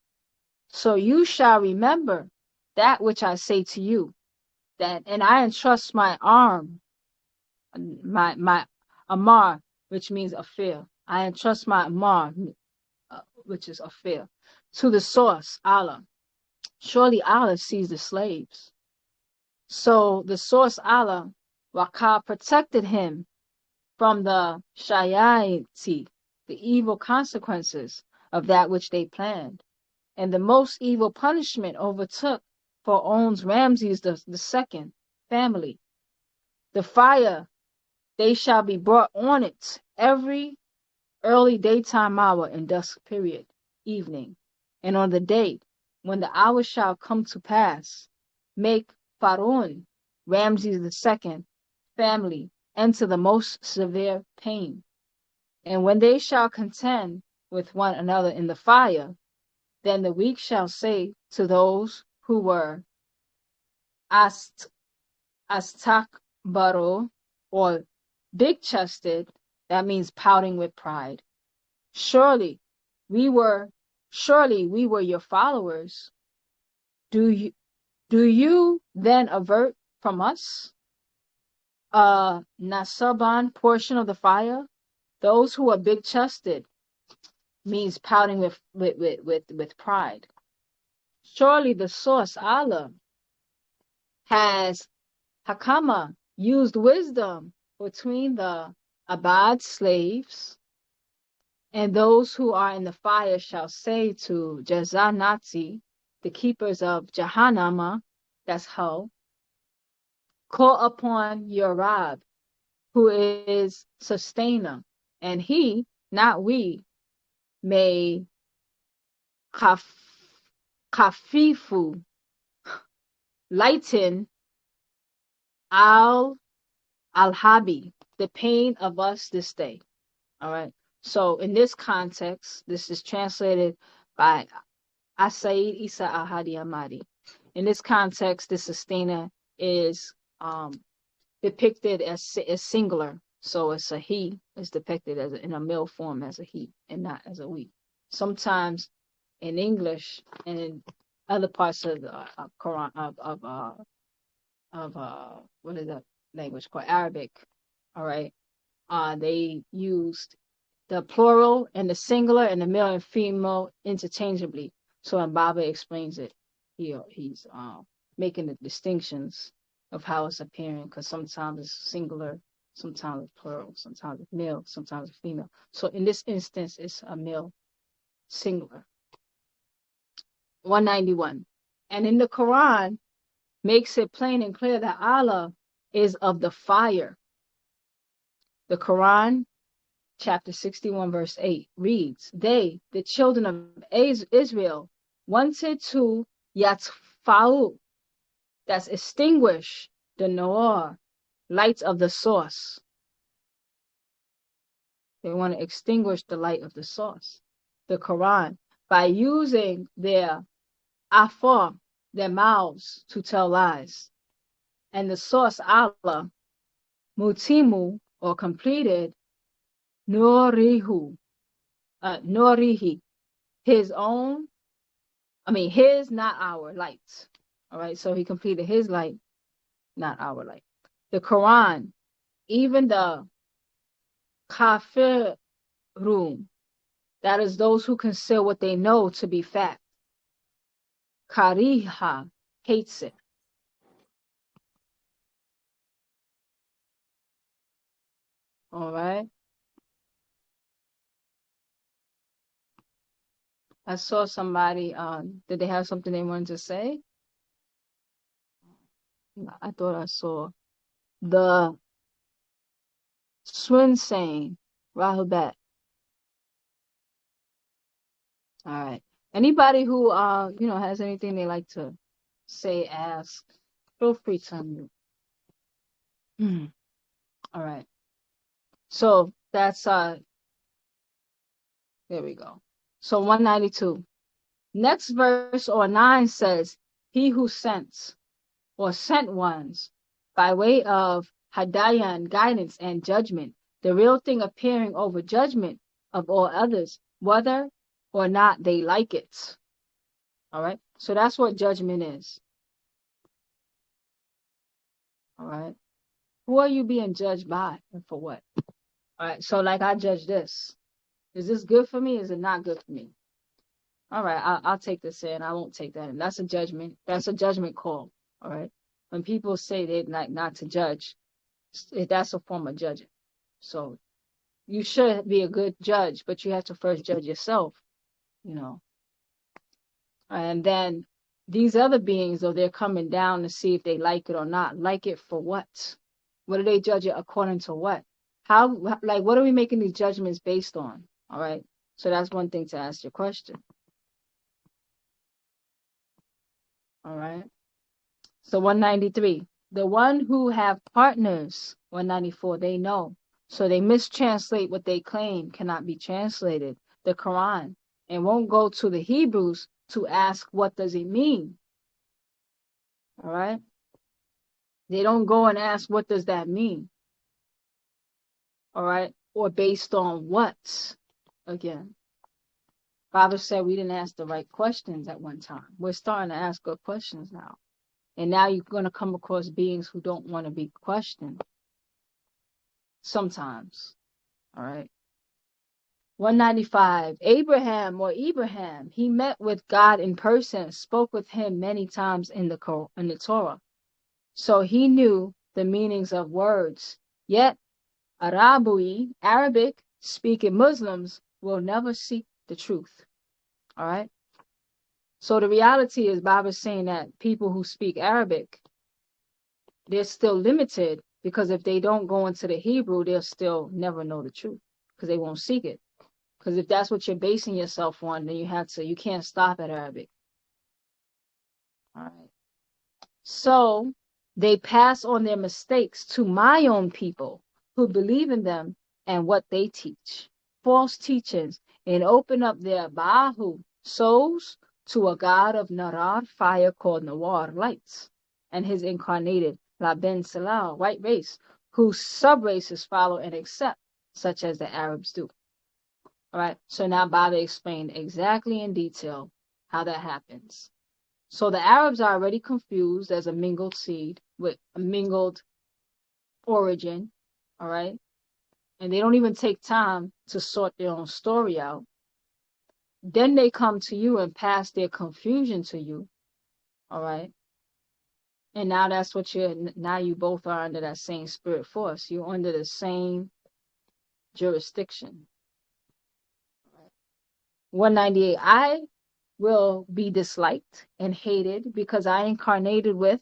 So you shall remember that which I say to you, that, and I entrust my arm, my amar, which means affair. I entrust my amar, which is affair, to the source, Allah. Surely Allah sees the slaves. So the source, Allah, Waqar, protected him from the shayati, the evil consequences of that which they planned. And the most evil punishment overtook for owns Ramses the second family. The fire, they shall be brought on it every early daytime hour and dusk period, evening. And on the day when the hour shall come to pass, make Pharaoh, Ramses the second family, enter the most severe pain. And when they shall contend with one another in the fire, then the weak shall say to those who were astakbaro, or big-chested, that means pouting with pride. Surely we were your followers. Do you then avert from us Nasaban portion of the fire? Those who are big-chested means pouting with pride. Surely the source, Allah, has Hakama, used wisdom between the Abad slaves, and those who are in the fire shall say to Jazanati, the keepers of Jahannama, that's hell, call upon your Rab, who is sustainer, and he, not we, may kafifu, lighten al-habi, the pain of us this day. All right. So in this context, this is translated by Asaid Isa Ahadi Ahmadi. In this context, the sustainer is depicted as singular. So it's a he is depicted as in a male form as a he and not as a we. Sometimes in English and in other parts of the Quran what is that language called, Arabic, all right, they used the plural and the singular and the male and female interchangeably. So when Baba explains it, he's making the distinctions of how it's appearing, because sometimes it's singular, sometimes it's plural, sometimes it's male, sometimes it's female. So in this instance, it's a male singular. 191. And in the Quran, makes it plain and clear that Allah is of the fire. The Quran, chapter 61, verse 8, reads, they, the children of Israel, wanted to yatfa'u, that's extinguish the Noor, light of the source. They want to extinguish the light of the source, the Quran, by using their afar, their mouths, to tell lies. And the source, Allah, mutimu, or completed, nurihi, his, not our light. All right, so he completed his light, not our light. The Quran, even the kafirun, that is those who consider what they know to be fact. Kariha, hates it. All right. I saw somebody, did they have something they wanted to say? I thought I saw the Swin saying, Rahubat. All right. Anybody who has anything they like to say, ask, feel free to unmute. All right. So that's there we go. So 192. Next verse or 9 says, he who sent or sent ones by way of hidayah, guidance and judgment, the real thing appearing over judgment of all others, whether or not they like it. All right. So that's what judgment is. All right. Who are you being judged by and for what? All right. So like I judge this. Is this good for me? Is it not good for me? All right. I'll take this in. I won't take that in. That's a judgment. That's a judgment call. All right. When people say they like not to judge, that's a form of judging. So you should be a good judge, but you have to first judge yourself, And then these other beings, though, they're coming down to see if they like it or not. Like it for what? What do they judge it according to what? What are we making these judgments based on? All right. So that's one thing to ask your question. All right. So 193, the one who have partners, 194, they know. So they mistranslate what they claim cannot be translated, the Quran, and won't go to the Hebrews to ask what does it mean. All right. They don't go and ask what does that mean. All right. Or based on what? Again, Baba said we didn't ask the right questions at one time. We're starting to ask good questions now. And now you're going to come across beings who don't want to be questioned. Sometimes. All right. 195. Abraham, he met with God in person, spoke with him many times in the Torah. So he knew the meanings of words. Yet, Arabic speaking Muslims will never seek the truth. All right. So the reality is, Baba's saying that people who speak Arabic, they're still limited, because if they don't go into the Hebrew, they'll still never know the truth, because they won't seek it. Because if that's what you're basing yourself on, then you can't stop at Arabic. All right. So they pass on their mistakes to my own people who believe in them and what they teach, false teachings, and open up their Bahu souls to a god of Narar, fire, called Nawar, lights, and his incarnated Laben Salal, white race, whose sub-races follow and accept, such as the Arabs do. All right, so now Baba explained exactly in detail how that happens. So the Arabs are already confused as a mingled seed with a mingled origin, all right? And they don't even take time to sort their own story out. Then they come to you and pass their confusion to you. All right. And now that's what now you both are under that same spirit force. You're under the same jurisdiction. 198. I will be disliked and hated because I incarnated with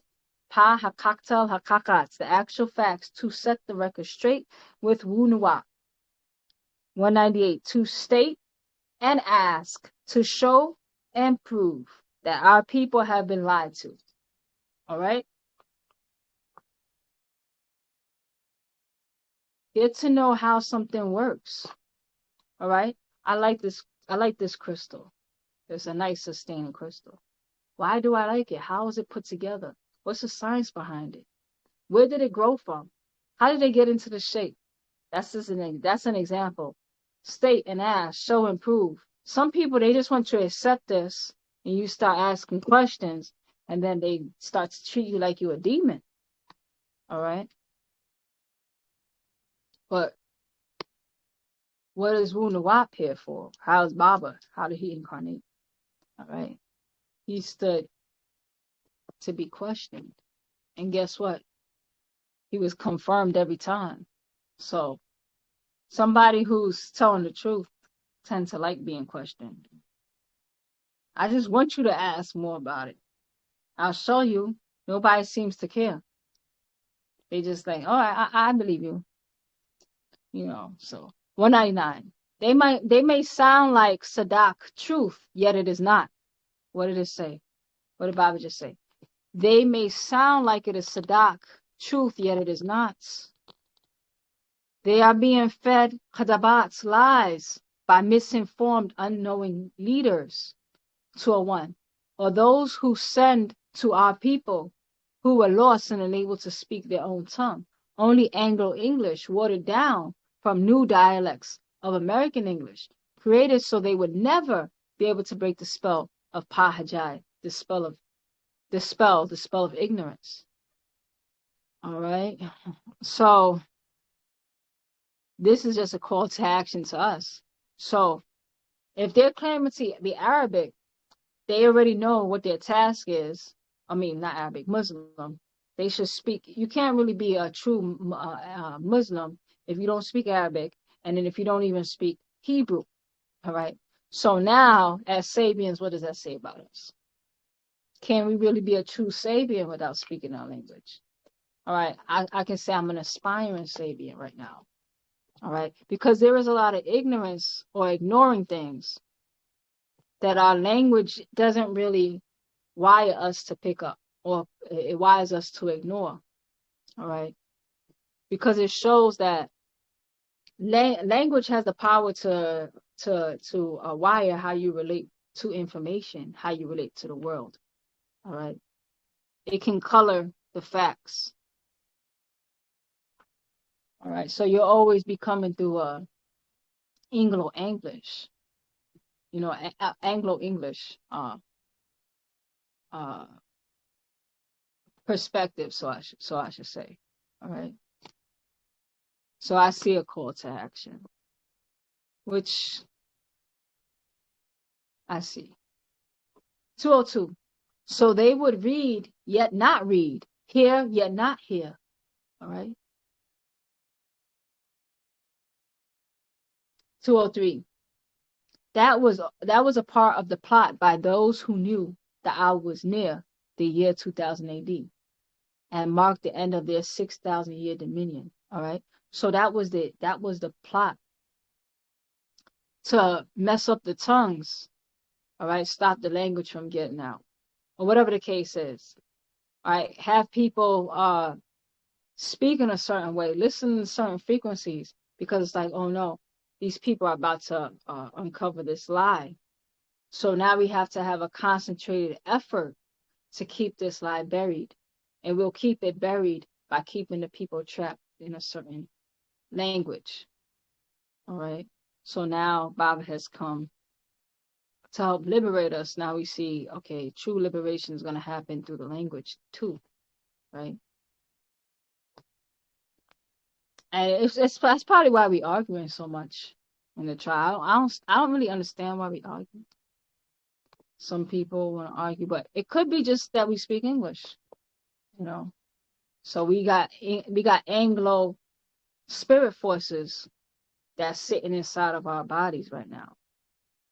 Pa Hakaktal Hakakats, the actual facts, to set the record straight with Wunuwa. 198. To state and ask, to show and prove that our people have been lied to. All right? Get to know how something works. All right? I like this crystal. It's a nice sustaining crystal. Why do I like it? How is it put together? What's the science behind it? Where did it grow from? How did they get into the shape? That's an example. State and ask, show and prove. Some people, they just want to accept this, and you start asking questions, and then they start to treat you like you're a demon. All right? But what is Wu Nawab here for? How is Baba? How did he incarnate? All right? He stood to be questioned. And guess what? He was confirmed every time. So somebody who's telling the truth tends to like being questioned. I just want you to ask more about it. I'll show you. Nobody seems to care. They just think, oh, I believe you. You know, so 199. They may sound like Sadak, truth, yet it is not. What did it say? What did Baba just say? They may sound like it is Sadak, truth, yet it is not. They are being fed Khadabat's lies by misinformed, unknowing leaders. 201. Or those who send to our people who were lost and unable to speak their own tongue. Only Anglo-English, watered down from new dialects of American English, created so they would never be able to break the spell of Pahajai, the spell of ignorance. All right. So this is just a call to action to us. So if they're claiming to be Arabic, they already know what their task is. I mean, not Arabic, Muslim. They should speak. You can't really be a true Muslim if you don't speak Arabic, and then if you don't even speak Hebrew. All right. So now, as Sabians, what does that say about us? Can we really be a true Sabian without speaking our language? All right. I can say I'm an aspiring Sabian right now. All right. Because there is a lot of ignorance or ignoring things that our language doesn't really wire us to pick up, or it wires us to ignore. All right. Because it shows that language has the power to wire how you relate to information, how you relate to the world. All right. It can color the facts. All right. So you'll always be coming through Anglo-English, Anglo-English perspective. So I should say. All right. So I see a call to action, which I see. 202. So they would read, yet not read, hear, yet not hear. All right. 203. That was a part of the plot by those who knew the hour was near, the year 2000 AD, and marked the end of their 6,000 year dominion. All right. So that was the plot to mess up the tongues. All right. Stop the language from getting out, or whatever the case is. All right. Have people speak in a certain way, listen to certain frequencies, because it's like, oh no, these people are about to uncover this lie. So now we have to have a concentrated effort to keep this lie buried. And we'll keep it buried by keeping the people trapped in a certain language. All right. So now Baba has come to help liberate us. Now we see, okay, true liberation is going to happen through the language too. Right. And that's probably why we're arguing so much. in the trial. I don't really understand why we argue. Some people want to argue, but it could be just that we speak English, you know. So we got Anglo spirit forces that's sitting inside of our bodies right now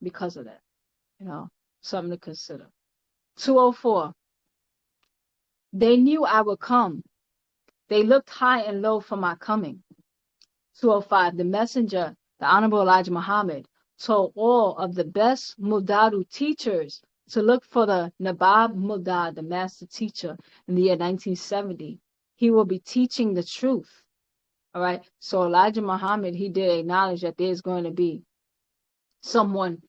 because of that, you know. Something to consider. 204. They knew I would come. They looked high and low for my coming. 205. The messenger, the Honorable Elijah Muhammad, told all of the best Mudaru teachers to look for the Nabab Mudad, the master teacher, in the year 1970. He will be teaching the truth. All right. So Elijah Muhammad, he did acknowledge that there's going to be someone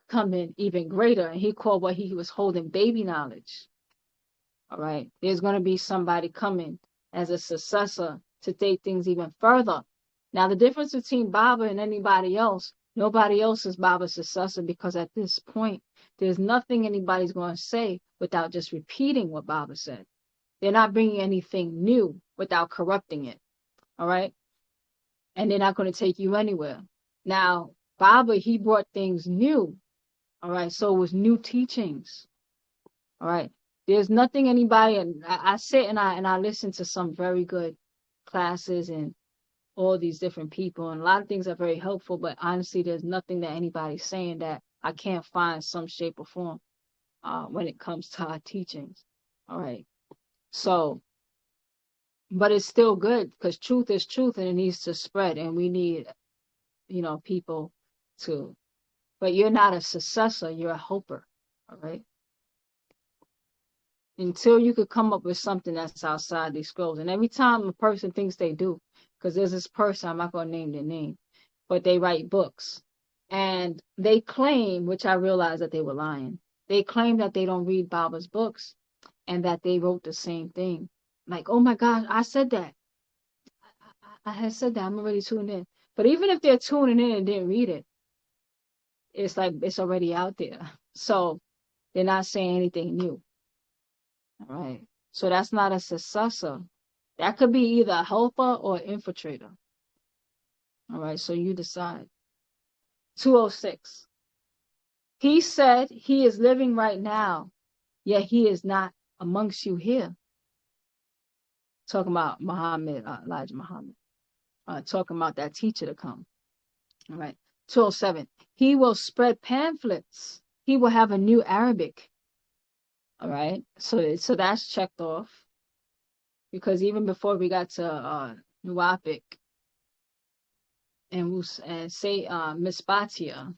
coming even greater, and he called what he was holding baby knowledge. All right. There's going to be somebody coming as a successor to take things even further. Now, the difference between Baba and anybody else, nobody else is Baba's successor, because at this point, there's nothing anybody's going to say without just repeating what Baba said. They're not bringing anything new without corrupting it. All right. And they're not going to take you anywhere. Now, Baba, he brought things new. All right. So it was new teachings. All right. There's nothing anybody, and I sit and I listen to some very good classes and all these different people, and a lot of things are very helpful, but honestly, there's nothing that anybody's saying that I can't find some shape or form when it comes to our teachings. All right. So, but it's still good, because truth is truth and it needs to spread, and we need, you know, people to, but you're not a successor, you're a helper. All right. Until you could come up with something that's outside these scrolls. And every time a person thinks they do, because there's this person, I'm not going to name their name, but they write books. And they claim, which I realized that they were lying, they claim that they don't read Baba's books and that they wrote the same thing. Like, oh my gosh, I said that. I had said that. I'm already tuned in. But even if they're tuning in and didn't read it, it's like it's already out there. So they're not saying anything new. All right. So that's not a successor. That could be either a helper or an infiltrator. All right. So you decide. 206. He said he is living right now, yet he is not amongst you here. Talking about Muhammad, Elijah Muhammad. Talking about that teacher to come. All right. 207. He will spread pamphlets. He will have a new Arabic. All right, so that's checked off, because even before we got to Nuwapic and say Mispatia,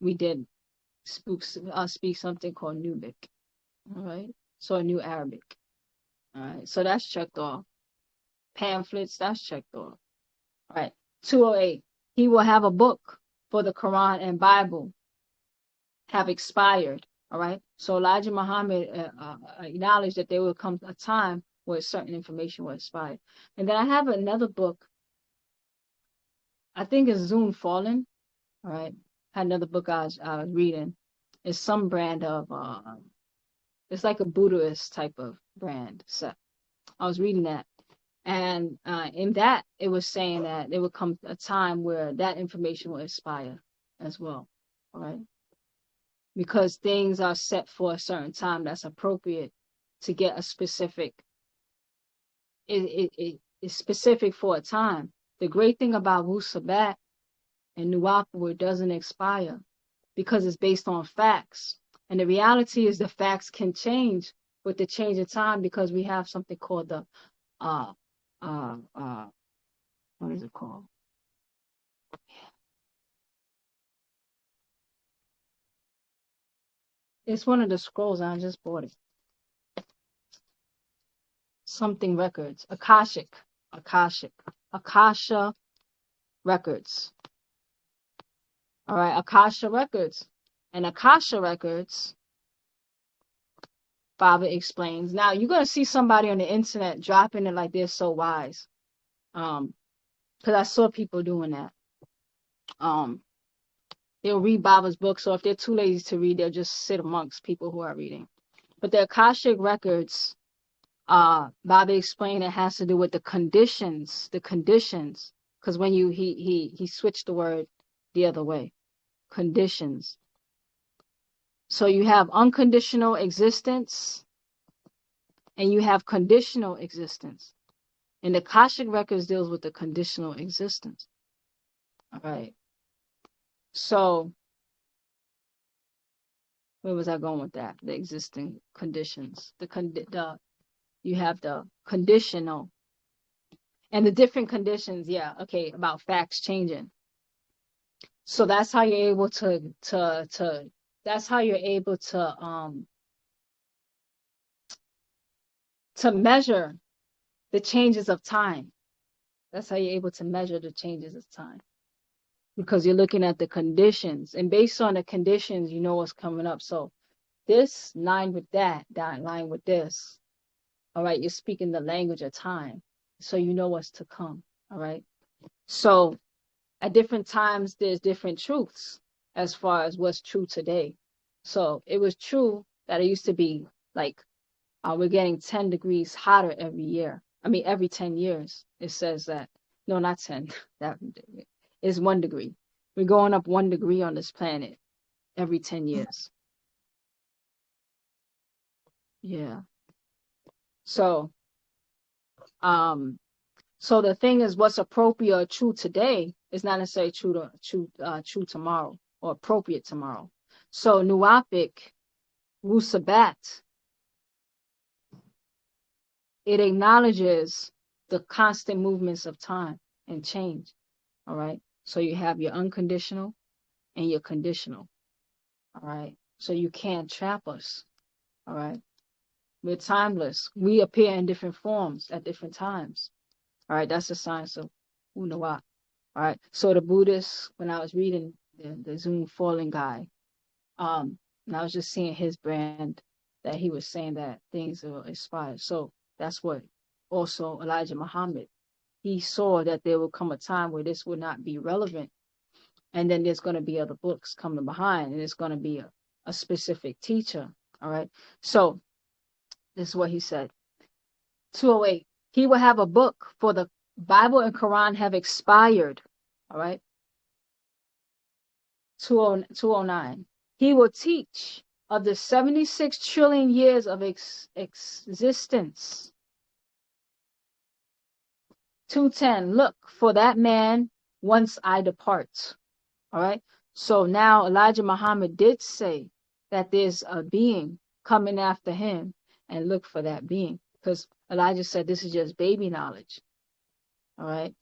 we did speak something called Nubic. All right, so a new Arabic. All right, so that's checked off. Pamphlets, that's checked off. All right, 208. He will have a book for the Quran and Bible have expired. All right. So Elijah Muhammad acknowledged that there will come a time where certain information will expire. And then I have another book. I think it's Zoom Fallen. All right. I had another book I was reading. It's some brand of, it's like a Buddhist type of brand set. I was reading that. And in that, it was saying that there would come a time where that information will expire as well. All right. Because things are set for a certain time that's appropriate to get a specific, it's specific for a time. The great thing about Wu Sabat and Nuwapu, it doesn't expire because it's based on facts. And the reality is the facts can change with the change of time, because we have something called the, what is it called? It's one of the scrolls, and I just bought it. Something records. Akasha records. All right, Akasha records. And Akasha records, Baba explains. Now, you're going to see somebody on the internet dropping it like they're so wise. Because I saw people doing that. They'll read Baba's book, so if they're too lazy to read, they'll just sit amongst people who are reading. But the Akashic records, Baba explained, it has to do with the conditions, because because when he switched the word the other way, conditions. So you have unconditional existence and you have conditional existence. And the Akashic Records deals with the conditional existence. All right. So where was I going with that? The existing conditions. You have the conditional and the different conditions. Yeah. Okay. About facts changing. So that's how you're able that's how you're able to measure the changes of time. That's how you're able to measure the changes of time. Because you're looking at the conditions, and based on the conditions, you know what's coming up. So this line with that line with this. All right, you're speaking the language of time, so you know what's to come. All right. So at different times, there's different truths as far as what's true today. So it was true that it used to be like we're getting 10 degrees hotter every year. I mean, every 10 years. It says that. No, not 10. That is 1 degree. We're going up 1 degree on this planet every 10 years. Yeah. So, so the thing is, what's appropriate or true today is not necessarily true tomorrow or appropriate tomorrow. So Nuapic, Wusabat, it acknowledges the constant movements of time and change. All right. So you have your unconditional and your conditional. All right. So you can't trap us. All right. We're timeless. We appear in different forms at different times. All right. That's the science of Unawa. All right. So the Buddhists, when I was reading the Zoom Falling guy, and I was just seeing his brand that he was saying that things are expired. So that's what also Elijah Muhammad, he saw that there will come a time where this would not be relevant. And then there's going to be other books coming behind, and it's going to be a specific teacher. All right. So this is what he said. 208. He will have a book, for the Bible and Quran have expired. All right. 209. He will teach of the 76 trillion years of existence. 210. Look, for that man once I depart. All right. So now Elijah Muhammad did say that there's a being coming after him, and look for that being, because Elijah said this is just baby knowledge. All right.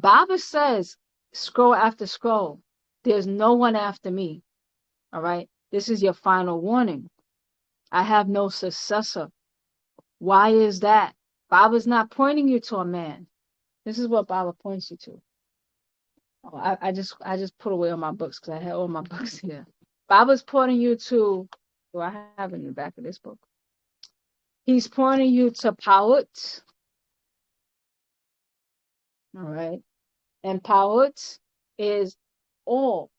Baabaa says, scroll after scroll, there's no one after me. All right. This is your final warning. I have no successor. Why is that? Baaba's not pointing you to a man. This is what Baabaa points you to. Oh, I just put away all my books because I had all my books here. Baaba's pointing you to, do I have it in the back of this book? He's pointing you to Pawut. All right. And Pawut is all.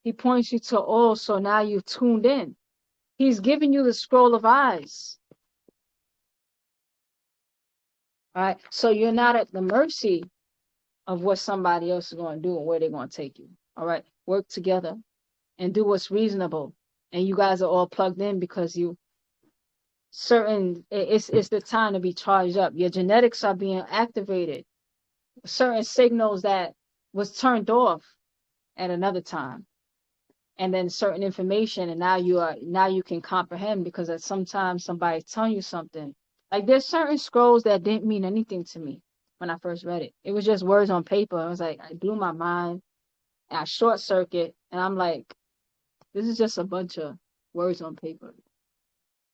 He points you to all, so now you've tuned in. He's giving you the scroll of eyes. All right. So you're not at the mercy of what somebody else is going to do and where they're going to take you. All right. Work together and do what's reasonable. And you guys are all plugged in because it's the time to be charged up. Your genetics are being activated. Certain signals that was turned off at another time. And then certain information, and now you can comprehend, because at sometimes somebody's telling you something. Like there's certain scrolls that didn't mean anything to me when I first read it. It was just words on paper. I was like, it blew my mind. And I short circuit, and I'm like, this is just a bunch of words on paper.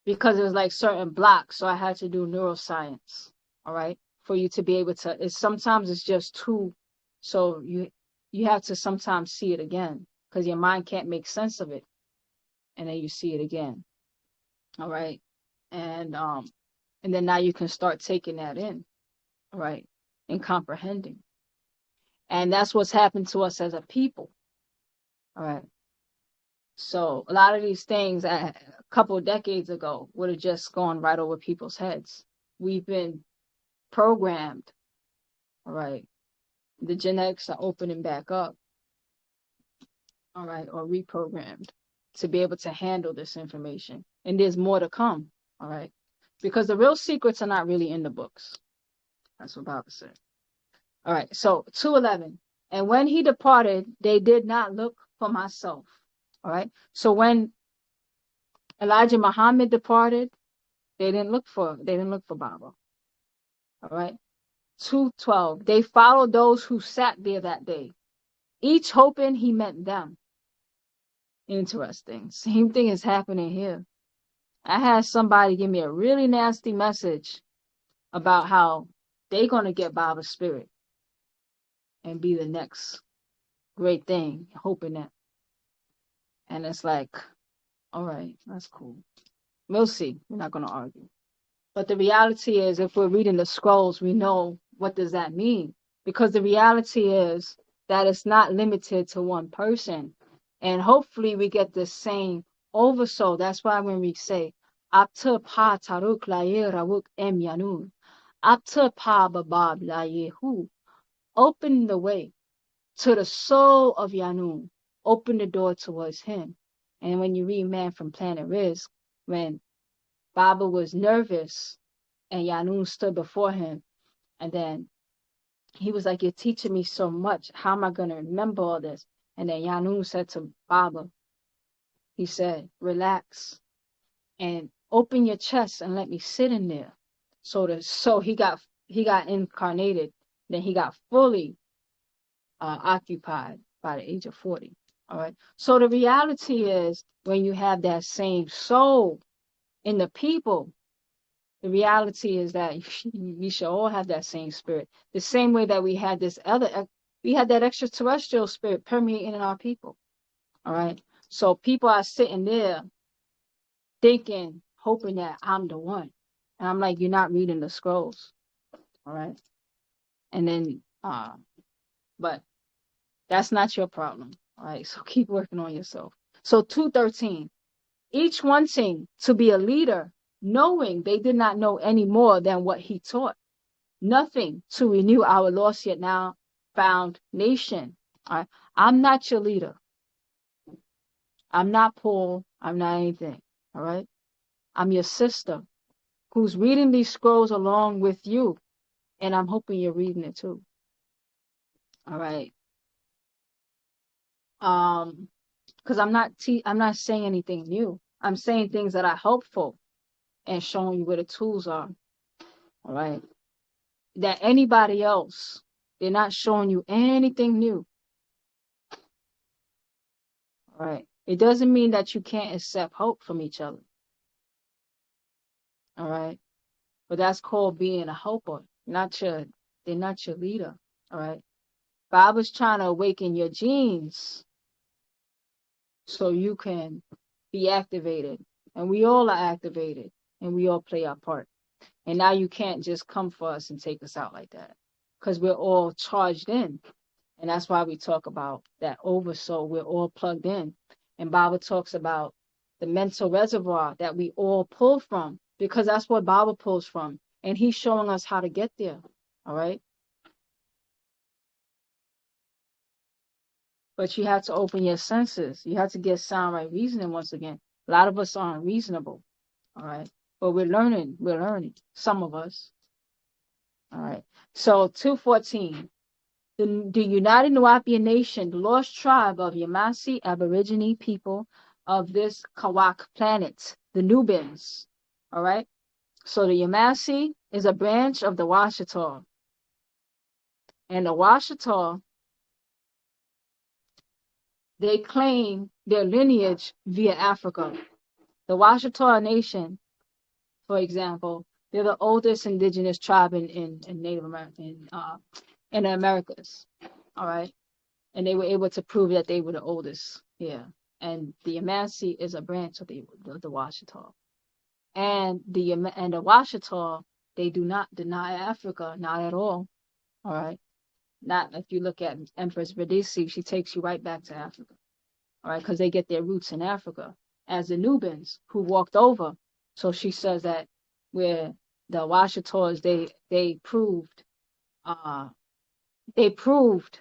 Because it was like certain blocks, so I had to do neuroscience. All right, for you to be able to. Sometimes it's just too, so you have to sometimes see it again, because your mind can't make sense of it, and then you see it again. All right, and then now you can start taking that in, all right, and comprehending. And that's what's happened to us as a people. All right. So a lot of these things a couple of decades ago would have just gone right over people's heads. We've been programmed, all right, The genetics are opening back up, all right, or reprogrammed to be able to handle this information. And there's more to come, all right, because the real secrets are not really in the books. That's what Bible said. All right, so 2:11. And when he departed, they did not look for myself. All right, so when Elijah Muhammad departed, they didn't look for Baabaa. All right, 2:12. They followed those who sat there that day, each hoping he meant them. Interesting. Same thing is happening here. I had somebody give me a really nasty message about how they're going to get Baaba's spirit and be the next great thing, hoping that. And it's like, all right, that's cool. We'll see. We're not going to argue. But the reality is, if we're reading the scrolls, we know what does that mean. Because the reality is that it's not limited to one person. And hopefully we get the same oversoul. That's why when we say, Apta pa taruk la ye rawuk em yanun. Apta pa babab la yehu. Open the way to the soul of Yanun. Open the door towards him. And when you read Man from Planet Risk, when Baba was nervous and Yanun stood before him, and then he was like, you're teaching me so much. How am I going to remember all this? And then Yanun said to Baba, he said, relax and open your chest and let me sit in there. So he got incarnated. Then he got fully occupied by the age of 40. All right. So the reality is, when you have that same soul in the people, the reality is that we should all have that same spirit. The same way that we had that extraterrestrial spirit permeating in our people. All right. So people are sitting there thinking, hoping that I'm the one. And I'm like, you're not reading the scrolls. All right. And then, but that's not your problem. All right. So keep working on yourself. So 2:13, each wanting to be a leader, knowing they did not know any more than what he taught. Nothing to renew our lost yet now found nation. All right. I'm not your leader. I'm not Paul. I'm not anything. All right. I'm your sister who's reading these scrolls along with you. And I'm hoping you're reading it too. All right. Because I'm not saying anything new. I'm saying things that are helpful and showing you where the tools are. All right. That anybody else, they're not showing you anything new. All right. It doesn't mean that you can't accept hope from each other. All right. But that's called being a helper. They're not your leader. All right. Baba's trying to awaken your genes so you can be activated. And we all are activated. And we all play our part. And now you can't just come for us and take us out like that. Because we're all charged in. And that's why we talk about that oversoul. We're all plugged in. And Baba talks about the mental reservoir that we all pull from. Because that's what Baba pulls from. And he's showing us how to get there. All right. But you have to open your senses. You have to get sound right reasoning once again. A lot of us aren't reasonable. All right. But we're learning. We're learning. Some of us. All right. So 2:14. The United Nuwapian Nation, the lost tribe of Yamasi Aborigine people of this Kawak planet, the Nubians. All right. So the Yamasi is a branch of the Washita. And the Washita, they claim their lineage via Africa. The Washita Nation, for example, they're the oldest indigenous tribe in Native America, in the Americas. All right. And they were able to prove that they were the oldest here. And the Yamasi is a branch of the Washita. And the Washita, they do not deny Africa, not at all. All right. Not if you look at Empress Medici, she takes you right back to Africa. All right, because they get their roots in Africa, as the Nubians who walked over. So she says that where the Washitas, they proved They proved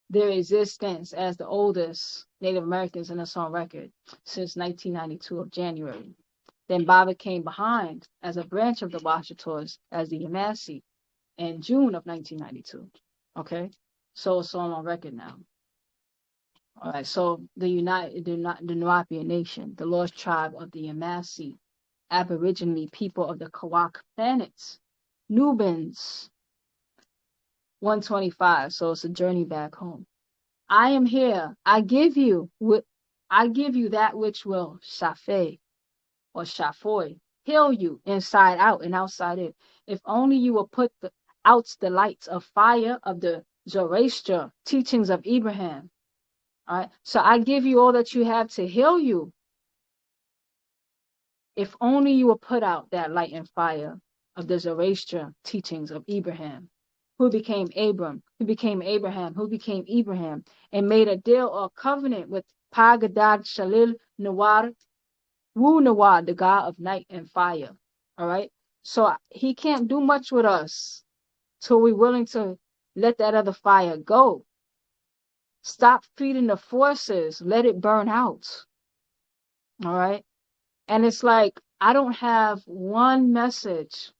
their existence as the oldest Native Americans in us on record since 1992 of January. Then Baabaa came behind as a branch of the Washitaws as the Yamasee in June of 1992. Okay, so it's all on record now. All right, so the Nuapian Nation, the lost tribe of the Yamasee, Aboriginally people of the Kawak planets, Nubans, 125. So it's a journey back home. I am here. I give you that which will shafe or shafoy, heal you inside out and outside in. If only you will put out the lights of fire of the Zoroaster teachings of Abraham. All right. So I give you all that you have to heal you. If only you will put out that light and fire of the Zoroaster teachings of Abraham, who became Abram, who became Abraham, who became Ibrahim, and made a deal or covenant with Pagadad Shalil Nawar, Wu Nawar, the god of night and fire. All right. So he can't do much with us till we're willing to let that other fire go. Stop feeding the forces. Let it burn out. All right. And it's like, I don't have one message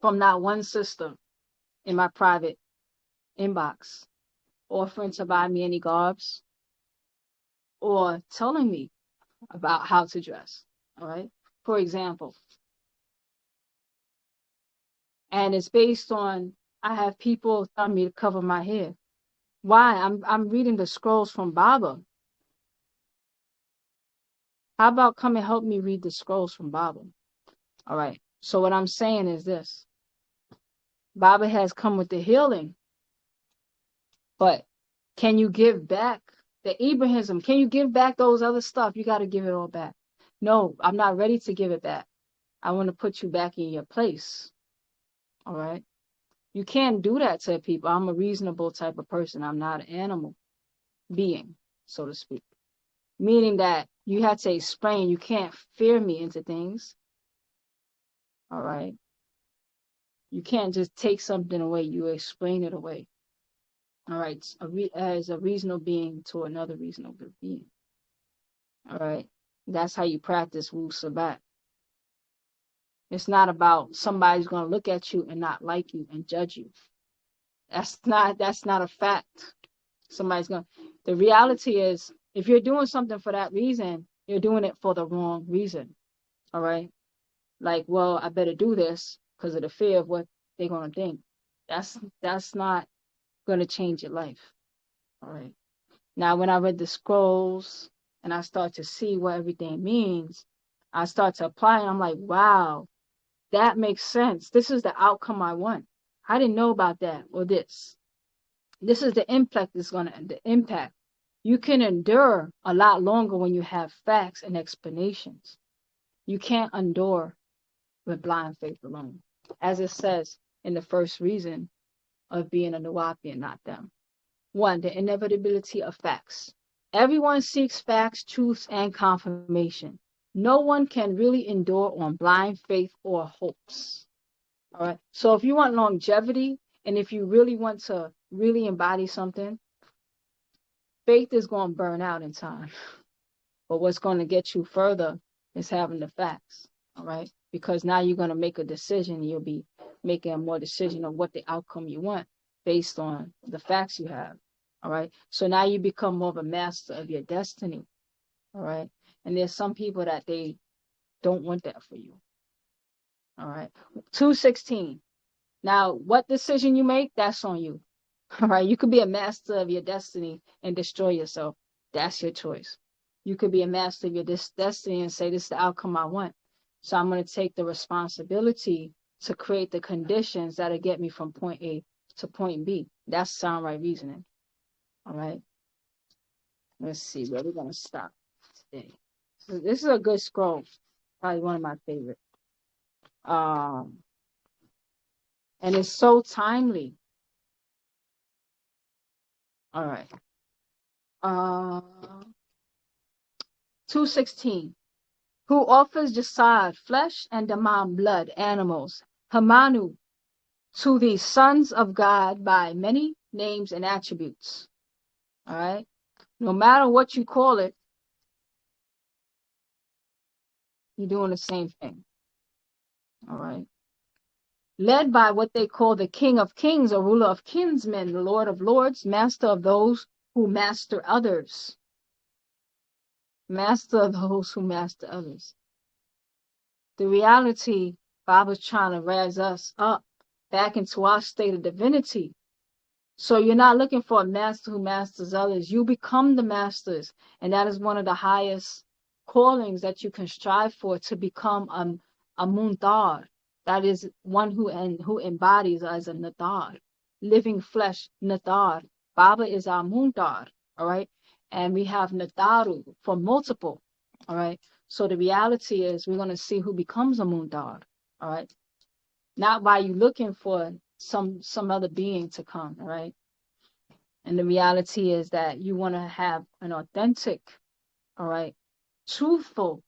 from not one sister in my private inbox offering to buy me any garbs or telling me about how to dress. All right. For example. And it's based on, I have people telling me to cover my hair. Why? I'm reading the scrolls from Baabaa. How about come and help me read the scrolls from Baabaa? All right. So what I'm saying is this. Baabaa has come with the healing. But can you give back the Abrahism? Can you give back those other stuff? You got to give it all back. No, I'm not ready to give it back. I want to put you back in your place. All right. You can't do that to people. I'm a reasonable type of person. I'm not an animal being, so to speak. Meaning that you have to explain. You can't fear me into things. All right. You can't just take something away. You explain it away. All right. As a reasonable being to another reasonable being. All right. That's how you practice Wu Sabat. It's not about somebody's going to look at you and not like you and judge you. That's not a fact. The reality is, if you're doing something for that reason, you're doing it for the wrong reason. All right. Like, well, I better do this because of the fear of what they're going to think. That's not going to change your life. All right. Now, when I read the scrolls and I start to see what everything means, I start to apply and I'm like, wow, that makes sense. This is the outcome I want. I didn't know about that or this. This is the impact the impact. You can endure a lot longer when you have facts and explanations. You can't endure with blind faith alone. As it says in the first reason of being a Nuwapian, not them. 1, the inevitability of facts. Everyone seeks facts, truths, and confirmation. No one can really endure on blind faith or hopes. All right. So if you want longevity and if you really want to really embody something, faith is going to burn out in time. But what's going to get you further is having the facts. All right. Because now you're going to make a decision. You'll be making a more decision of what the outcome you want based on the facts you have. All right. So now you become more of a master of your destiny. All right. And there's some people that they don't want that for you. All right. 216. Now, what decision you make, that's on you. All right. You could be a master of your destiny and destroy yourself. That's your choice. You could be a master of your destiny and say, this is the outcome I want. So I'm going to take the responsibility to create the conditions that'll get me from point A to point B. That's sound right reasoning. All right. Let's see where we're going to stop today. So this is a good scroll. Probably one of my favorite. And it's so timely. All right. 216. Who offers jasad, flesh, and damam, blood, animals. Hamanu, to the sons of God by many names and attributes. All right. No matter what you call it, you're doing the same thing. All right. Led by what they call the King of Kings or ruler of kinsmen, the Lord of Lords, master of those who master others. Master of those who master others. The reality, Baaba's trying to raise us up back into our state of divinity. So you're not looking for a master who masters others. You become the masters. And that is one of the highest callings that you can strive for, to become a muntar. That is one who embodies as a natar, living flesh natar. Baaba is our muntar, all right? And we have nataru for multiple, all right? So the reality is we're going to see who becomes a muntar, all right? Not by you looking for some other being to come, all right? And the reality is that you want to have an authentic, all right, truthful,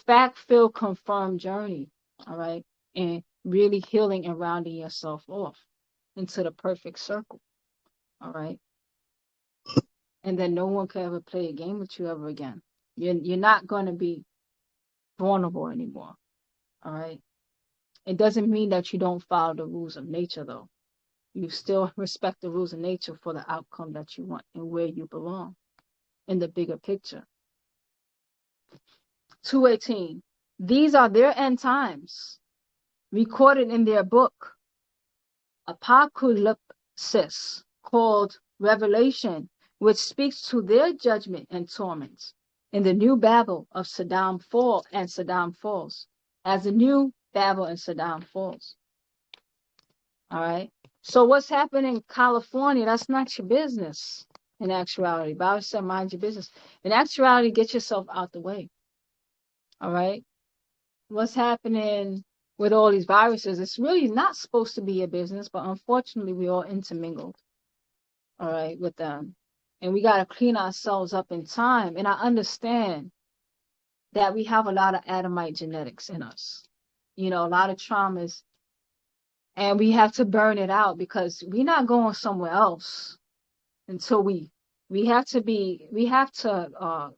fact-filled, confirmed journey, all right, and really healing and rounding yourself off into the perfect circle, all right? And then no one can ever play a game with you ever again. You're not going to be vulnerable anymore, all right? It doesn't mean that you don't follow the rules of nature, though. You still respect the rules of nature for the outcome that you want and where you belong in the bigger picture. 218. These are their end times, recorded in their book, Apocalypsis, called Revelation, which speaks to their judgment and torment in the new Babel of Saddam Falls, as the new Babel and Saddam Falls. All right. So what's happening in California, that's not your business in actuality. Bible said, mind your business. In actuality, get yourself out the way. All right. What's happening with all these viruses, it's really not supposed to be your business, but unfortunately we all intermingled, all right, with them. And we got to clean ourselves up in time. And I understand that we have a lot of Adamite genetics in us, you know, a lot of traumas. And we have to burn it out, because we're not going somewhere else until we have to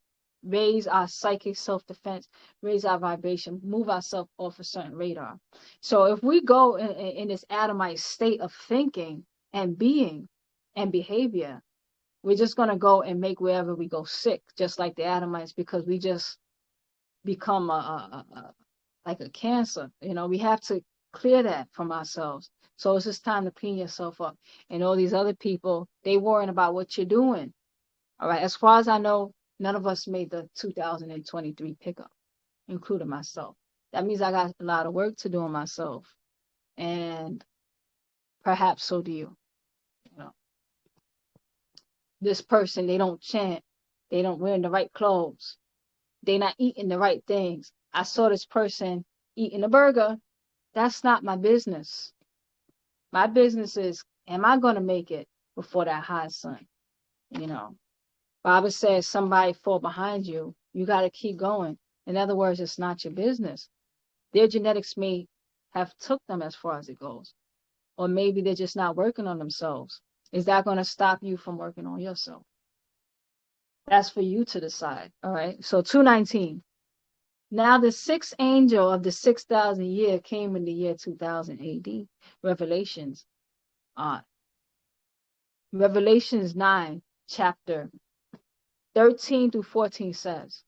raise our psychic self-defense, raise our vibration, move ourselves off a certain radar. So if we go in this Adamite state of thinking and being and behavior, we're just going to go and make wherever we go sick, just like the Adamites, because we just become like a cancer. You know, we have to clear that from ourselves. So it's just time to clean yourself up. And all these other people, they worrying about what you're doing. All right. As far as I know, none of us made the 2023 pickup, including myself. That means I got a lot of work to do on myself. And perhaps so do you. You know, this person, they don't chant. They don't wear the right clothes. They're not eating the right things. I saw this person eating a burger. That's not my business. My business is, am I going to make it before that high sun? You know, Baba says somebody fall behind you, you got to keep going. In other words, it's not your business. Their genetics may have took them as far as it goes. Or maybe they're just not working on themselves. Is that going to stop you from working on yourself? That's for you to decide. All right. So 219. Now the sixth angel of the 6,000 year came in the year 2000 AD. Revelations 9, chapter 13 through 14 says,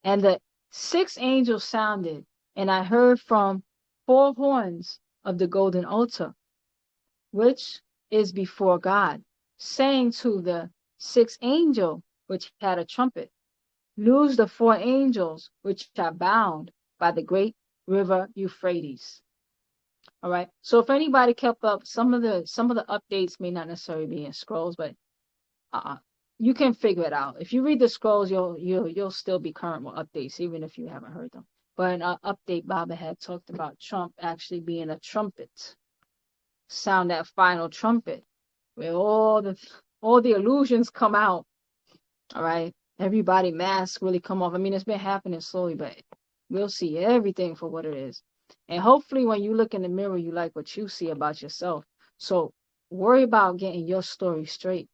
and the sixth angel sounded, and I heard from 4 horns of the golden altar, which is before God, saying to the sixth angel, which had a trumpet, loose the 4 angels which are bound by the great river Euphrates. All right. So if anybody kept up, some of the updates may not necessarily be in scrolls, but you can figure it out. If you read the scrolls, you'll still be current with updates, even if you haven't heard them. But in an update, Baba had talked about Trump actually being a trumpet. Sound that final trumpet, where all the illusions come out. All right. Everybody masks really come off. I mean, it's been happening slowly, but We'll see everything for what it is. And hopefully when you look in the mirror, you like what you see about yourself. So worry about getting your story straight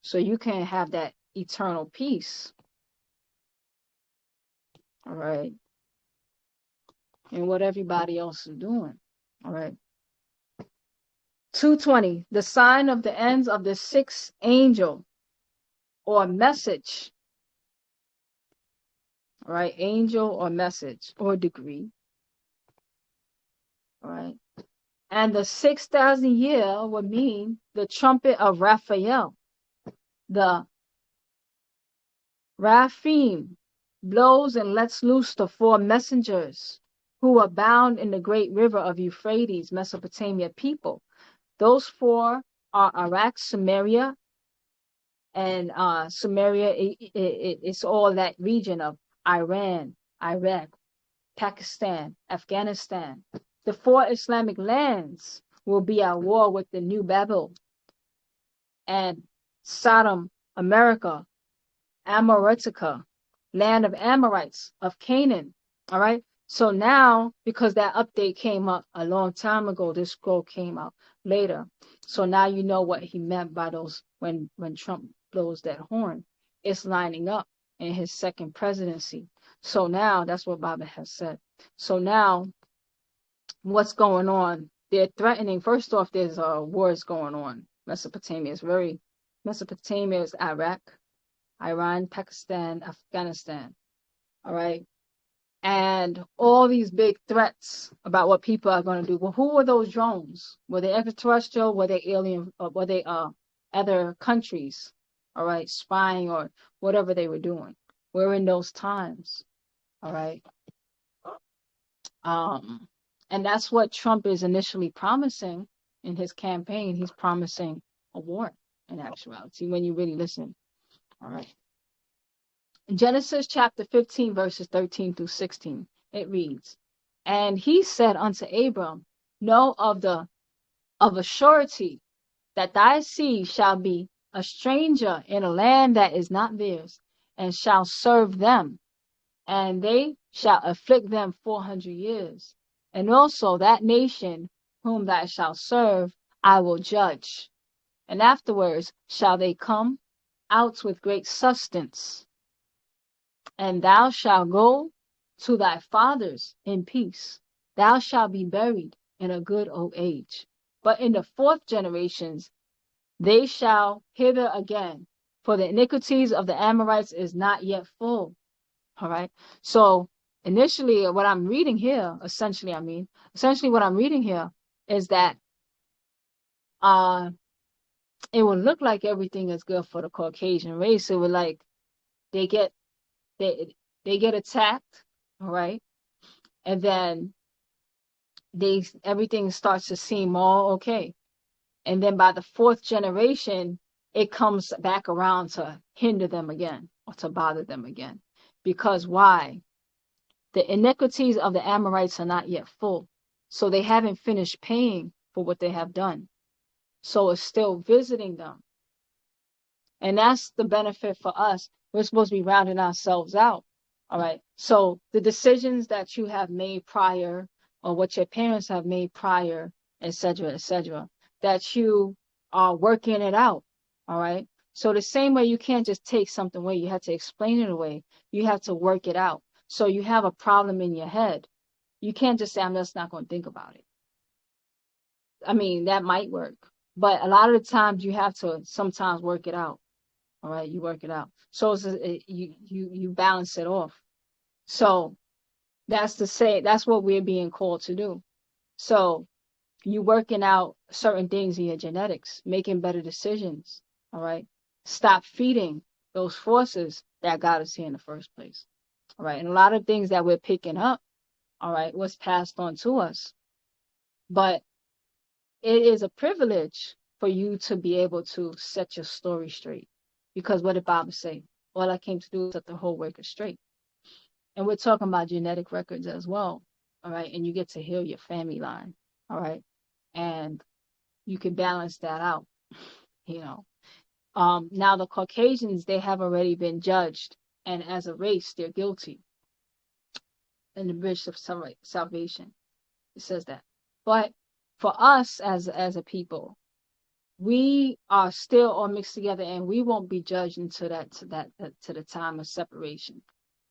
so you can have that eternal peace. All right. And what everybody else is doing. All right. 220, the sign of the ends of the sixth angel or message. All right. Angel or message or degree. All right. And the 6,000 year would mean the trumpet of Raphael. The Raphim blows and lets loose the four messengers who are bound in the great river of Euphrates, Mesopotamia people. Those four are Iraq, Samaria, and Samaria, it's all that region of Iran, Iraq, Pakistan, Afghanistan. The four Islamic lands will be at war with the New Babel and Sodom, America, Amoritica, land of Amorites, of Canaan. All right. So now, because that update came up a long time ago, this scroll came out later. So now you know what he meant by those when Trump blows that horn. It's lining up in his second presidency. So now that's what Baabaa has said. So now what's going on? They're threatening. First off, there's wars going on. Mesopotamia is Iraq, Iran, Pakistan, Afghanistan. All right. And all these big threats about what people are going to do. Well, who were those drones? Were they extraterrestrial? Were they alien? Or were they other countries? All right, spying or whatever they were doing. We're in those times. All right. And that's what Trump is initially promising in his campaign. He's promising a war in actuality when you really listen. All right. In Genesis chapter 15, verses 13 through 16, it reads, and he said unto Abram, know of a surety that thy seed shall be a stranger in a land that is not theirs, and shall serve them, and they shall afflict them 400 years. And also that nation whom thou shalt serve, I will judge. And afterwards shall they come out with great substance. And thou shalt go to thy fathers in peace. Thou shalt be buried in a good old age. But in the fourth generations, they shall hither again, for the iniquities of the Amorites is not yet full. All right. So initially, what I'm reading here, essentially what I'm reading here is that it would look like everything is good for the Caucasian race. It would like they get attacked, all right, and then everything starts to seem all okay, and then by the fourth generation, it comes back around to hinder them again or to bother them again, because why? The iniquities of the Amorites are not yet full, so they haven't finished paying for what they have done, so it's still visiting them, and that's the benefit for us. We're supposed to be rounding ourselves out. All right. So the decisions that you have made prior, or what your parents have made prior, et cetera, that you are working it out. All right. So the same way you can't just take something away, you have to explain it away. You have to work it out. So you have a problem in your head. You can't just say, I'm just not going to think about it. I mean, that might work, but a lot of the times you have to sometimes work it out. All right, you work it out. So you balance it off. So that's what we're being called to do. So you working out certain things in your genetics, making better decisions. All right. Stop feeding those forces that got us here in the first place. All right. And a lot of things that we're picking up, all right, was passed on to us. But it is a privilege for you to be able to set your story straight. Because what did Baabaa say? All I came to do is set the whole record straight. And we're talking about genetic records as well. All right. And you get to heal your family line. All right. And you can balance that out. You know. Now the Caucasians, they have already been judged. And as a race, they're guilty. and the bridge of salvation. It says that. But for us as a people, we are still all mixed together, and we won't be judged until to the time of separation.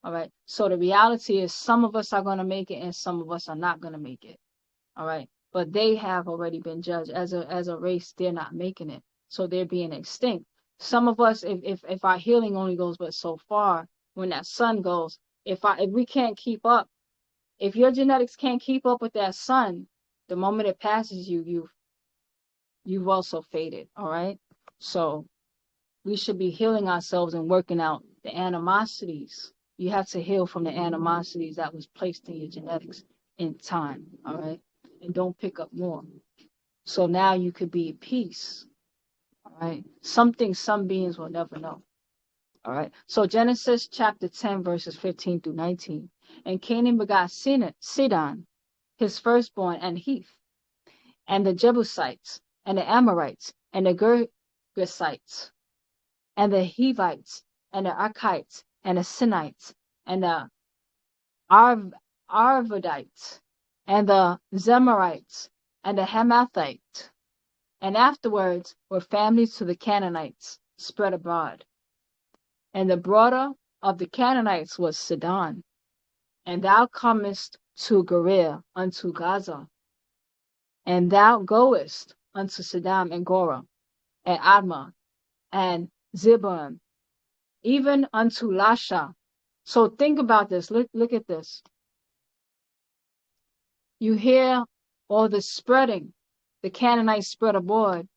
All right. So the reality is, some of us are going to make it, and some of us are not going to make it. All right. But they have already been judged as a race. They're not making it, so they're being extinct. Some of us, if our healing only goes but so far, when that sun goes, if we can't keep up, if your genetics can't keep up with that sun, the moment it passes you, you've also faded. All right. So we should be healing ourselves and working out the animosities. You have to heal from the animosities that was placed in your genetics in time. All right. And don't pick up more. So now you could be at peace. All right. Something some beings will never know. All right. So Genesis chapter 10, verses 15 through 19. And Canaan begot Sidon, his firstborn, and Heath, and the Jebusites, and the Amorites, and the Girgashites, and the Hivites, and the Archites, and the Sinites, and the Arvadites, and the Zemarites, and the Hamathites. And afterwards were families to the Canaanites spread abroad. And the border of the Canaanites was Sidon. And thou comest to Gerar unto Gaza. And thou goest unto Sodom and Gomorrah, and Admah, and Zeboim, even unto Lasha. So think about this. Look at this. You hear all the spreading. The Canaanites spread abroad,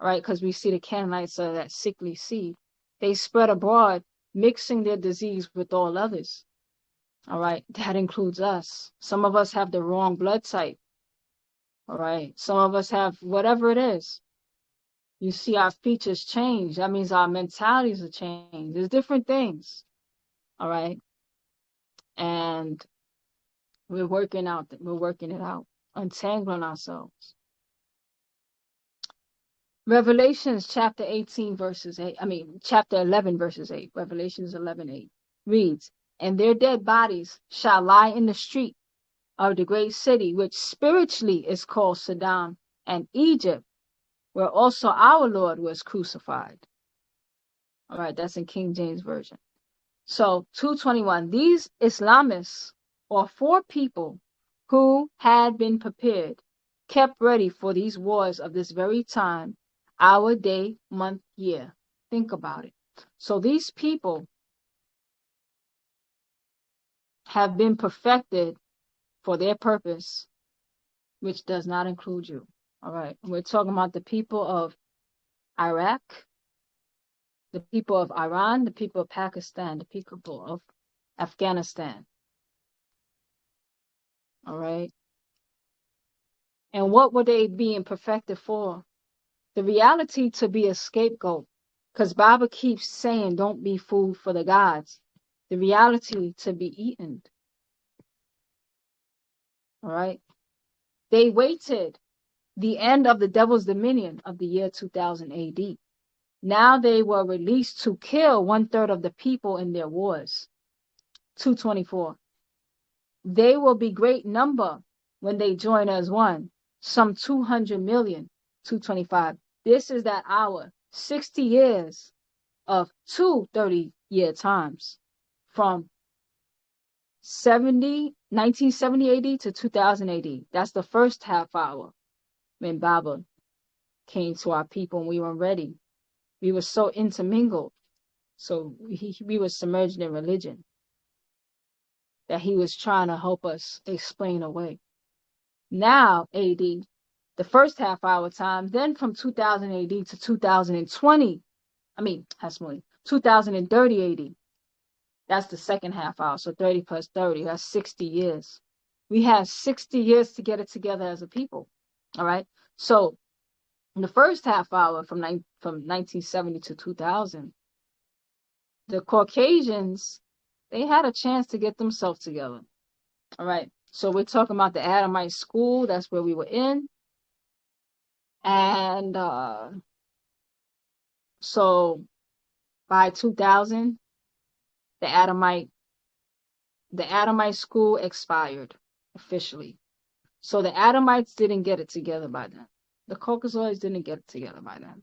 right? Because we see the Canaanites are that sickly seed. They spread abroad, mixing their disease with all others. All right. That includes us. Some of us have the wrong blood type. All right. Some of us have whatever it is. You see our features change. That means our mentalities are changed. There's different things. All right. And we're working it out, untangling ourselves. Revelations chapter 18, verses 8. Chapter 11, verses 8. Revelations 11:8 reads, and their dead bodies shall lie in the street of the great city, which spiritually is called Sodom and Egypt, where also our Lord was crucified. All right, that's in King James Version. So 221, these Islamists are four people who had been prepared, kept ready for these wars of this very time, hour, day, month, year. Think about it. So these people have been perfected for their purpose, which does not include you. All right. We're talking about the people of Iraq, the people of Iran, the people of Pakistan, the people of Afghanistan. All right. And what were they being perfected for? The reality to be a scapegoat. Because Baabaa keeps saying, don't be food for the gods. The reality to be eaten. All right. They waited the end of the devil's dominion of the year 2000 AD. Now they were released to kill 1/3 of the people in their wars. 224. They will be great number when they join as one, some 200 million. 225. This is that hour, 60 years of 230-year times, from 1970 AD to 2000 AD. That's the first half hour when Baabaa came to our people and we weren't ready. We were so intermingled. So we were submerged in religion that he was trying to help us explain away. Now, AD, the first half hour time, then from 2000 AD to 2020, 2030 AD. That's the second half hour. So 30 plus 30, that's 60 years. We have 60 years to get it together as a people. All right. So in the first half hour from 1970 to 2000, the Caucasians, they had a chance to get themselves together. All right. So we're talking about the Adamite school. That's where we were in. And so by 2000, the Adamite the Adamite school expired officially. So the Adamites didn't get it together by then. The Caucasoids didn't get it together by then.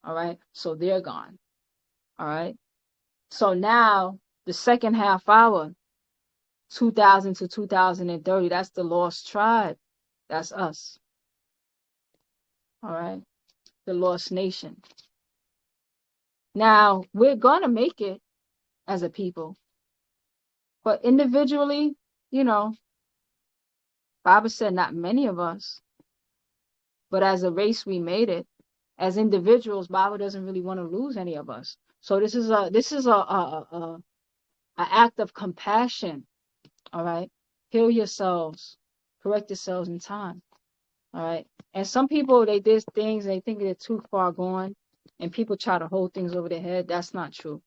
All right. So they're gone. All right. So now the second half hour, 2000 to 2030, that's the lost tribe. That's us. All right. The lost nation. Now we're going to make it as a people, but individually, you know, Baba said not many of us, but as a race, we made it. As individuals, Baba doesn't really want to lose any of us. So this is a act of compassion. All right, heal yourselves, correct yourselves in time. All right, and some people, they did things, they think they're too far gone, and people try to hold things over their head. That's not true.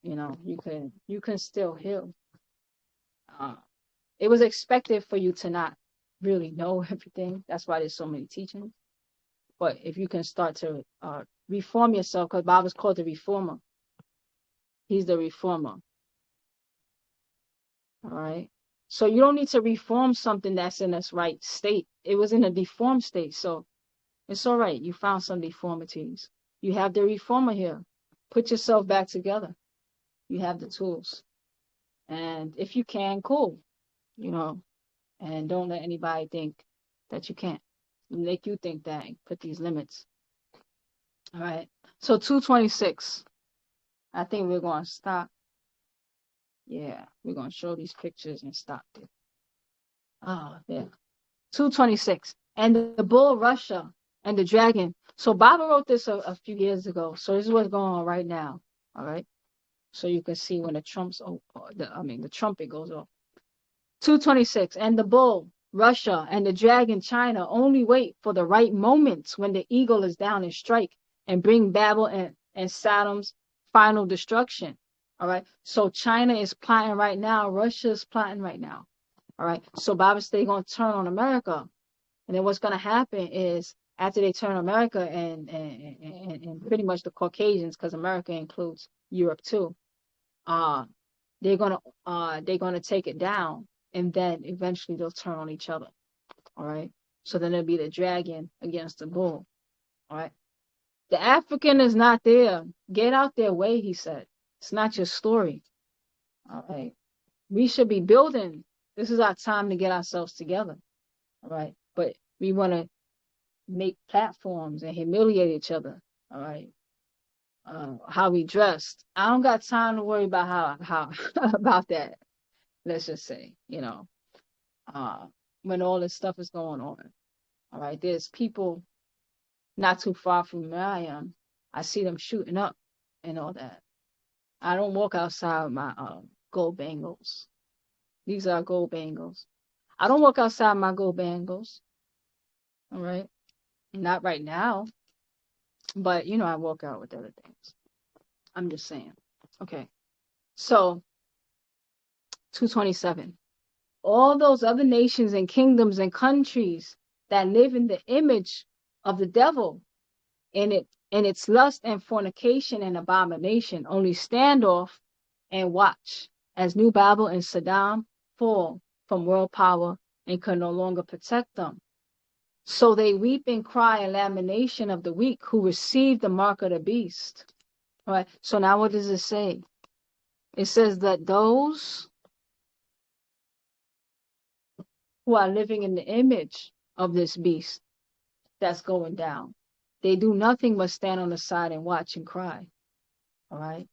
You know, you can still heal. It was expected for you to not really know everything. That's why there's so many teachings. But if you can start to reform yourself, because Baba's called the reformer. He's the reformer. All right. So you don't need to reform something that's in its right state. It was in a deformed state. So it's all right. You found some deformities. You have the reformer here. Put yourself back together. You have the tools. And if you can, cool. You know, and don't let anybody think that you can't. Make you think that and put these limits. All right. So 226. I think we're going to stop. Yeah, we're going to show these pictures and stop it. Oh, yeah. 226. And the bull Russia and the dragon. So Baba wrote this a few years ago. So this is what's going on right now. All right. So you can see when the the trumpet goes off. 226. And the bull Russia and the dragon China only wait for the right moments when the eagle is down and strike and bring Babel and Saddam's final destruction. All right. So China is plotting right now. Russia is plotting right now. All right. So Baba said they're going to turn on America. And then what's going to happen is after they turn on America and pretty much the Caucasians, because America includes Europe too, they're gonna take it down, and then eventually they'll turn on each other. All right. So then it'll be the dragon against the bull. All right. The African is not there. Get out their way, he said. It's not your story. All right. We should be building. This is our time to get ourselves together. All right. But we want to make platforms and humiliate each other. All right. How we dressed. I don't got time to worry about how about that. Let's just say, you know, when all this stuff is going on. All right. There's people not too far from where I am. I see them shooting up and all that. I don't walk outside with my gold bangles. These are gold bangles. I don't walk outside my gold bangles. All right. Not right now. But, you know, I walk out with other things. I'm just saying. Okay. So, 227. All those other nations and kingdoms and countries that live in the image of the devil in its lust and fornication and abomination only stand off and watch as New Babel and Saddam fall from world power and can no longer protect them. So they weep and cry in lamentation of the weak who receive the mark of the beast. All right. So now what does it say? It says that those who are living in the image of this beast that's going down, they do nothing but stand on the side and watch and cry. All right.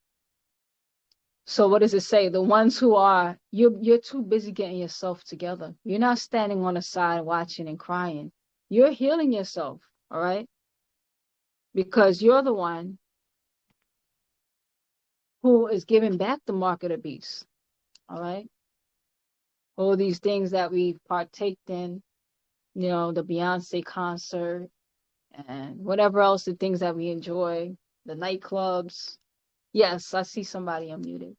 So what does it say? The ones who are, you're too busy getting yourself together. You're not standing on the side watching and crying. You're healing yourself. All right. Because you're the one who is giving back the mark of the beast. All right. All these things that we partaked in, you know, the Beyonce concert and whatever else, the things that we enjoy, the nightclubs. Yes, I see somebody unmuted.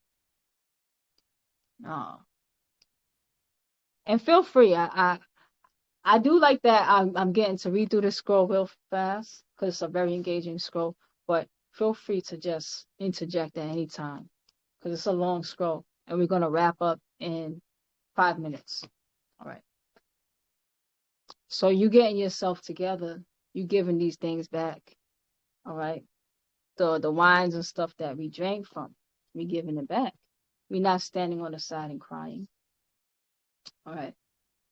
And feel free. I do like that. I'm getting to read through this scroll real fast because it's a very engaging scroll. But feel free to just interject at any time because it's a long scroll. and we're going to wrap up in 5 minutes. All right. So you getting yourself together, you giving these things back. All right. The wines and stuff that we drank from, we giving it back. We're not standing on the side and crying. All right.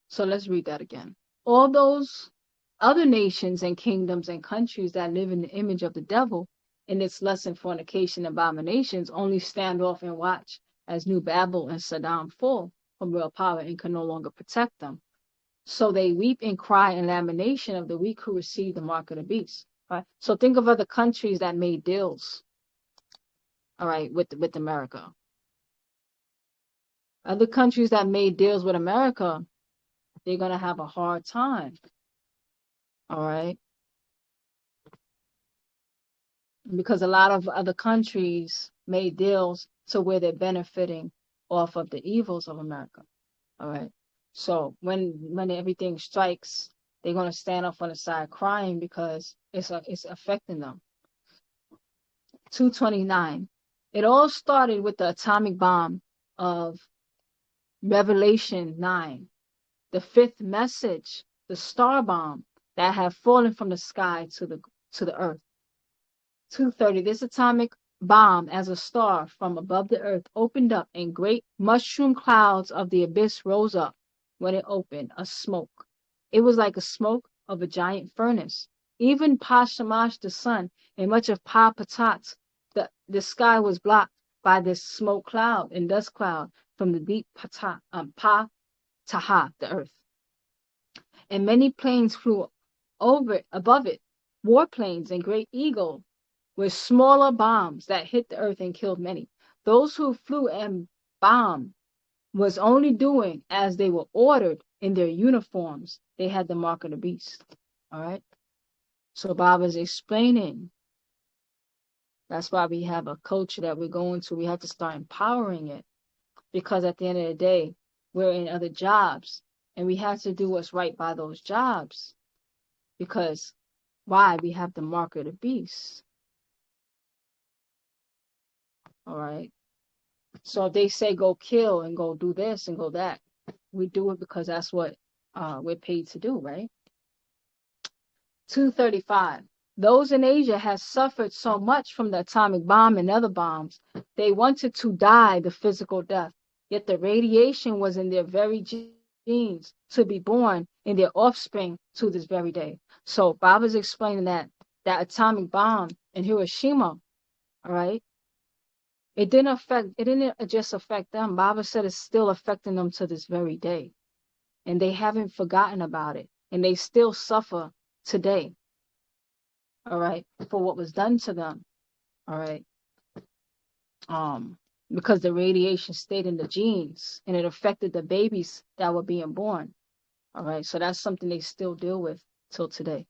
So let's read that again. All those other nations and kingdoms and countries that live in the image of the devil in its lust and fornication abominations only stand off and watch as New Babel and Saddam fall from real power and can no longer protect them. So they weep and cry in lamentation of the weak who receive the mark of the beast. Right? So think of other countries that made deals, all right, with America. Other countries that made deals with America, they're going to have a hard time. All right. Because a lot of other countries made deals to where they're benefiting off of the evils of America. All right. So when everything strikes, they're going to stand up on the side crying because it's affecting them. 229. It all started with the atomic bomb of Revelation 9, the fifth message, the star bomb that had fallen from the sky to the earth. 230. This atomic bomb as a star from above the earth opened up, and great mushroom clouds of the abyss rose up when it opened, a smoke. It was like a smoke of a giant furnace. Even Pa Shamash, the sun, and much of Pa Patat, the sky was blocked by this smoke cloud and dust cloud from the deep Pa Taha, the earth. And many planes flew above it, warplanes and great eagle with smaller bombs that hit the earth and killed many. Those who flew and bombed was only doing as they were ordered in their uniforms. They had the mark of the beast. All right. So Baaba's explaining. That's why we have a culture that we're going to. We have to start empowering it, because at the end of the day, we're in other jobs and we have to do what's right by those jobs. Because why? We have the mark of the beast. All right. So if they say go kill and go do this and go that, we do it because that's what we're paid to do, right? 235. Those in Asia have suffered so much from the atomic bomb and other bombs. They wanted to die the physical death, yet the radiation was in their very genes to be born in their offspring to this very day. So Baaba's explaining that atomic bomb in Hiroshima, all right, it didn't just affect them. Baaba said it's still affecting them to this very day. And they haven't forgotten about it. And they still suffer today. All right, for what was done to them. All right. Because the radiation stayed in the genes and it affected the babies that were being born. All right. So that's something they still deal with till today.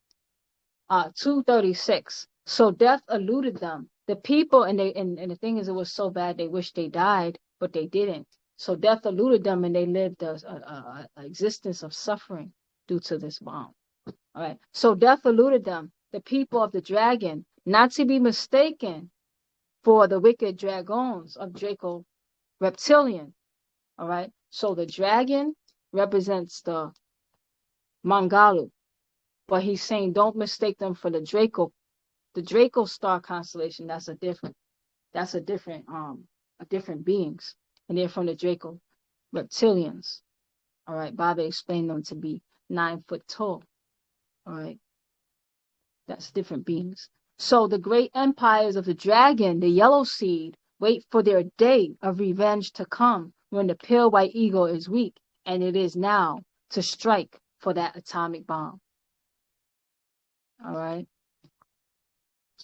236. So death eluded them. The people, and the thing is, it was so bad they wished they died, but they didn't. So death eluded them, and they lived a existence of suffering due to this bomb. All right. So death eluded them. The people of the dragon, not to be mistaken for the wicked dragons of Draco reptilian. All right. So the dragon represents the Mangalu, but he's saying don't mistake them for the Draco. The Draco star constellation, that's a different beings. And they're from the Draco reptilians. All right. Baaba explained them to be 9 foot tall. All right. That's different beings. So the great empires of the dragon, the yellow seed, wait for their day of revenge to come when the pale white eagle is weak, and it is now to strike for that atomic bomb. All right.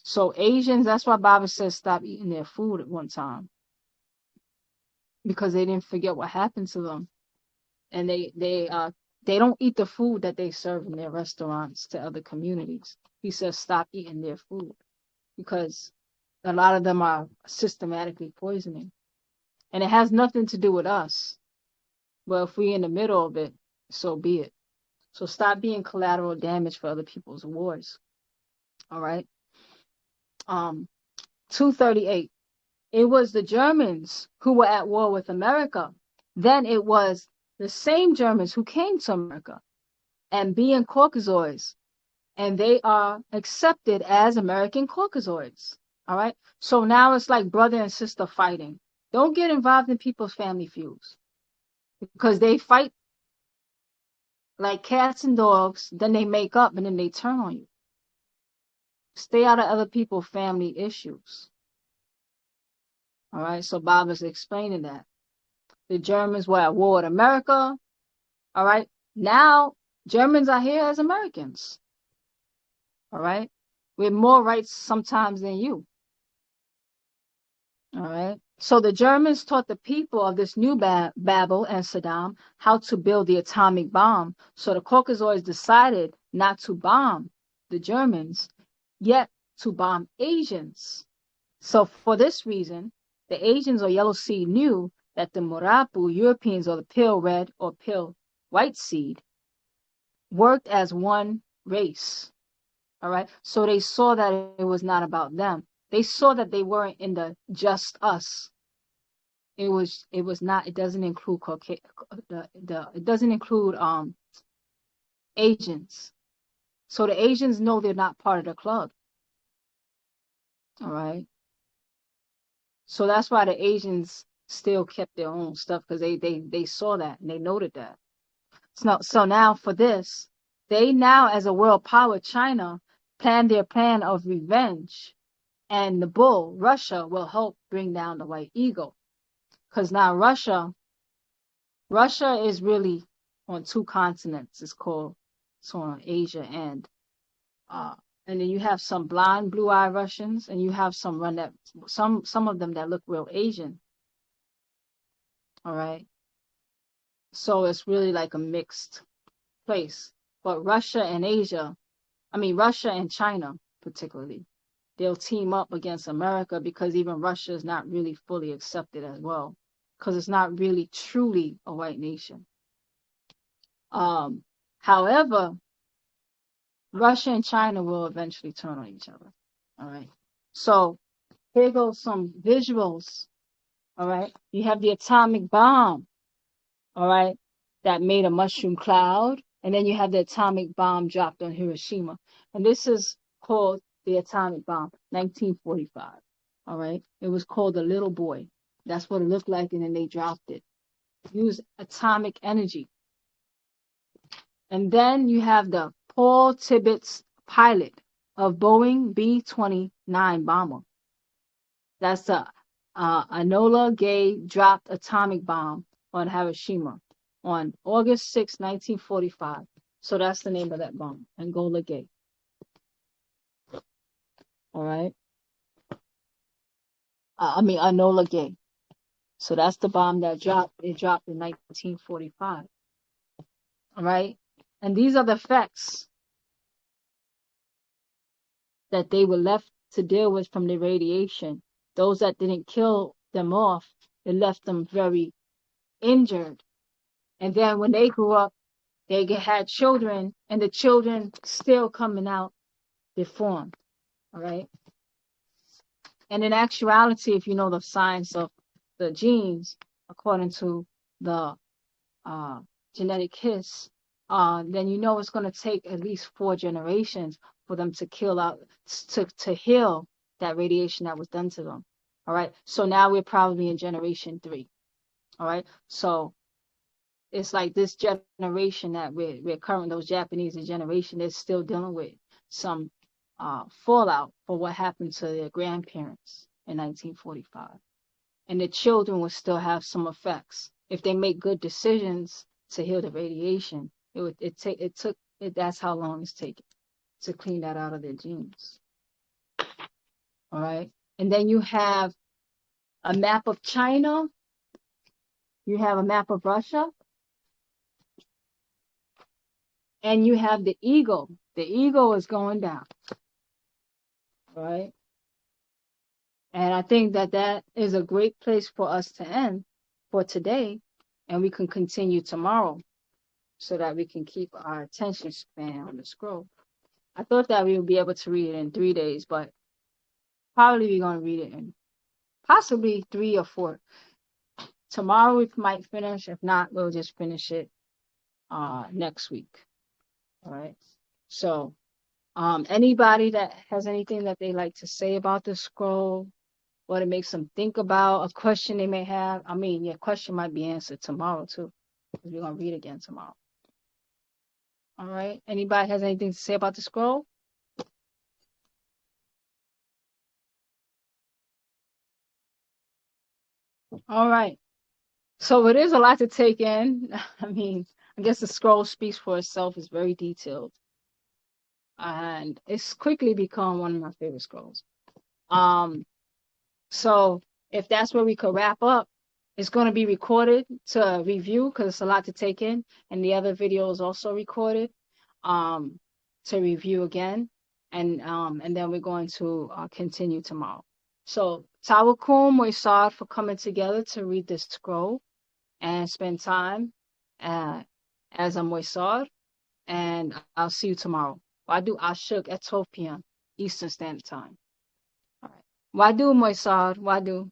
So Asians, that's why Baaba says stop eating their food at one time. Because they didn't forget what happened to them. And they don't eat the food that they serve in their restaurants to other communities. He says stop eating their food. Because a lot of them are systematically poisoning. And it has nothing to do with us. But if we're in the middle of it, so be it. So stop being collateral damage for other people's wars. All right. 238. It was the Germans who were at war with America. Then it was the same Germans who came to America and being Caucasoids, and they are accepted as American Caucasoids. All right. So now it's like brother and sister fighting. Don't get involved in people's family feuds because they fight like cats and dogs, then they make up and then they turn on you. Stay out of other people's family issues. All right. So Bob is explaining that. The Germans were at war with America. All right. Now Germans are here as Americans. All right. With more rights sometimes than you. All right. So the Germans taught the people of this new Babel and Saddam how to build the atomic bomb. So the Caucasoids decided not to bomb the Germans, yet to bomb Asians. So for this reason, the Asians or yellow seed knew that the Murapu Europeans or the pale red or pale white seed worked as one race. All right. So they saw that it was not about them. They saw that they weren't in the just us. It was not. It doesn't include it doesn't include Asians. So the Asians know they're not part of the club. All right. So that's why the Asians still kept their own stuff because they saw that and they noted that. So now for this, they now as a world power, China, plan their plan of revenge. And the bull, Russia, will help bring down the white eagle. Because now Russia is really on two continents. It's on Asia and then you have some blonde, blue-eyed Russians, and you have some of them that look real Asian. All right. So it's really like a mixed place. But Russia and China particularly, they'll team up against America because even Russia is not really fully accepted as well, because it's not really truly a white nation. However, Russia and China will eventually turn on each other. All right. So here goes some visuals. All right. You have the atomic bomb. All right. That made a mushroom cloud. And then you have the atomic bomb dropped on Hiroshima. And this is called the atomic bomb, 1945. All right. It was called the little boy. That's what it looked like. And then they dropped it. Use atomic energy. And then you have the Paul Tibbets pilot of Boeing B-29 bomber. That's the Enola Gay dropped atomic bomb on Hiroshima on August 6, 1945. So that's the name of that bomb, Enola Gay. All right. Enola Gay. So that's the bomb that dropped. It dropped in 1945. All right. And these are the effects that they were left to deal with from the radiation. Those that didn't kill them off, it left them very injured. And then when they grew up, they had children, and the children still coming out deformed. All right. And in actuality, if you know the science of the genes, according to the genetic hiss, then you know it's going to take at least 4 generations for them to to heal that radiation that was done to them. All right. So now we're probably in generation 3. All right. So it's like this generation that we're current, those Japanese generation, is still dealing with some fallout for what happened to their grandparents in 1945. And the children will still have some effects. If they make good decisions to heal the radiation, that's how long it's taken to clean that out of their genes. All right. And then you have a map of China. You have a map of Russia. And you have the eagle. The eagle is going down. All right. And I think that is a great place for us to end for today. And we can continue tomorrow so that we can keep our attention span on the scroll. I thought that we would be able to read it in 3 days, but probably we're going to read it in possibly 3 or 4. Tomorrow we might finish. If not, we'll just finish it next week. All right. So anybody that has anything that they like to say about the scroll, what it makes them think about, a question they may have. I mean, your question might be answered tomorrow too, because we're gonna read again tomorrow. All right. Anybody has anything to say about the scroll? All right. So it is a lot to take in. I mean, I guess the scroll speaks for itself. It's very detailed, and it's quickly become one of my favorite scrolls. So if that's where we could wrap up, it's going to be recorded to review because it's a lot to take in, and the other video is also recorded to review again, and then we're going to continue tomorrow. So Tawakum Moisad for coming together to read this scroll and spend time as a Moisad, and I'll see you tomorrow. Wadu Ashuk at 12 p.m. Eastern Standard Time. All right. Wadu Moisad, Wadu.